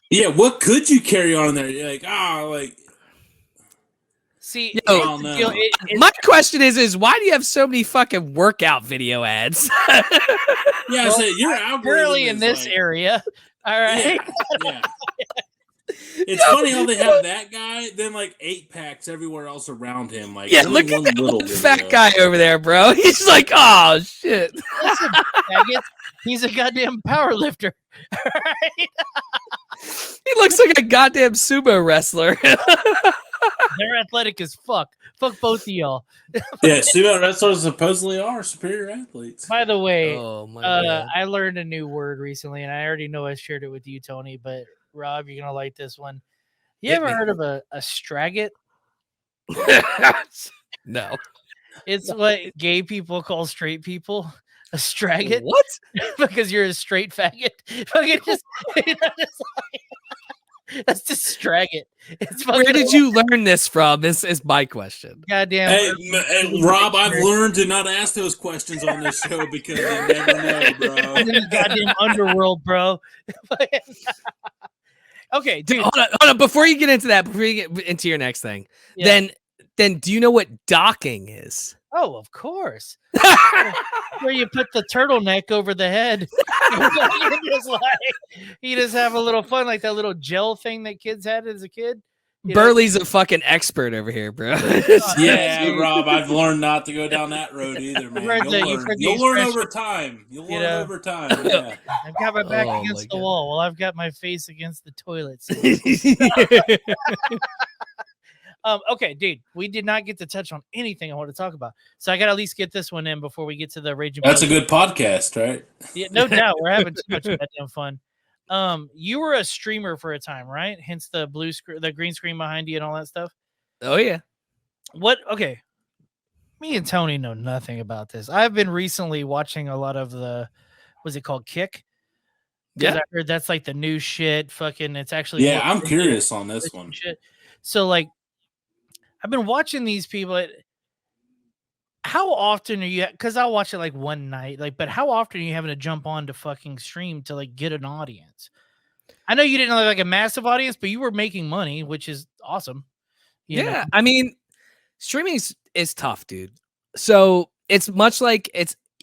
Speaker 2: Yeah, what could you carry on there? You're like,
Speaker 1: See,
Speaker 3: Yo,
Speaker 1: here's
Speaker 2: oh,
Speaker 1: the
Speaker 2: no.
Speaker 1: deal.
Speaker 3: My question is why do you have so many fucking workout video ads?
Speaker 2: yeah, I said your algorithm
Speaker 1: Currently in
Speaker 2: is
Speaker 1: this
Speaker 2: like,
Speaker 1: area. All right.
Speaker 2: Yeah. It's funny how they have that guy, then like 8-packs everywhere else around him. Like,
Speaker 3: Yeah,
Speaker 2: only
Speaker 3: look at
Speaker 2: one
Speaker 3: that
Speaker 2: little
Speaker 3: old fat
Speaker 2: video.
Speaker 3: guy over there, bro. He's like, oh shit.
Speaker 1: Listen, faggots, he's a goddamn power lifter. All right.
Speaker 3: He looks like a goddamn sumo wrestler.
Speaker 1: They're athletic as fuck. Fuck both of y'all.
Speaker 2: Yeah, sumo wrestlers supposedly are superior athletes.
Speaker 1: By the way,
Speaker 3: Oh my god.
Speaker 1: I learned a new word recently, and I already know I shared it with you, Tony. But Rob, you're gonna like this one. You
Speaker 3: Hit
Speaker 1: ever
Speaker 3: me.
Speaker 1: heard of a straggit?
Speaker 3: No.
Speaker 1: It's what gay people call straight people. A straggit.
Speaker 3: What?
Speaker 1: Because you're a straight faggot. Fucking just, you know, just Let's just drag it. It's
Speaker 3: Where did you learn this from? Is my question.
Speaker 1: goddamn?
Speaker 2: Hey, Rob, I've learned to not ask those questions on this show because you never know, bro.
Speaker 1: I'm in the goddamn underworld, bro. Okay, dude.
Speaker 3: Hold on. Before you get into that, before you get into your next thing,
Speaker 1: Yeah.
Speaker 3: then do you know what docking is?
Speaker 1: Oh, of course. Where you put the turtleneck over the head. You just have a little fun, like that little gel thing that kids had as a kid.
Speaker 3: Burley's a fucking expert over here, bro.
Speaker 2: Yeah, Rob, I've learned not to go down that road either, man. You'll learn over time. You'll learn over time. Yeah.
Speaker 1: I've got my back against the wall while I've got my face against the toilet. Okay, dude, we did not get to touch on anything I want to talk about, so I got to at least get this one in before we get to the Raging.
Speaker 2: That's a good podcast, right?
Speaker 1: Yeah, no doubt. We're having too much goddamn fun. You were a streamer for a time, right? Hence the blue screen, the green screen behind you, and all that stuff.
Speaker 3: Oh yeah.
Speaker 1: What? Okay. Me and Tony know nothing about this. I've been recently watching a lot of the, what's it called, Kick?
Speaker 3: Yeah,
Speaker 1: I heard that's like the new shit. Fucking, it's actually.
Speaker 2: Yeah, I'm curious on this one.
Speaker 1: Shit. So like, I've been watching these people. How often are you? Because I'll watch it like one night. Like, but how often are you having to jump on to fucking stream to like get an audience? I know you didn't have like a massive audience, but you were making money, which is awesome. You know?
Speaker 3: I mean, streaming is tough, dude. So it's much like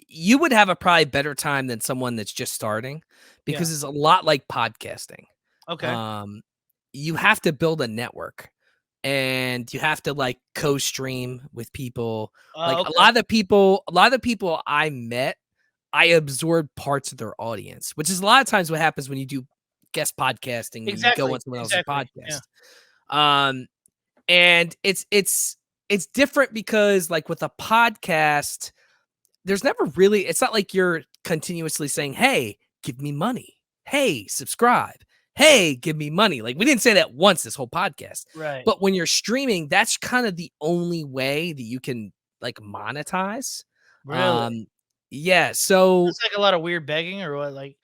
Speaker 3: you would have a probably better time than someone that's just starting because it's a lot like podcasting.
Speaker 1: Okay.
Speaker 3: You have to build a network. And you have to like co-stream with people. Like a lot of the people I met, I absorbed parts of their audience, which is a lot of times what happens when you do guest podcasting.
Speaker 1: Exactly.
Speaker 3: You go on someone else's podcast. Yeah. And it's different because like with a podcast, there's never really, it's not like you're continuously saying, hey, give me money. Hey, subscribe. Hey, give me money. Like we didn't say that once this whole podcast.
Speaker 1: Right.
Speaker 3: But when you're streaming, that's kind of the only way that you can like monetize.
Speaker 1: Really?
Speaker 3: Yeah. So
Speaker 1: it's like a lot of weird begging or what? Like,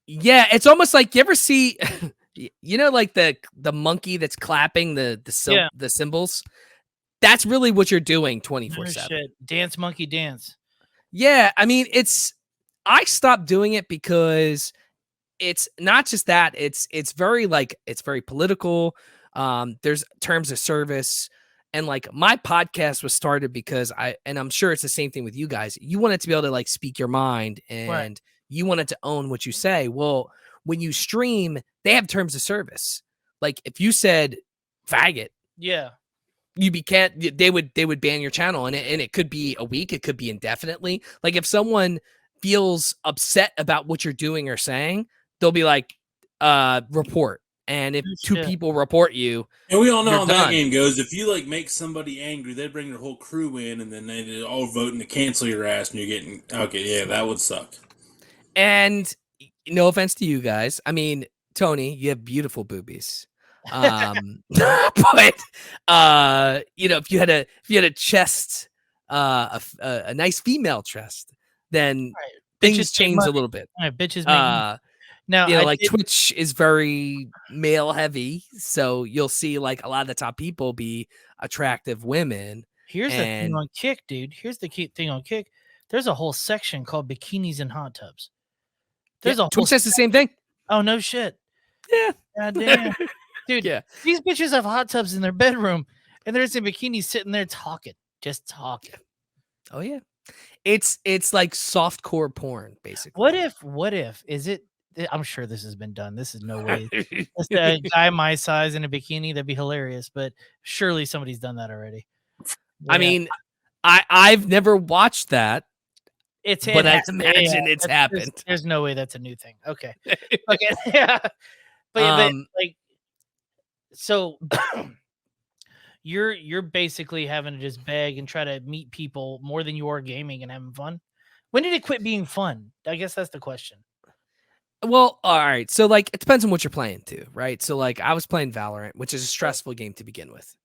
Speaker 3: yeah, it's almost like you ever see, you know, like the monkey that's clapping the cymbals. That's really what you're doing 24/7.
Speaker 1: Dance monkey dance.
Speaker 3: Yeah. I mean, I stopped doing it because it's not just that it's very political. There's terms of service, and like my podcast was started because and I'm sure it's the same thing with you guys. You wanted to be able to like speak your mind and you wanted to own what you say. Well, when you stream, they have terms of service. Like if you said faggot, they would ban your channel, and it could be a week, it could be indefinitely. Like if someone feels upset about what you're doing or saying, they'll be like, report. And if two people report you,
Speaker 2: and we all know how that game goes. If you like make somebody angry, they bring their whole crew in, and then they all voting to cancel your ass, and you're getting that would suck.
Speaker 3: And no offense to you guys, I mean, Tony, you have beautiful boobies. But you know, if you had a chest, a nice female chest, then things change a little bit.
Speaker 1: Bitches make now,
Speaker 3: you know, like Twitch is very male heavy, so you'll see like a lot of the top people be attractive women.
Speaker 1: Here's the thing on Kick, dude. Here's the key thing on Kick. There's a whole section called bikinis and hot tubs. There's a whole
Speaker 3: Twitch says the same thing.
Speaker 1: Oh no shit.
Speaker 3: Yeah.
Speaker 1: God damn. Dude, these bitches have hot tubs in their bedroom, and there's in bikinis sitting there just talking.
Speaker 3: Oh yeah. It's like softcore porn, basically.
Speaker 1: What if is it? I'm sure this has been done. This is no way. Just a guy my size in a bikini, that'd be hilarious. But surely somebody's done that already.
Speaker 3: I mean, I've never watched that. But I imagine it's happened.
Speaker 1: There's no way that's a new thing. Okay. Okay. Yeah. But like, so you're basically having to just beg and try to meet people more than you are gaming and having fun. When did it quit being fun? I guess that's the question.
Speaker 3: Well, all right. So like, it depends on what you're playing too, right? So like, I was playing Valorant, which is a stressful game to begin with,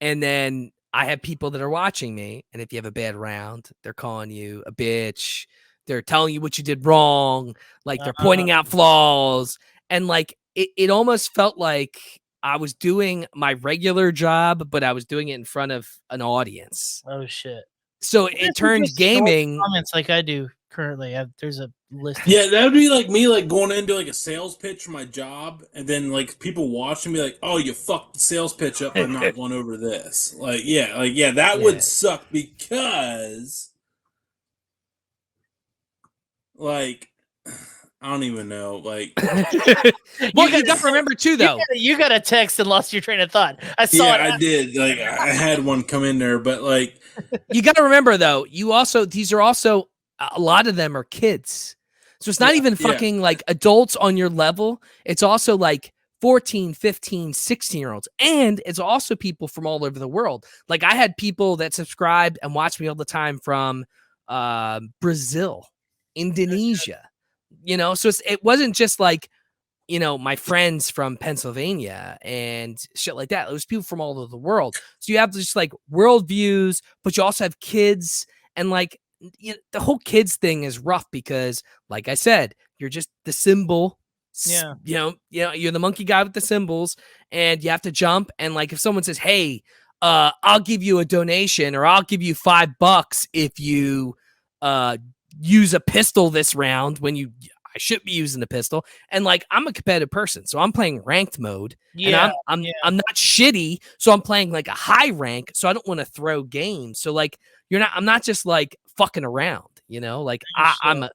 Speaker 3: and then I have people that are watching me, and if you have a bad round, they're calling you a bitch. They're telling you what you did wrong. Like they're pointing out flaws, and like it almost felt like I was doing my regular job, but I was doing it in front of an audience.
Speaker 1: Oh shit!
Speaker 3: So
Speaker 1: What if
Speaker 3: it
Speaker 1: you
Speaker 3: turned
Speaker 1: just short
Speaker 3: gaming.
Speaker 1: comments like I do currently. There's a list.
Speaker 2: Yeah, that would be like me, like going into like a sales pitch for my job, and then like people watch and be like, "Oh, you fucked the sales pitch up by not going over this." Like, yeah, that
Speaker 3: Yeah.
Speaker 2: would suck because, like, I don't even know. Like,
Speaker 3: Well, you got to remember too, though.
Speaker 1: You got a text and lost your train of thought. I saw
Speaker 2: yeah,
Speaker 1: it.
Speaker 2: I did. Like, I had one come in there, but like,
Speaker 3: You got to remember though, these are also, a lot of them are kids. So it's not even fucking like adults on your level. It's also like 14, 15, 16-year-olds. And it's also people from all over the world. Like I had people that subscribed and watched me all the time from Brazil, Indonesia, so it wasn't just like, my friends from Pennsylvania and shit like that. It was people from all over the world. So you have just like world views, but you also have kids, and like the whole kids thing is rough because, like I said, you're just the symbol.
Speaker 1: Yeah.
Speaker 3: You're the monkey guy with the symbols, and you have to jump. And like if someone says, "Hey, I'll give you a donation, or I'll give you $5 if you use a pistol this round," I should be using the pistol. And like, I'm a competitive person, so I'm playing ranked mode.
Speaker 1: Yeah.
Speaker 3: And I'm not shitty, so I'm playing like a high rank, so I don't want to throw games. So like, I'm not just like fucking around, like I'm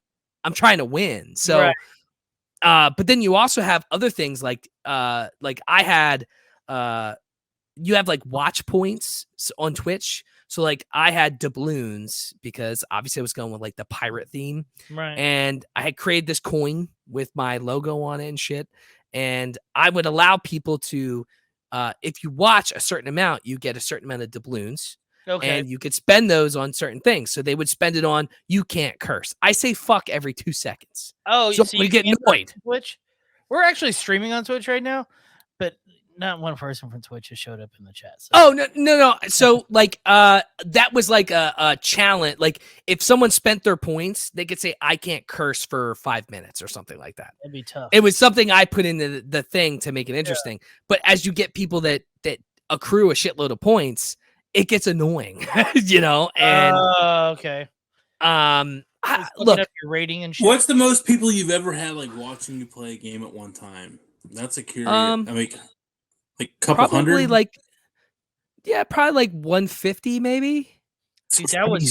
Speaker 3: trying to win. So,
Speaker 1: Right.
Speaker 3: but then you also have other things like I had, you have like watch points on Twitch. So like I had doubloons because obviously I was going with like the pirate theme.
Speaker 1: Right.
Speaker 3: And I had created this coin with my logo on it and shit. And I would allow people to, if you watch a certain amount, you get a certain amount of doubloons.
Speaker 1: Okay.
Speaker 3: And you could spend those on certain things. So they would spend it on, you can't curse. I say fuck every 2 seconds.
Speaker 1: Oh,
Speaker 3: so
Speaker 1: you
Speaker 3: get
Speaker 1: can't
Speaker 3: annoyed.
Speaker 1: Twitch? We're actually streaming on Twitch right now, but not one person from Twitch has showed up in the chat. So.
Speaker 3: Oh, no. So like, that was like a challenge. Like if someone spent their points, they could say, I can't curse for 5 minutes or something like that.
Speaker 1: That'd be tough.
Speaker 3: It was something I put into the thing to make it interesting. Yeah. But as you get people that accrue a shitload of points, it gets annoying, and
Speaker 1: okay.
Speaker 3: Look,
Speaker 1: up your rating and shit.
Speaker 2: What's the most people you've ever had like watching you play a game at one time? That's a curious. I mean, like a couple hundred?
Speaker 3: Probably like 150 maybe.
Speaker 1: Dude, that would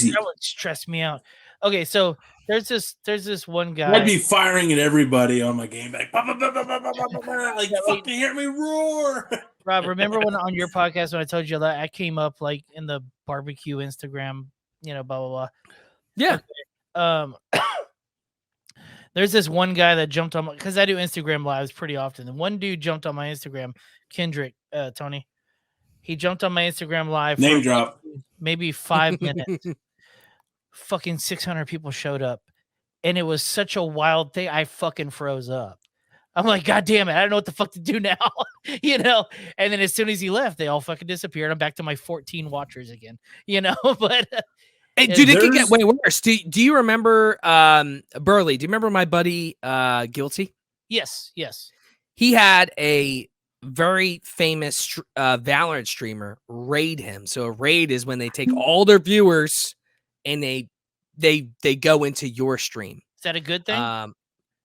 Speaker 1: stress me out. Okay, so there's this one guy.
Speaker 2: I'd be firing at everybody on my game back. Like, fucking hear me roar.
Speaker 1: Rob, remember when on your podcast when I told you that I came up like in the barbecue Instagram, blah blah blah.
Speaker 3: Yeah.
Speaker 1: Okay. There's this one guy that jumped on because I do Instagram lives pretty often. And one dude jumped on my Instagram, Kendrick, Tony. He jumped on my Instagram live.
Speaker 2: Name drop.
Speaker 1: Maybe 5 minutes. Fucking 600 people showed up. And it was such a wild thing. I fucking froze up. I'm like, God damn it. I don't know what the fuck to do now. And then as soon as he left, they all fucking disappeared. I'm back to my 14 watchers again, but
Speaker 3: hey, dude, it could get way worse. Do you remember Burley? Do you remember my buddy Guilty?
Speaker 1: Yes.
Speaker 3: He had a very famous Valorant streamer raid him. So a raid is when they take all their viewers and they go into your stream.
Speaker 1: Is that a good thing?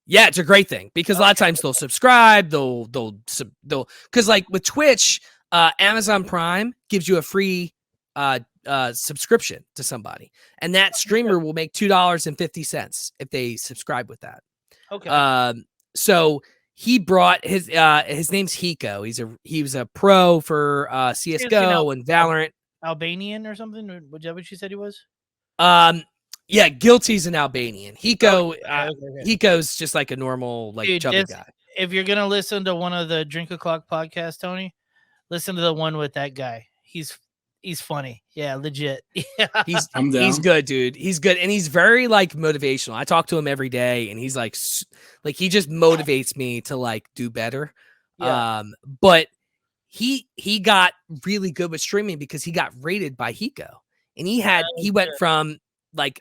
Speaker 3: Yeah, it's a great thing because a lot of times they'll subscribe, they'll because like with Twitch, Amazon Prime gives you a free subscription to somebody, and that streamer will make $2.50 if they subscribe with that.
Speaker 1: Okay.
Speaker 3: So he brought his name's Hiko. He was a pro for CS:GO and Valorant.
Speaker 1: Albanian or something? Was that what you said he was?
Speaker 3: Yeah, Guilty's an Albanian. Hiko's just like a normal chubby guy.
Speaker 1: If you're gonna listen to one of the Drink O'Clock podcasts, Tony, listen to the one with that guy. He's funny. Yeah, legit. Yeah.
Speaker 3: He's good, dude. He's good. And he's very motivational. I talk to him every day and he's like he just motivates me to do better. Yeah. But he got really good with streaming because he got rated by Hiko. And he went from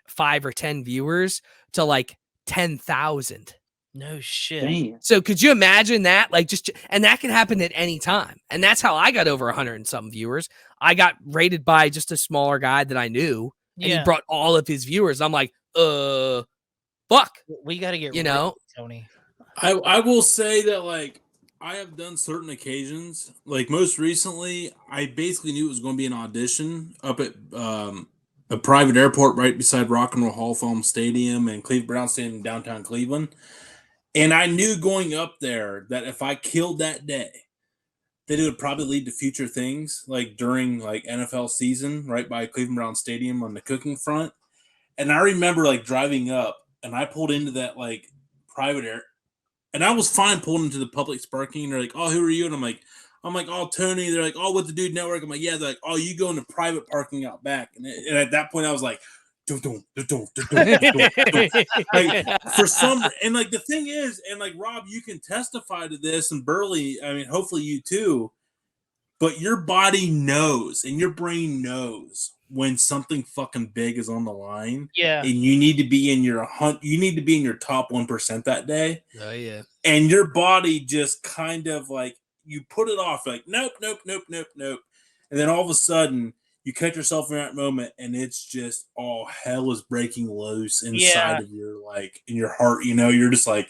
Speaker 3: 5 or 10 viewers to 10,000
Speaker 1: No shit.
Speaker 2: Damn.
Speaker 3: So could you imagine that? Like and that can happen at any time. And that's how I got over 100 and some viewers. I got rated by just a smaller guy that I knew, and he
Speaker 1: Yeah.
Speaker 3: brought all of his viewers. I'm like, fuck.
Speaker 1: We got to get
Speaker 3: You
Speaker 1: rid
Speaker 3: know?
Speaker 1: of Tony.
Speaker 2: I will say that like I have done certain occasions. Like most recently, I basically knew it was going to be an audition up at a private airport right beside Rock and Roll Hall of Fame Stadium and Cleveland Brown Stadium in downtown Cleveland. And I knew going up there that if I killed that day, that it would probably lead to future things, like during like NFL season, right by Cleveland Brown Stadium on the cooking front. And I remember like driving up, and I pulled into that like private air, and I was fine pulling into the public parking. They're like, "Oh, who are you?" And I'm like, "Oh, Tony." They're like, "Oh, with the Dude Network." I'm like, "Yeah." They're like, "Oh, you go in the private parking out back." And at that point, I was like, like for some, and like the thing is, and like Rob, you can testify to this, and Burley, I mean, hopefully you too. But your body knows, and your brain knows when something fucking big is on the line.
Speaker 1: Yeah.
Speaker 2: And you need to be in your you need to be in your top 1% that day.
Speaker 3: Oh yeah.
Speaker 2: And your body just kind of like you put it off, like nope. And then all of a sudden you catch yourself in that moment, and it's just all hell is breaking loose inside of your like in your heart. You know, you're just like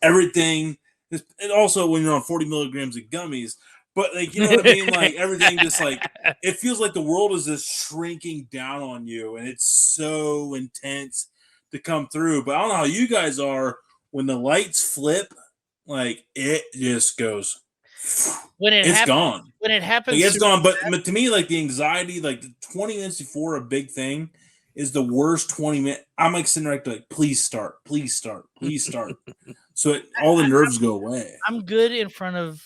Speaker 2: everything. And also when you're on 40 milligrams of gummies. But like, you know what I mean? Like everything just like, it feels like the world is just shrinking down on you, and it's so intense to come through. But I don't know how you guys are when the lights flip, like it just goes,
Speaker 1: When
Speaker 2: it's gone.
Speaker 1: When it happens,
Speaker 2: Like, it's gone. But to me, like the anxiety, like the 20 minutes before a big thing is the worst 20 minutes. I'm like sitting there like, please start. So all the nerves go away.
Speaker 1: I'm good in front of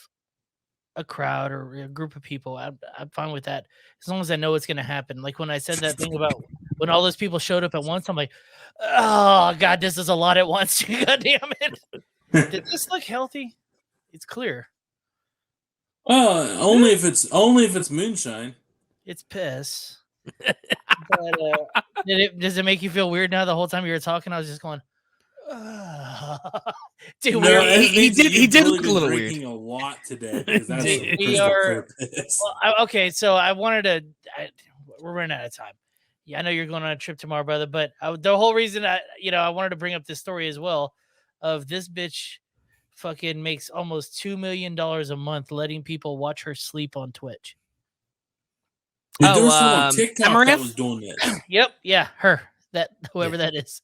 Speaker 1: a crowd or a group of people. I'm fine with that as long as I know what's going to happen. Like when I said that thing about when all those people showed up at once, I'm like, oh god, this is a lot at once. God damn it! Did this look healthy? It's clear.
Speaker 2: Only if it's moonshine.
Speaker 1: It's piss. But, does it make you feel weird now? The whole time you were talking, I was just going. Dude,
Speaker 2: No,
Speaker 3: he did look a little
Speaker 2: drinking
Speaker 3: weird.
Speaker 2: a lot today. That's
Speaker 1: Dude,
Speaker 2: we are.
Speaker 1: Well, okay, so I wanted to. We're running out of time. Yeah, I know you're going on a trip tomorrow, brother. But the whole reason I wanted to bring up this story as well, of this bitch, fucking makes almost $2 million a month letting people watch her sleep on Twitch.
Speaker 2: Dude, there was someone on TikTok
Speaker 3: Amaranth?
Speaker 2: that was doing this.
Speaker 1: Yep, yeah, her, whoever that is.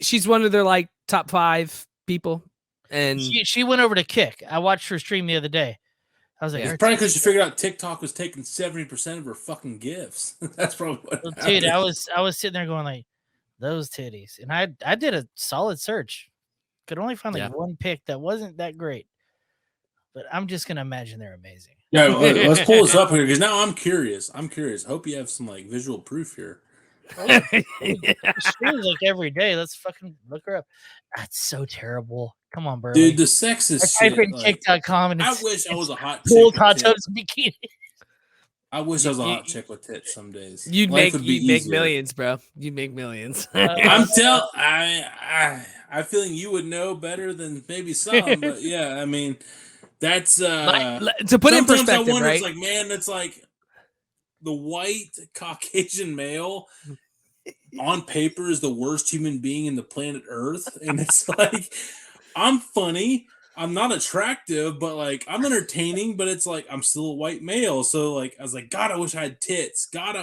Speaker 3: She's one of their like top 5 people, and
Speaker 1: she went over to Kick. I watched her stream the other day. I was like,
Speaker 2: it's probably because she figured out TikTok was taking 70% of her fucking gifts. That's probably what.
Speaker 1: Dude, I was sitting there going like, those titties, and I did a solid search. Could only find like one pic that wasn't that great, but I'm just gonna imagine they're amazing.
Speaker 2: Yeah, let's pull this up here because now I'm curious. Hope you have some like visual proof here.
Speaker 1: She like every day. Let's fucking look her up. That's so terrible. Come on, Burley.
Speaker 2: Dude, the sexist
Speaker 1: I type
Speaker 2: shit.
Speaker 1: in
Speaker 2: Like,
Speaker 1: kick.com and
Speaker 2: I wish I was a hot
Speaker 1: pool
Speaker 2: chick.
Speaker 1: hot tubs bikini.
Speaker 2: I wish I was a hot chick with tits some days.
Speaker 3: You'd
Speaker 2: Life
Speaker 3: make
Speaker 2: would be easier.
Speaker 3: millions, bro. You'd make millions.
Speaker 2: I feeling you would know better than maybe some, but yeah, I mean, that's
Speaker 3: to put in perspective,
Speaker 2: I wonder,
Speaker 3: right?
Speaker 2: It's like, man, it's like the white Caucasian male on paper is the worst human being in the planet Earth, and it's like I'm funny. I'm not attractive, but like I'm entertaining, but it's like I'm still a white male. So like I was like, God, I wish I had tits. God,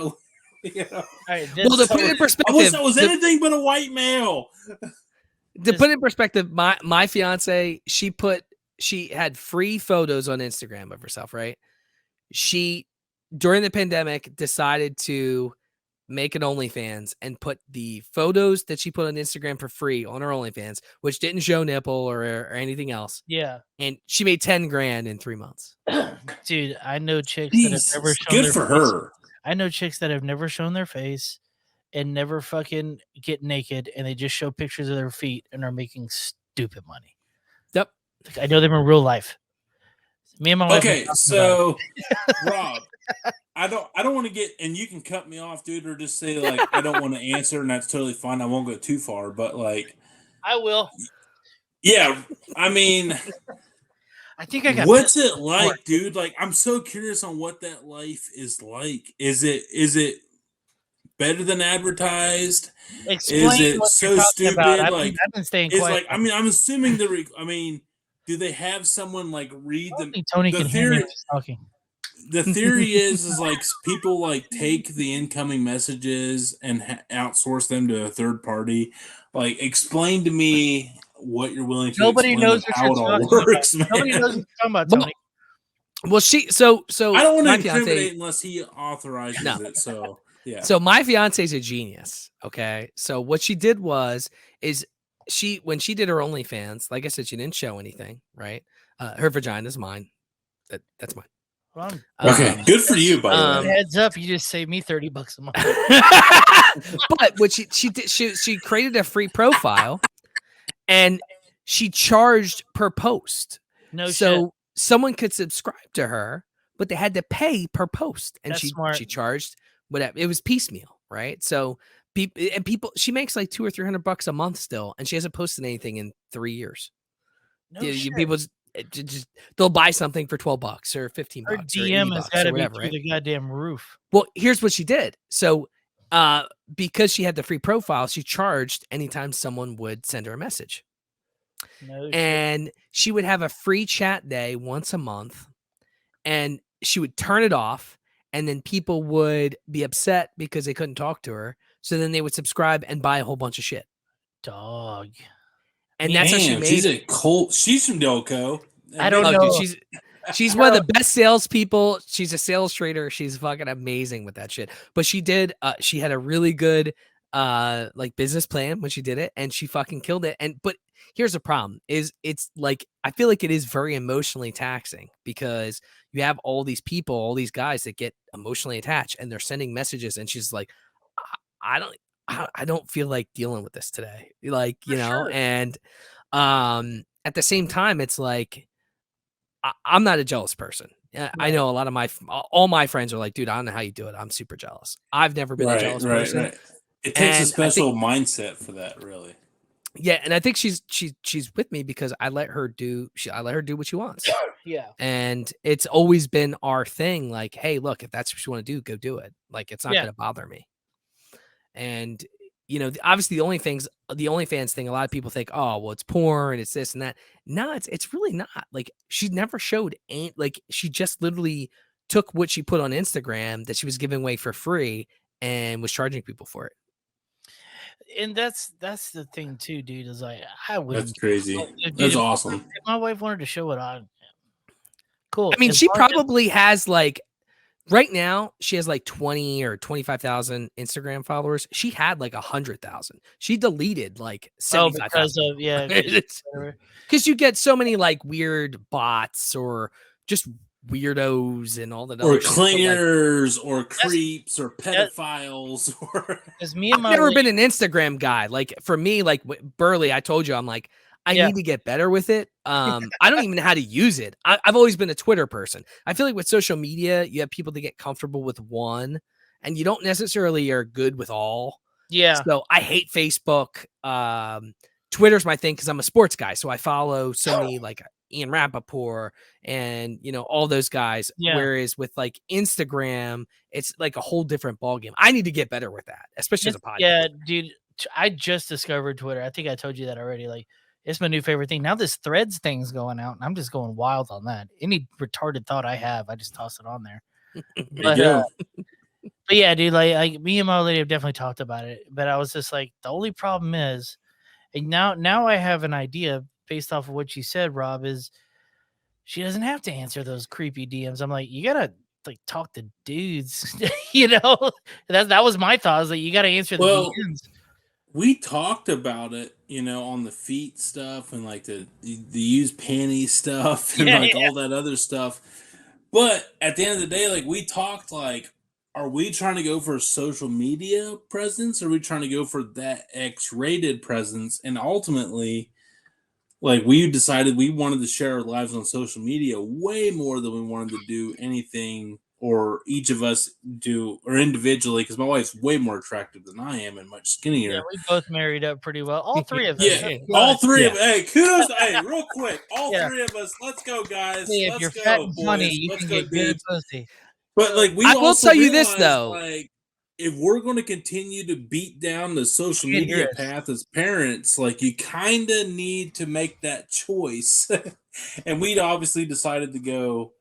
Speaker 2: you know.
Speaker 1: Right,
Speaker 3: Well, to put it in perspective,
Speaker 2: I wish I was anything but a white male.
Speaker 3: To put it in perspective, my fiance, she had free photos on Instagram of herself, right? She during the pandemic decided to make an OnlyFans and put the photos that she put on Instagram for free on her OnlyFans, which didn't show nipple or anything else.
Speaker 1: Yeah.
Speaker 3: And she made 10 grand in 3 months.
Speaker 1: Dude, I know chicks that have never shown
Speaker 2: Good
Speaker 1: their
Speaker 2: for
Speaker 1: face.
Speaker 2: her.
Speaker 1: I know chicks that have never shown their face and never fucking get naked, and they just show pictures of their feet and are making stupid money.
Speaker 3: Yep.
Speaker 1: I know them in real life. Me and my wife.
Speaker 2: Okay, so Rob, I don't want to get, and you can cut me off, dude, or just say like I don't want to answer, and that's totally fine. I won't go too far, but like
Speaker 1: I will.
Speaker 2: Yeah, I mean,
Speaker 1: I think I got.
Speaker 2: what's
Speaker 1: pissed
Speaker 2: it
Speaker 1: off
Speaker 2: like,
Speaker 1: more.
Speaker 2: dude? Like, I'm so curious on what that life is like. Is it better than advertised? Is
Speaker 1: Explain
Speaker 2: it
Speaker 1: what you're
Speaker 2: so
Speaker 1: talking about.
Speaker 2: stupid?
Speaker 1: I've been staying
Speaker 2: Is
Speaker 1: quiet.
Speaker 2: like, I mean, I'm assuming I mean, do they have someone like read
Speaker 1: I don't think Tony
Speaker 2: the
Speaker 1: can hear me
Speaker 2: theory?
Speaker 1: when he's talking.
Speaker 2: The theory is like people like take the incoming messages and outsource them to a third party. Like, explain to me what you're willing to
Speaker 1: Nobody
Speaker 2: explain of
Speaker 1: knows what
Speaker 2: how
Speaker 1: you're
Speaker 2: it all
Speaker 1: talking about.
Speaker 2: works, man.
Speaker 1: Nobody knows what you're talking about,
Speaker 3: Well,
Speaker 1: Tony.
Speaker 3: well, so
Speaker 2: I don't want to
Speaker 3: my fiance.
Speaker 2: incriminate unless he authorizes
Speaker 3: No.
Speaker 2: it. So yeah.
Speaker 3: So my fiance's a genius. Okay. So what she did is when she did her OnlyFans, like I said, she didn't show anything, right? Her vagina is mine. That's mine.
Speaker 1: Well,
Speaker 2: Okay, good for you, by the way.
Speaker 1: heads up, you just saved me $30 a month.
Speaker 3: But what she did, she created a free profile and she charged per post.
Speaker 1: No shit.
Speaker 3: So someone could subscribe to her, but they had to pay per post. And
Speaker 1: That's
Speaker 3: she
Speaker 1: smart.
Speaker 3: charged whatever. It was piecemeal, right? So people she makes like $200 or $300 a month still, and she hasn't posted anything in 3 years.
Speaker 1: No shit.
Speaker 3: People just they'll buy something for $12 or $15
Speaker 1: Her
Speaker 3: or
Speaker 1: DM has
Speaker 3: $80
Speaker 1: got
Speaker 3: or
Speaker 1: to be
Speaker 3: whatever,
Speaker 1: through
Speaker 3: right?
Speaker 1: the goddamn roof.
Speaker 3: Well, here's what she did. So because she had the free profile, she charged anytime someone would send her a message.
Speaker 1: No shit.
Speaker 3: And she would have a free chat day once a month, and she would turn it off, and then people would be upset because they couldn't talk to her. So then they would subscribe and buy a whole bunch of shit.
Speaker 1: Dog.
Speaker 3: And that's how she made
Speaker 2: she's a cult. She's from Delco.
Speaker 1: I don't
Speaker 3: Oh,
Speaker 1: know.
Speaker 3: dude, she's one of the best salespeople. She's a sales trader. She's fucking amazing with that shit. But she did. She had a really good like business plan when she did it, and she fucking killed it. But here's the problem: it's like I feel like it is very emotionally taxing because you have all these people, all these guys that get emotionally attached, and they're sending messages, and she's like, I don't feel like dealing with this today. Like, you know,
Speaker 1: sure.
Speaker 3: and at the same time, it's like I'm not a jealous person. I know a lot of all my friends are like, dude, I don't know how you do it. I'm super jealous. I've never been a jealous person.
Speaker 2: Right. It takes a
Speaker 3: And
Speaker 2: special mindset for that, really.
Speaker 3: Yeah, and I think she's with me because I let her do what she wants.
Speaker 1: Yeah.
Speaker 3: And it's always been our thing, like, hey, look, if that's what you want to do, go do it. Like, it's not
Speaker 1: Yeah.
Speaker 3: gonna bother me. And you know, obviously the OnlyFans thing, a lot of people think, oh, well, it's porn, it's this and that. No, it's really not. Like, she never showed she just literally took what she put on Instagram that she was giving away for free and was charging people for it.
Speaker 1: And that's the thing too, dude. Is like I wouldn't.
Speaker 2: That's crazy.
Speaker 1: Dude,
Speaker 2: That's
Speaker 1: if
Speaker 2: awesome.
Speaker 1: my wife wanted to show it on, cool.
Speaker 3: I mean,
Speaker 1: As
Speaker 3: she
Speaker 1: long as-
Speaker 3: probably has like right now she has like 20 or 25,000 Instagram followers. She had like 100,000. She deleted like 75,000 because you get so many like weird bots or just weirdos and all that
Speaker 2: Or
Speaker 3: other shit. So, like,
Speaker 2: clingers or creeps or pedophiles or
Speaker 1: Because me and
Speaker 3: I've
Speaker 1: my
Speaker 3: never
Speaker 1: lady-
Speaker 3: been an Instagram guy. Like for me, like Burley, I told you, I'm like, I
Speaker 1: Yeah.
Speaker 3: need to get better with it. I don't even know how to use it. I've always been a Twitter person. I feel like with social media, you have people that get comfortable with one, and you don't necessarily are good with all.
Speaker 1: Yeah.
Speaker 3: So I hate Facebook. Twitter's my thing because I'm a sports guy. So I follow so many like Ian Rappaport and, you know, all those guys.
Speaker 1: Yeah.
Speaker 3: Whereas with like Instagram, it's like a whole different ballgame. I need to get better with that, especially as a podcast.
Speaker 1: Yeah, dude. I just discovered Twitter. I think I told you that already. Like, it's my new favorite thing. Now this Threads thing's going out, and I'm just going wild on that. Any retarded thought I have, I just toss it on there.
Speaker 2: There you go.
Speaker 1: But yeah, dude, like me and my lady have definitely talked about it. But I was just like, the only problem is, and now I have an idea based off of what you said, Rob, is she doesn't have to answer those creepy DMs. I'm like, you gotta like talk to dudes, you know? That was my thought, is that you gotta answer the DMs.
Speaker 2: We talked about it, you know, on the feet stuff and like the use panty stuff and all that other stuff. But at the end of the day, like we talked, like, are we trying to go for social media presence? Or are we trying to go for that X-rated presence? And ultimately, like we decided we wanted to share our lives on social media way more than we wanted to do anything or each of us do, or individually, because my wife's way more attractive than I am and much skinnier.
Speaker 1: Yeah, we both married up pretty well. All three of us.
Speaker 2: Yeah,
Speaker 1: let's be
Speaker 2: all
Speaker 1: honest.
Speaker 2: three
Speaker 3: Yeah.
Speaker 2: of hey, kudos to hey, real quick, all
Speaker 1: Yeah.
Speaker 2: three of us. Let's go, guys.
Speaker 1: Hey, if
Speaker 2: Let's
Speaker 1: you're
Speaker 2: go,
Speaker 1: fat and
Speaker 2: boys.
Speaker 1: funny, you
Speaker 2: Let's
Speaker 1: can
Speaker 2: go,
Speaker 1: get good
Speaker 2: dudes.
Speaker 1: pussy.
Speaker 2: But like we
Speaker 3: I will
Speaker 2: also
Speaker 3: tell you this,
Speaker 2: realize,
Speaker 3: though.
Speaker 2: like, if we're going to continue to beat down the social
Speaker 1: You can't hear
Speaker 2: media
Speaker 1: us.
Speaker 2: path as parents, like you kind of need to make that choice. And we'd obviously decided to go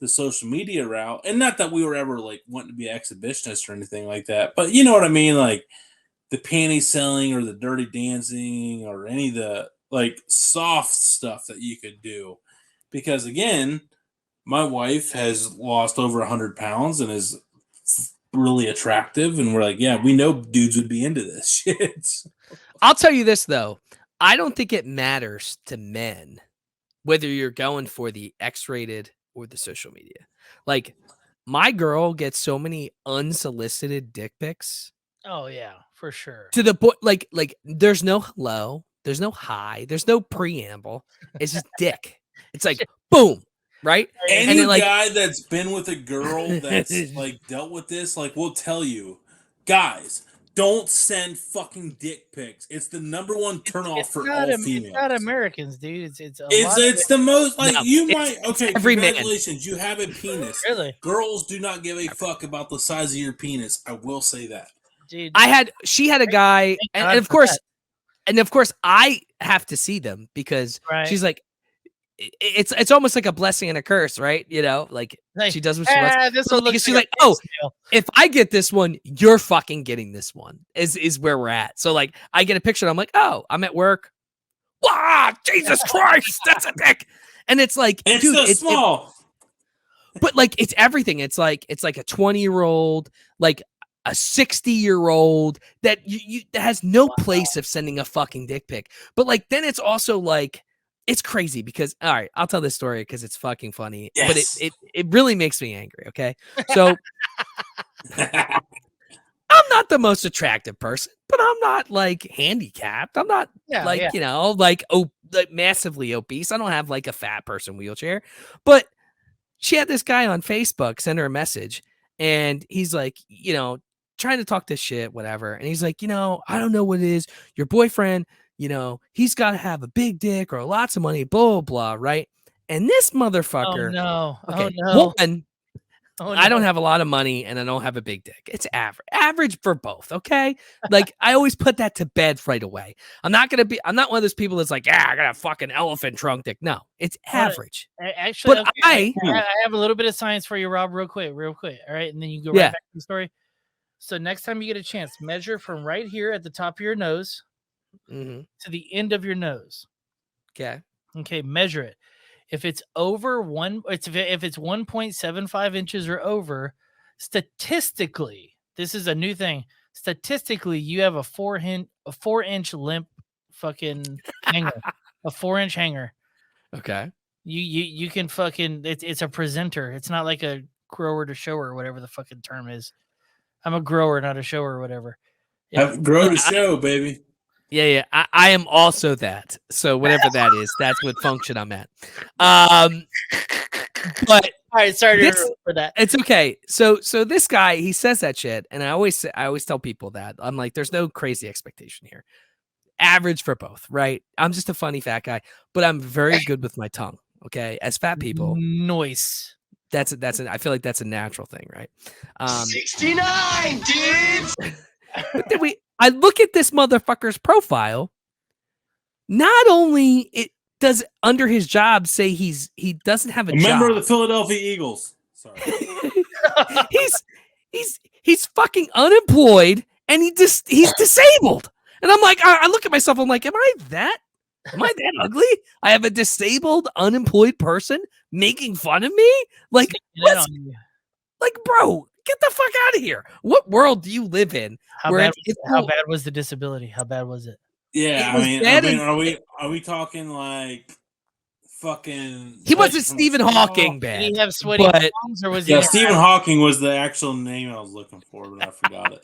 Speaker 2: the social media route, and not that we were ever like wanting to be exhibitionists or anything like that, but you know what I mean, like the panty selling or the dirty dancing or any of the like soft stuff that you could do. Because again, my wife has lost over 100 pounds and is really attractive, and we're like, yeah, we know dudes would be into this shit.
Speaker 3: I'll tell you this, though. I don't think it matters to men whether you're going for the X-rated or the social media. Like, my girl gets so many unsolicited dick pics
Speaker 1: Oh yeah, for sure.
Speaker 3: to the point, like there's no hello, there's no hi, there's no preamble. It's just dick. It's like boom, right?
Speaker 2: Any
Speaker 3: then, like-
Speaker 2: guy that's been with a girl that's like dealt with this, like, will tell you, guys, don't send fucking dick pics. It's the number one turnoff for all females.
Speaker 1: It's not Americans, dude. It's a lot
Speaker 2: It's the most like
Speaker 3: No,
Speaker 2: you
Speaker 3: it's-
Speaker 2: might okay.
Speaker 3: every man.
Speaker 2: Congratulations, you have a penis.
Speaker 1: Really,
Speaker 2: Girls do not give a fuck about the size of your penis. I will say that.
Speaker 1: dude.
Speaker 3: She had a guy,
Speaker 1: Thank God
Speaker 3: and of
Speaker 1: for
Speaker 3: course,
Speaker 1: that.
Speaker 3: I have to see them because
Speaker 1: Right.
Speaker 3: she's like, it's almost like a blessing and a curse, right? You know, like she does what she wants.
Speaker 1: This
Speaker 3: But,
Speaker 1: one
Speaker 3: like,
Speaker 1: looks
Speaker 3: she's
Speaker 1: like
Speaker 3: like, oh, if I get this one, you're fucking getting this one. Is where we're at. So like, I get a picture, and I'm like, oh, I'm at work. Wow, Jesus Christ, that's a dick. And it's like,
Speaker 2: It's
Speaker 3: dude,
Speaker 2: so small.
Speaker 3: but like it's everything. It's like a 20-year-old, like a 60-year-old that that has no place of sending a fucking dick pic. But like then it's also like it's crazy because all right, I'll tell this story because it's fucking funny.
Speaker 2: Yes.
Speaker 3: But it really makes me angry. Okay, so I'm not the most attractive person, but I'm not like handicapped. I'm not you know like massively obese. I don't have like a fat person wheelchair, but she had this guy on Facebook send her a message, and he's like, you know, trying to talk this shit, whatever. And he's like, you know, I don't know what it is. Your boyfriend, you know, he's got to have a big dick or lots of money, blah, blah, blah, right? And this motherfucker.
Speaker 1: Oh no!
Speaker 3: Okay,
Speaker 1: Oh no!
Speaker 3: one, I don't have a lot of money and I don't have a big dick. It's average for both. Okay. Like I always put that to bed right away. I'm not one of those people that's like, yeah, I got a fucking elephant trunk dick. No, it's average.
Speaker 1: Actually,
Speaker 3: But
Speaker 1: okay, I have a little bit of science for you, Rob, real quick. All right. And then you go right back to the story. So next time you get a chance, measure from right here at the top of your nose to the end of your nose. Okay. Measure it. If it's over if it's 1.75 inches or over, statistically, this is a new thing. Statistically, you have a 4-inch limp fucking hanger, a 4-inch hanger.
Speaker 3: Okay.
Speaker 1: You can fucking it's a presenter. It's not like a grower to shower or whatever the fucking term is. I'm a grower, not a shower or whatever.
Speaker 2: Grow to show, baby.
Speaker 3: Yeah. I am also that. So whatever that is, that's what function I'm at. But
Speaker 1: all right, sorry for that.
Speaker 3: It's okay. So this guy, he says that shit, and I always tell people that. I'm like, there's no crazy expectation here. Average for both, right? I'm just a funny fat guy, but I'm very good with my tongue. Okay, as fat people,
Speaker 1: Nice.
Speaker 3: I feel like that's a natural thing, right?
Speaker 5: 69 dudes.
Speaker 3: But then I look at this motherfucker's profile. Not only it does under his job say he doesn't have a
Speaker 2: member
Speaker 3: job.
Speaker 2: of the Philadelphia Eagles. Sorry.
Speaker 3: he's fucking unemployed and he's disabled. And I'm like, I look at myself, I'm like, am I that ugly? I have a disabled, unemployed person making fun of me? Like, bro, get the fuck out of here. What world do you live in?
Speaker 1: How bad was the disability? How bad was it?
Speaker 2: Yeah, are we talking like fucking?
Speaker 3: He wasn't Stephen Hawking bad.
Speaker 1: Did he have sweaty palms, or was he?
Speaker 2: Yeah, Stephen Hawking was the actual name I was looking for, but I forgot it.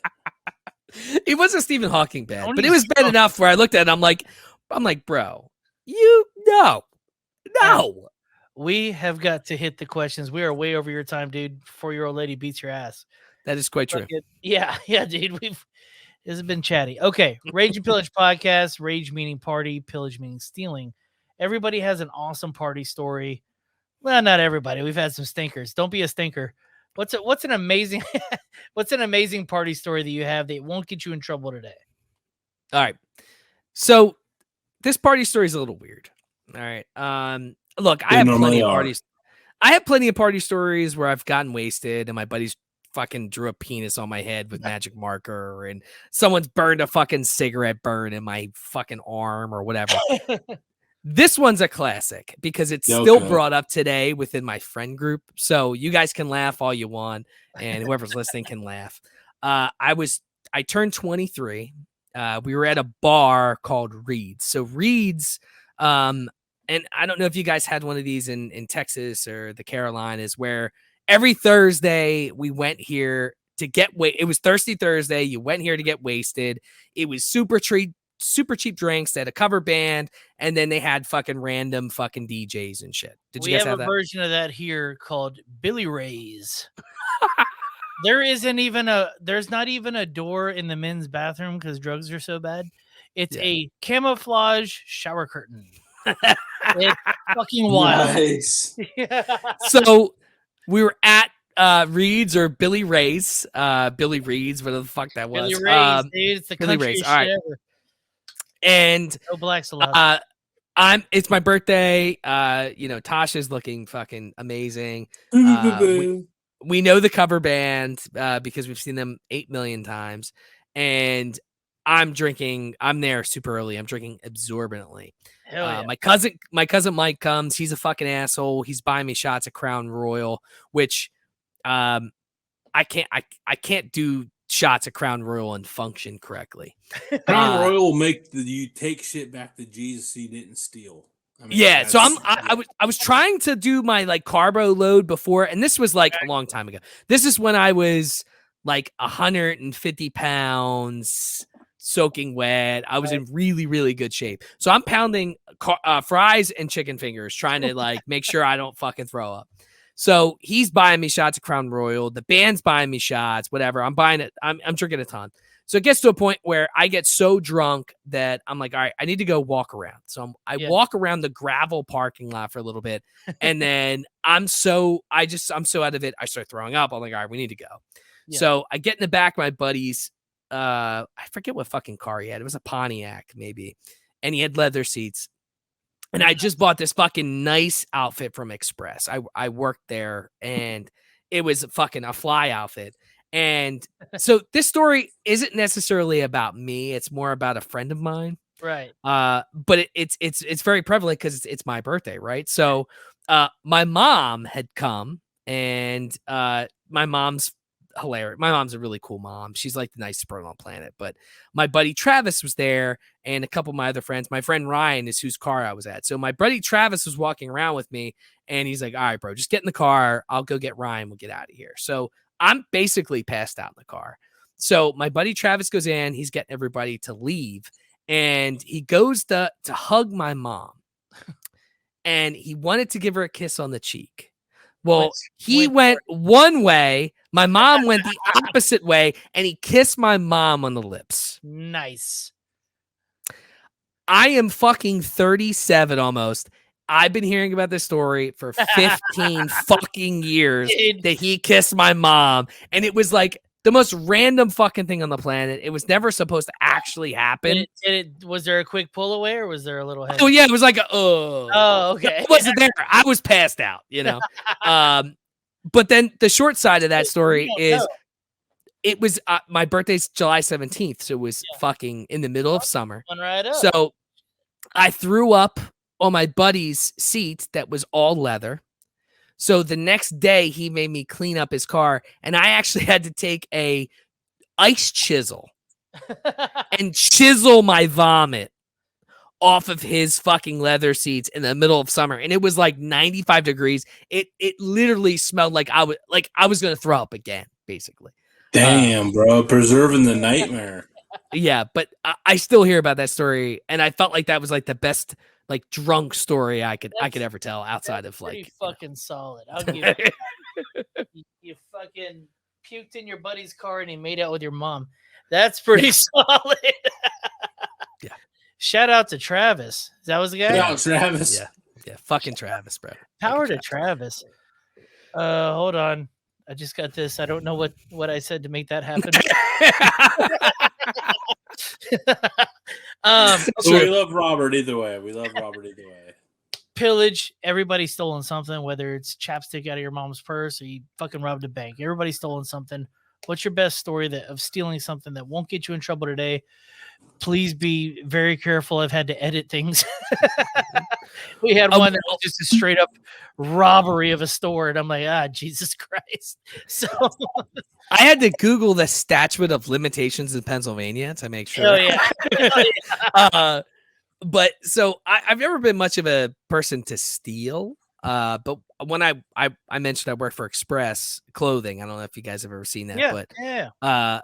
Speaker 3: It wasn't Stephen Hawking bad, but it was bad enough where I looked at it and I'm like, bro, you no.
Speaker 1: we have got to hit the questions. We are way over your time, dude. 4-year-old lady beats your ass.
Speaker 3: That is quite true.
Speaker 1: Yeah, dude. This has been chatty. Okay, Rage and Pillage podcast. Rage meaning party, pillage meaning stealing. Everybody has an awesome party story. Well, not everybody. We've had some stinkers. Don't be a stinker. What's an amazing what's an amazing party story that you have that won't get you in trouble today?
Speaker 3: All right. So this party story is a little weird. All right. Look, I have plenty of parties. I have plenty of party stories where I've gotten wasted and my buddies fucking drew a penis on my head with magic marker and someone's burned a fucking cigarette burn in my fucking arm or whatever. This one's a classic because it's still brought up today within my friend group. So you guys can laugh all you want and whoever's listening can laugh. I turned 23. We were at a bar called Reed's. So Reed's, and I don't know if you guys had one of these in Texas or the Carolinas, where every Thursday we went here to get it was Thirsty Thursday. You went here to get wasted. It was super cheap drinks. They had a cover band, and then they had fucking random fucking DJs and shit. Did you guys have
Speaker 1: a
Speaker 3: that?
Speaker 1: Version of that here called Billy Ray's. There's not even a door in the men's bathroom because drugs are so bad. It's a camouflage shower curtain. It's fucking wild.
Speaker 2: Nice.
Speaker 3: So we were at Reed's or Billy Ray's. Billy Reed's, whatever the fuck that was.
Speaker 1: Billy Ray's, dude. It's the
Speaker 3: Billy
Speaker 1: country
Speaker 3: Ray's. All right.
Speaker 1: ever.
Speaker 3: And
Speaker 1: no blacks allowed.
Speaker 3: It's my birthday. Tasha's looking fucking amazing. We know the cover band because we've seen them 8 million times. And I'm there super early. I'm drinking absorbently.
Speaker 1: Yeah.
Speaker 3: My cousin Mike comes. He's a fucking asshole. He's buying me shots of Crown Royal, which I can't do shots of Crown Royal and function correctly.
Speaker 2: Crown Royal will make you take shit back to Jesus he didn't steal. I mean,
Speaker 3: so I was trying to do my like carbo load before, and this was like a long time ago. This is when I was like 150 pounds, soaking wet. I was in really, really good shape. So I'm pounding fries and chicken fingers, trying to like make sure I don't fucking throw up. So he's buying me shots of Crown Royal. The band's buying me shots, whatever. I'm buying it. I'm drinking a ton. So it gets to a point where I get so drunk that I'm like, all right, I need to go walk around. So I walk around the gravel parking lot for a little bit. And then I'm so out of it. I start throwing up. I'm like, all right, we need to go. Yeah. So I get in the back of my buddy's, I forget what fucking car he had. It was a Pontiac maybe. And he had leather seats. And I just bought this fucking nice outfit from Express. I worked there and it was fucking a fly outfit. And so this story isn't necessarily about me. It's more about a friend of mine.
Speaker 1: Right.
Speaker 3: But it's very prevalent because it's my birthday. Right. So my mom had come and my mom's hilarious. My mom's a really cool mom. She's like the nicest person on the planet. But my buddy Travis was there and a couple of my other friends. My friend Ryan is whose car I was at. So my buddy Travis was walking around with me and he's like, all right, bro, just get in the car. I'll go get Ryan. We'll get out of here. So I'm basically passed out in the car. So my buddy Travis goes in. He's getting everybody to leave. And he goes to hug my mom. And he wanted to give her a kiss on the cheek. Well, he went one way. My mom went the opposite way. And he kissed my mom on the lips.
Speaker 1: Nice.
Speaker 3: I am fucking 37 almost. I've been hearing about this story for 15 fucking years that he kissed my mom. And it was like the most random fucking thing on the planet. It was never supposed to actually happen.
Speaker 1: Was there a quick pull away or was there a little head?
Speaker 3: Oh, yeah. It was like,
Speaker 1: oh, okay.
Speaker 3: I wasn't there. I was passed out, you know. But then the short side of that story is it was my birthday's July 17th. So it was fucking in the middle of summer.
Speaker 1: Right up.
Speaker 3: So I threw up on my buddy's seat that was all leather. So the next day he made me clean up his car and I actually had to take a ice chisel and chisel my vomit off of his fucking leather seats in the middle of summer. And it was like 95 degrees. It literally smelled like I was going to throw up again, basically.
Speaker 2: Damn, bro. Preserving the nightmare.
Speaker 3: Yeah. But I still hear about that story. And I felt like that was like the best like drunk story I could
Speaker 1: That's-
Speaker 3: ever tell outside
Speaker 1: That's
Speaker 3: of
Speaker 1: pretty
Speaker 3: like. You know.
Speaker 1: fucking solid. I'll give you that. You fucking puked in your buddy's car and he made out with your mom. That's pretty solid.
Speaker 3: Yeah.
Speaker 1: Shout out to Travis. That was the guy.
Speaker 2: Shout out Travis.
Speaker 3: Yeah, fucking Travis, bro.
Speaker 1: Power
Speaker 3: Fucking
Speaker 1: to Travis. Hold on. I just got this. I don't know what I said to make that happen.
Speaker 2: We love Robert either way.
Speaker 1: Pillage. Everybody's stolen something, whether it's chapstick out of your mom's purse or you fucking robbed a bank. Everybody's stolen something. What's your best story of stealing something that won't get you in trouble today? Please be very careful. I've had to edit things. We had one that was just a straight up robbery of a store, and I'm like, Jesus Christ. So
Speaker 3: I had to Google the statute of limitations in Pennsylvania to make sure.
Speaker 1: Oh yeah.
Speaker 3: But so I've never been much of a person to steal. But when I mentioned I work for Express Clothing, I don't know if you guys have ever seen that, but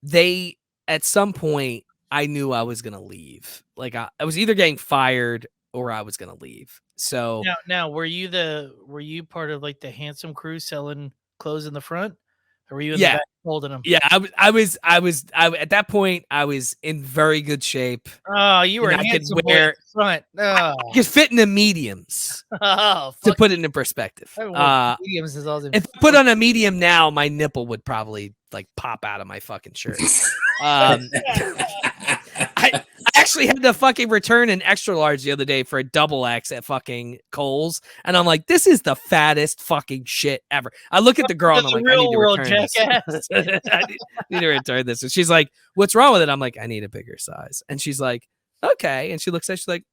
Speaker 3: they at some point I knew I was gonna leave. Like I was either getting fired or I was gonna leave. So
Speaker 1: now were you part of like the handsome crew selling clothes in the front? Or were you in the back holding them?
Speaker 3: Yeah, I was at that point I was in very good shape.
Speaker 1: Oh, you were
Speaker 3: I could
Speaker 1: handsome
Speaker 3: wear
Speaker 1: boy front. Oh.
Speaker 3: I could fit in the mediums to put it into perspective.
Speaker 1: Mediums is all
Speaker 3: if I put on a medium now, my nipple would probably like pop out of my fucking shirt. I actually had to fucking return an extra large the other day for a double X at fucking Kohl's, and I'm like, this is the fattest fucking shit ever. I look at the girl and I'm like, I need to return this. I need to return this. And she's like, what's wrong with it? I'm like, I need a bigger size. And she's like, okay. And she looks at it, she's like,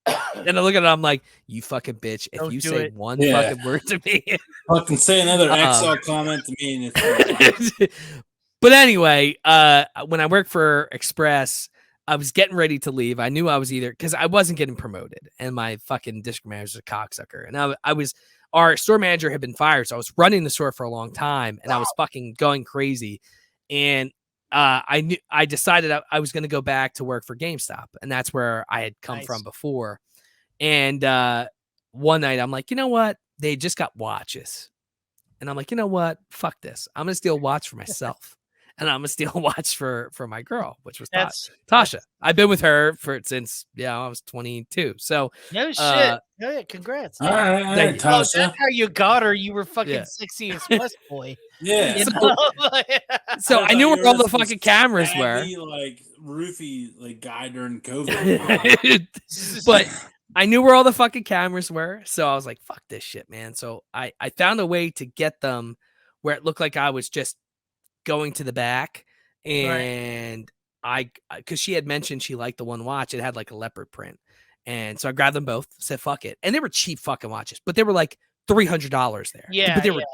Speaker 3: and I look at it, I'm like, you fucking bitch. If you say one fucking word to me,
Speaker 2: fucking say another XL comment to me. And it's
Speaker 3: but anyway, when I worked for Express, I was getting ready to leave. I knew I was either because I wasn't getting promoted, and my fucking district manager was a cocksucker. And I was our store manager had been fired, so I was running the store for a long time, and I was fucking going crazy. And I decided I was going to go back to work for GameStop, and that's where I had come from before. And one night, I'm like, you know what? They just got watches, and I'm like, you know what? Fuck this. I'm gonna steal a watch for myself. And I'm gonna steal a watch for my girl, which was Tasha. I've been with her since I was 22. So
Speaker 1: no shit. Yeah, congrats.
Speaker 2: All right, Tasha.
Speaker 1: That's how you got her. You were fucking sexy Express boy.
Speaker 2: Yeah.
Speaker 1: You know?
Speaker 3: So I knew where all the fucking cameras were.
Speaker 2: Like roofie, like guy during COVID.
Speaker 3: But I knew where all the fucking cameras were. So I was like, fuck this shit, man. So I found a way to get them where it looked like I was just going to the back, and because she had mentioned she liked the one watch, it had like a leopard print, and so I grabbed them both, said fuck it, and they were cheap fucking watches, but they were like $300 there. But they were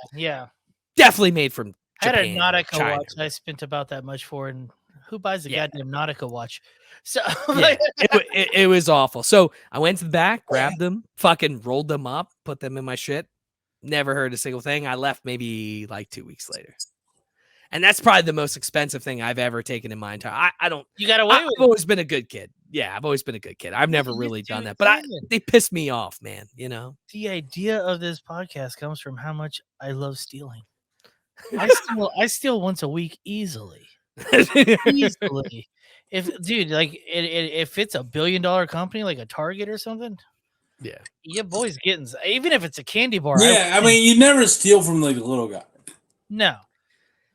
Speaker 3: definitely made from Japan.
Speaker 1: I had a Nautica watch I spent about that much for, and who buys a goddamn Nautica watch? So
Speaker 3: it was awful. So I went to the back, grabbed them, fucking rolled them up, put them in my shit, never heard a single thing. I left maybe like 2 weeks later. And that's probably the most expensive thing I've ever taken in my entire. I don't.
Speaker 1: You got away with it.
Speaker 3: I've always been a good kid. Yeah, I've always been a good kid. I've never really done that, but they piss me off, man. You know.
Speaker 1: The idea of this podcast comes from how much I love stealing. I steal once a week easily. Easily. If it's $1 billion company like a Target or something.
Speaker 3: Yeah.
Speaker 1: Your boy's getting, even if it's a candy bar.
Speaker 2: Yeah, I mean, you never steal from like a little guy.
Speaker 1: No.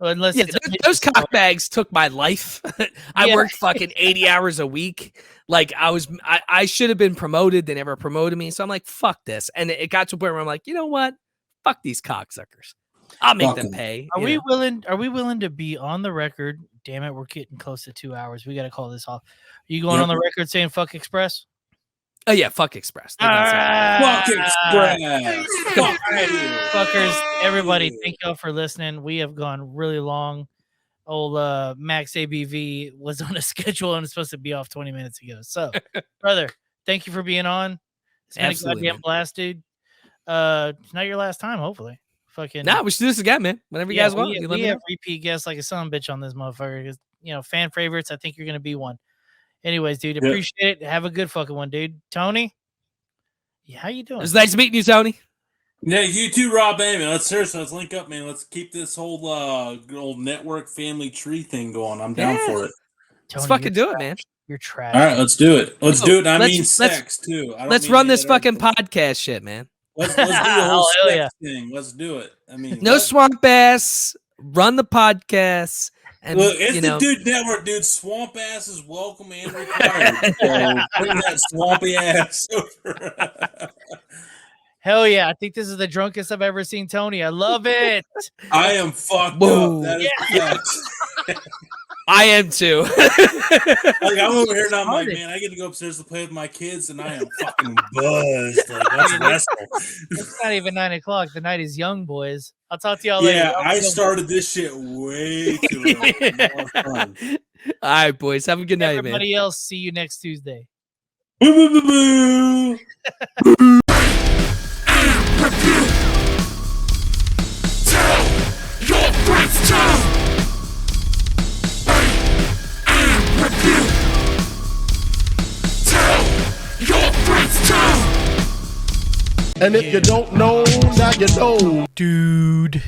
Speaker 1: Unless
Speaker 3: those cock bags took my life. I worked fucking 80 hours a week. Like I should have been promoted. They never promoted me. So I'm like, fuck this. And it got to a point where I'm like, you know what? Fuck these cocksuckers. I'll make them pay.
Speaker 1: Are we willing to be on the record? Damn it, we're getting close to 2 hours. We got to call this off. Are you going on the record saying fuck Express?
Speaker 3: Oh yeah, fuck Express.
Speaker 2: Fuck Express. Fuck
Speaker 1: fuckers. Everybody, thank y'all for listening. We have gone really long. Old Max ABV was on a schedule and was supposed to be off 20 minutes ago. So, brother, thank you for being on. It's been a goddamn blast, dude. It's not your last time, hopefully. Fucking
Speaker 3: we should do this again, man. Whenever you guys want.
Speaker 1: We have repeat guests like a son of a bitch on this motherfucker. You know, fan favorites. I think you're gonna be one. Anyways, dude,
Speaker 2: Yep.
Speaker 1: appreciate it. Have a good fucking one, dude. Tony, yeah, how you
Speaker 3: It
Speaker 1: doing?
Speaker 3: was nice meeting you, Tony.
Speaker 2: Yeah, you too, Rob. Hey, man, let's link up, man. Let's keep this whole old network family tree thing going. I'm down
Speaker 3: Yeah.
Speaker 2: for it.
Speaker 3: Let's
Speaker 1: Tony,
Speaker 3: fucking
Speaker 1: you're
Speaker 3: do it,
Speaker 1: trash.
Speaker 3: man.
Speaker 1: You're trash.
Speaker 2: All right, let's do it. Let's
Speaker 3: Oh,
Speaker 2: do it. I
Speaker 3: let's-
Speaker 2: mean
Speaker 3: let's-
Speaker 2: sex too. I don't
Speaker 3: Let's
Speaker 2: mean
Speaker 3: run
Speaker 2: any
Speaker 3: this
Speaker 2: other-
Speaker 3: fucking podcast shit, man.
Speaker 2: Let's do the whole
Speaker 1: Oh, hell
Speaker 2: sex
Speaker 1: yeah.
Speaker 2: thing. Let's do it. I mean,
Speaker 3: No
Speaker 2: what?
Speaker 3: swamp ass. Run the podcast. And
Speaker 2: Look, it's
Speaker 3: you
Speaker 2: the
Speaker 3: know,
Speaker 2: Dude Network, dude. Swamp ass is welcome and required. So bring that swampy ass over.
Speaker 1: Hell yeah. I think this is the drunkest I've ever seen Tony. I love it.
Speaker 2: I am fucked
Speaker 3: Whoa.
Speaker 2: up. That is facts.
Speaker 3: I am too.
Speaker 2: Like I'm over here now. I'm like,
Speaker 1: Retarded.
Speaker 2: man, I get to go upstairs to play with my kids, and I am fucking buzzed. Like that's wrestle.
Speaker 1: It's not even 9 o'clock. The night is young, boys. I'll talk to y'all later.
Speaker 2: Yeah,
Speaker 1: Y'all
Speaker 2: I
Speaker 1: feel-
Speaker 2: started this shit way too early. More fun.
Speaker 3: All right, boys. Have a good night, man.
Speaker 1: Everybody else, see you next Tuesday.
Speaker 2: Boo, boo, boo, boo.
Speaker 6: And if you don't know, now you know.
Speaker 1: Dude.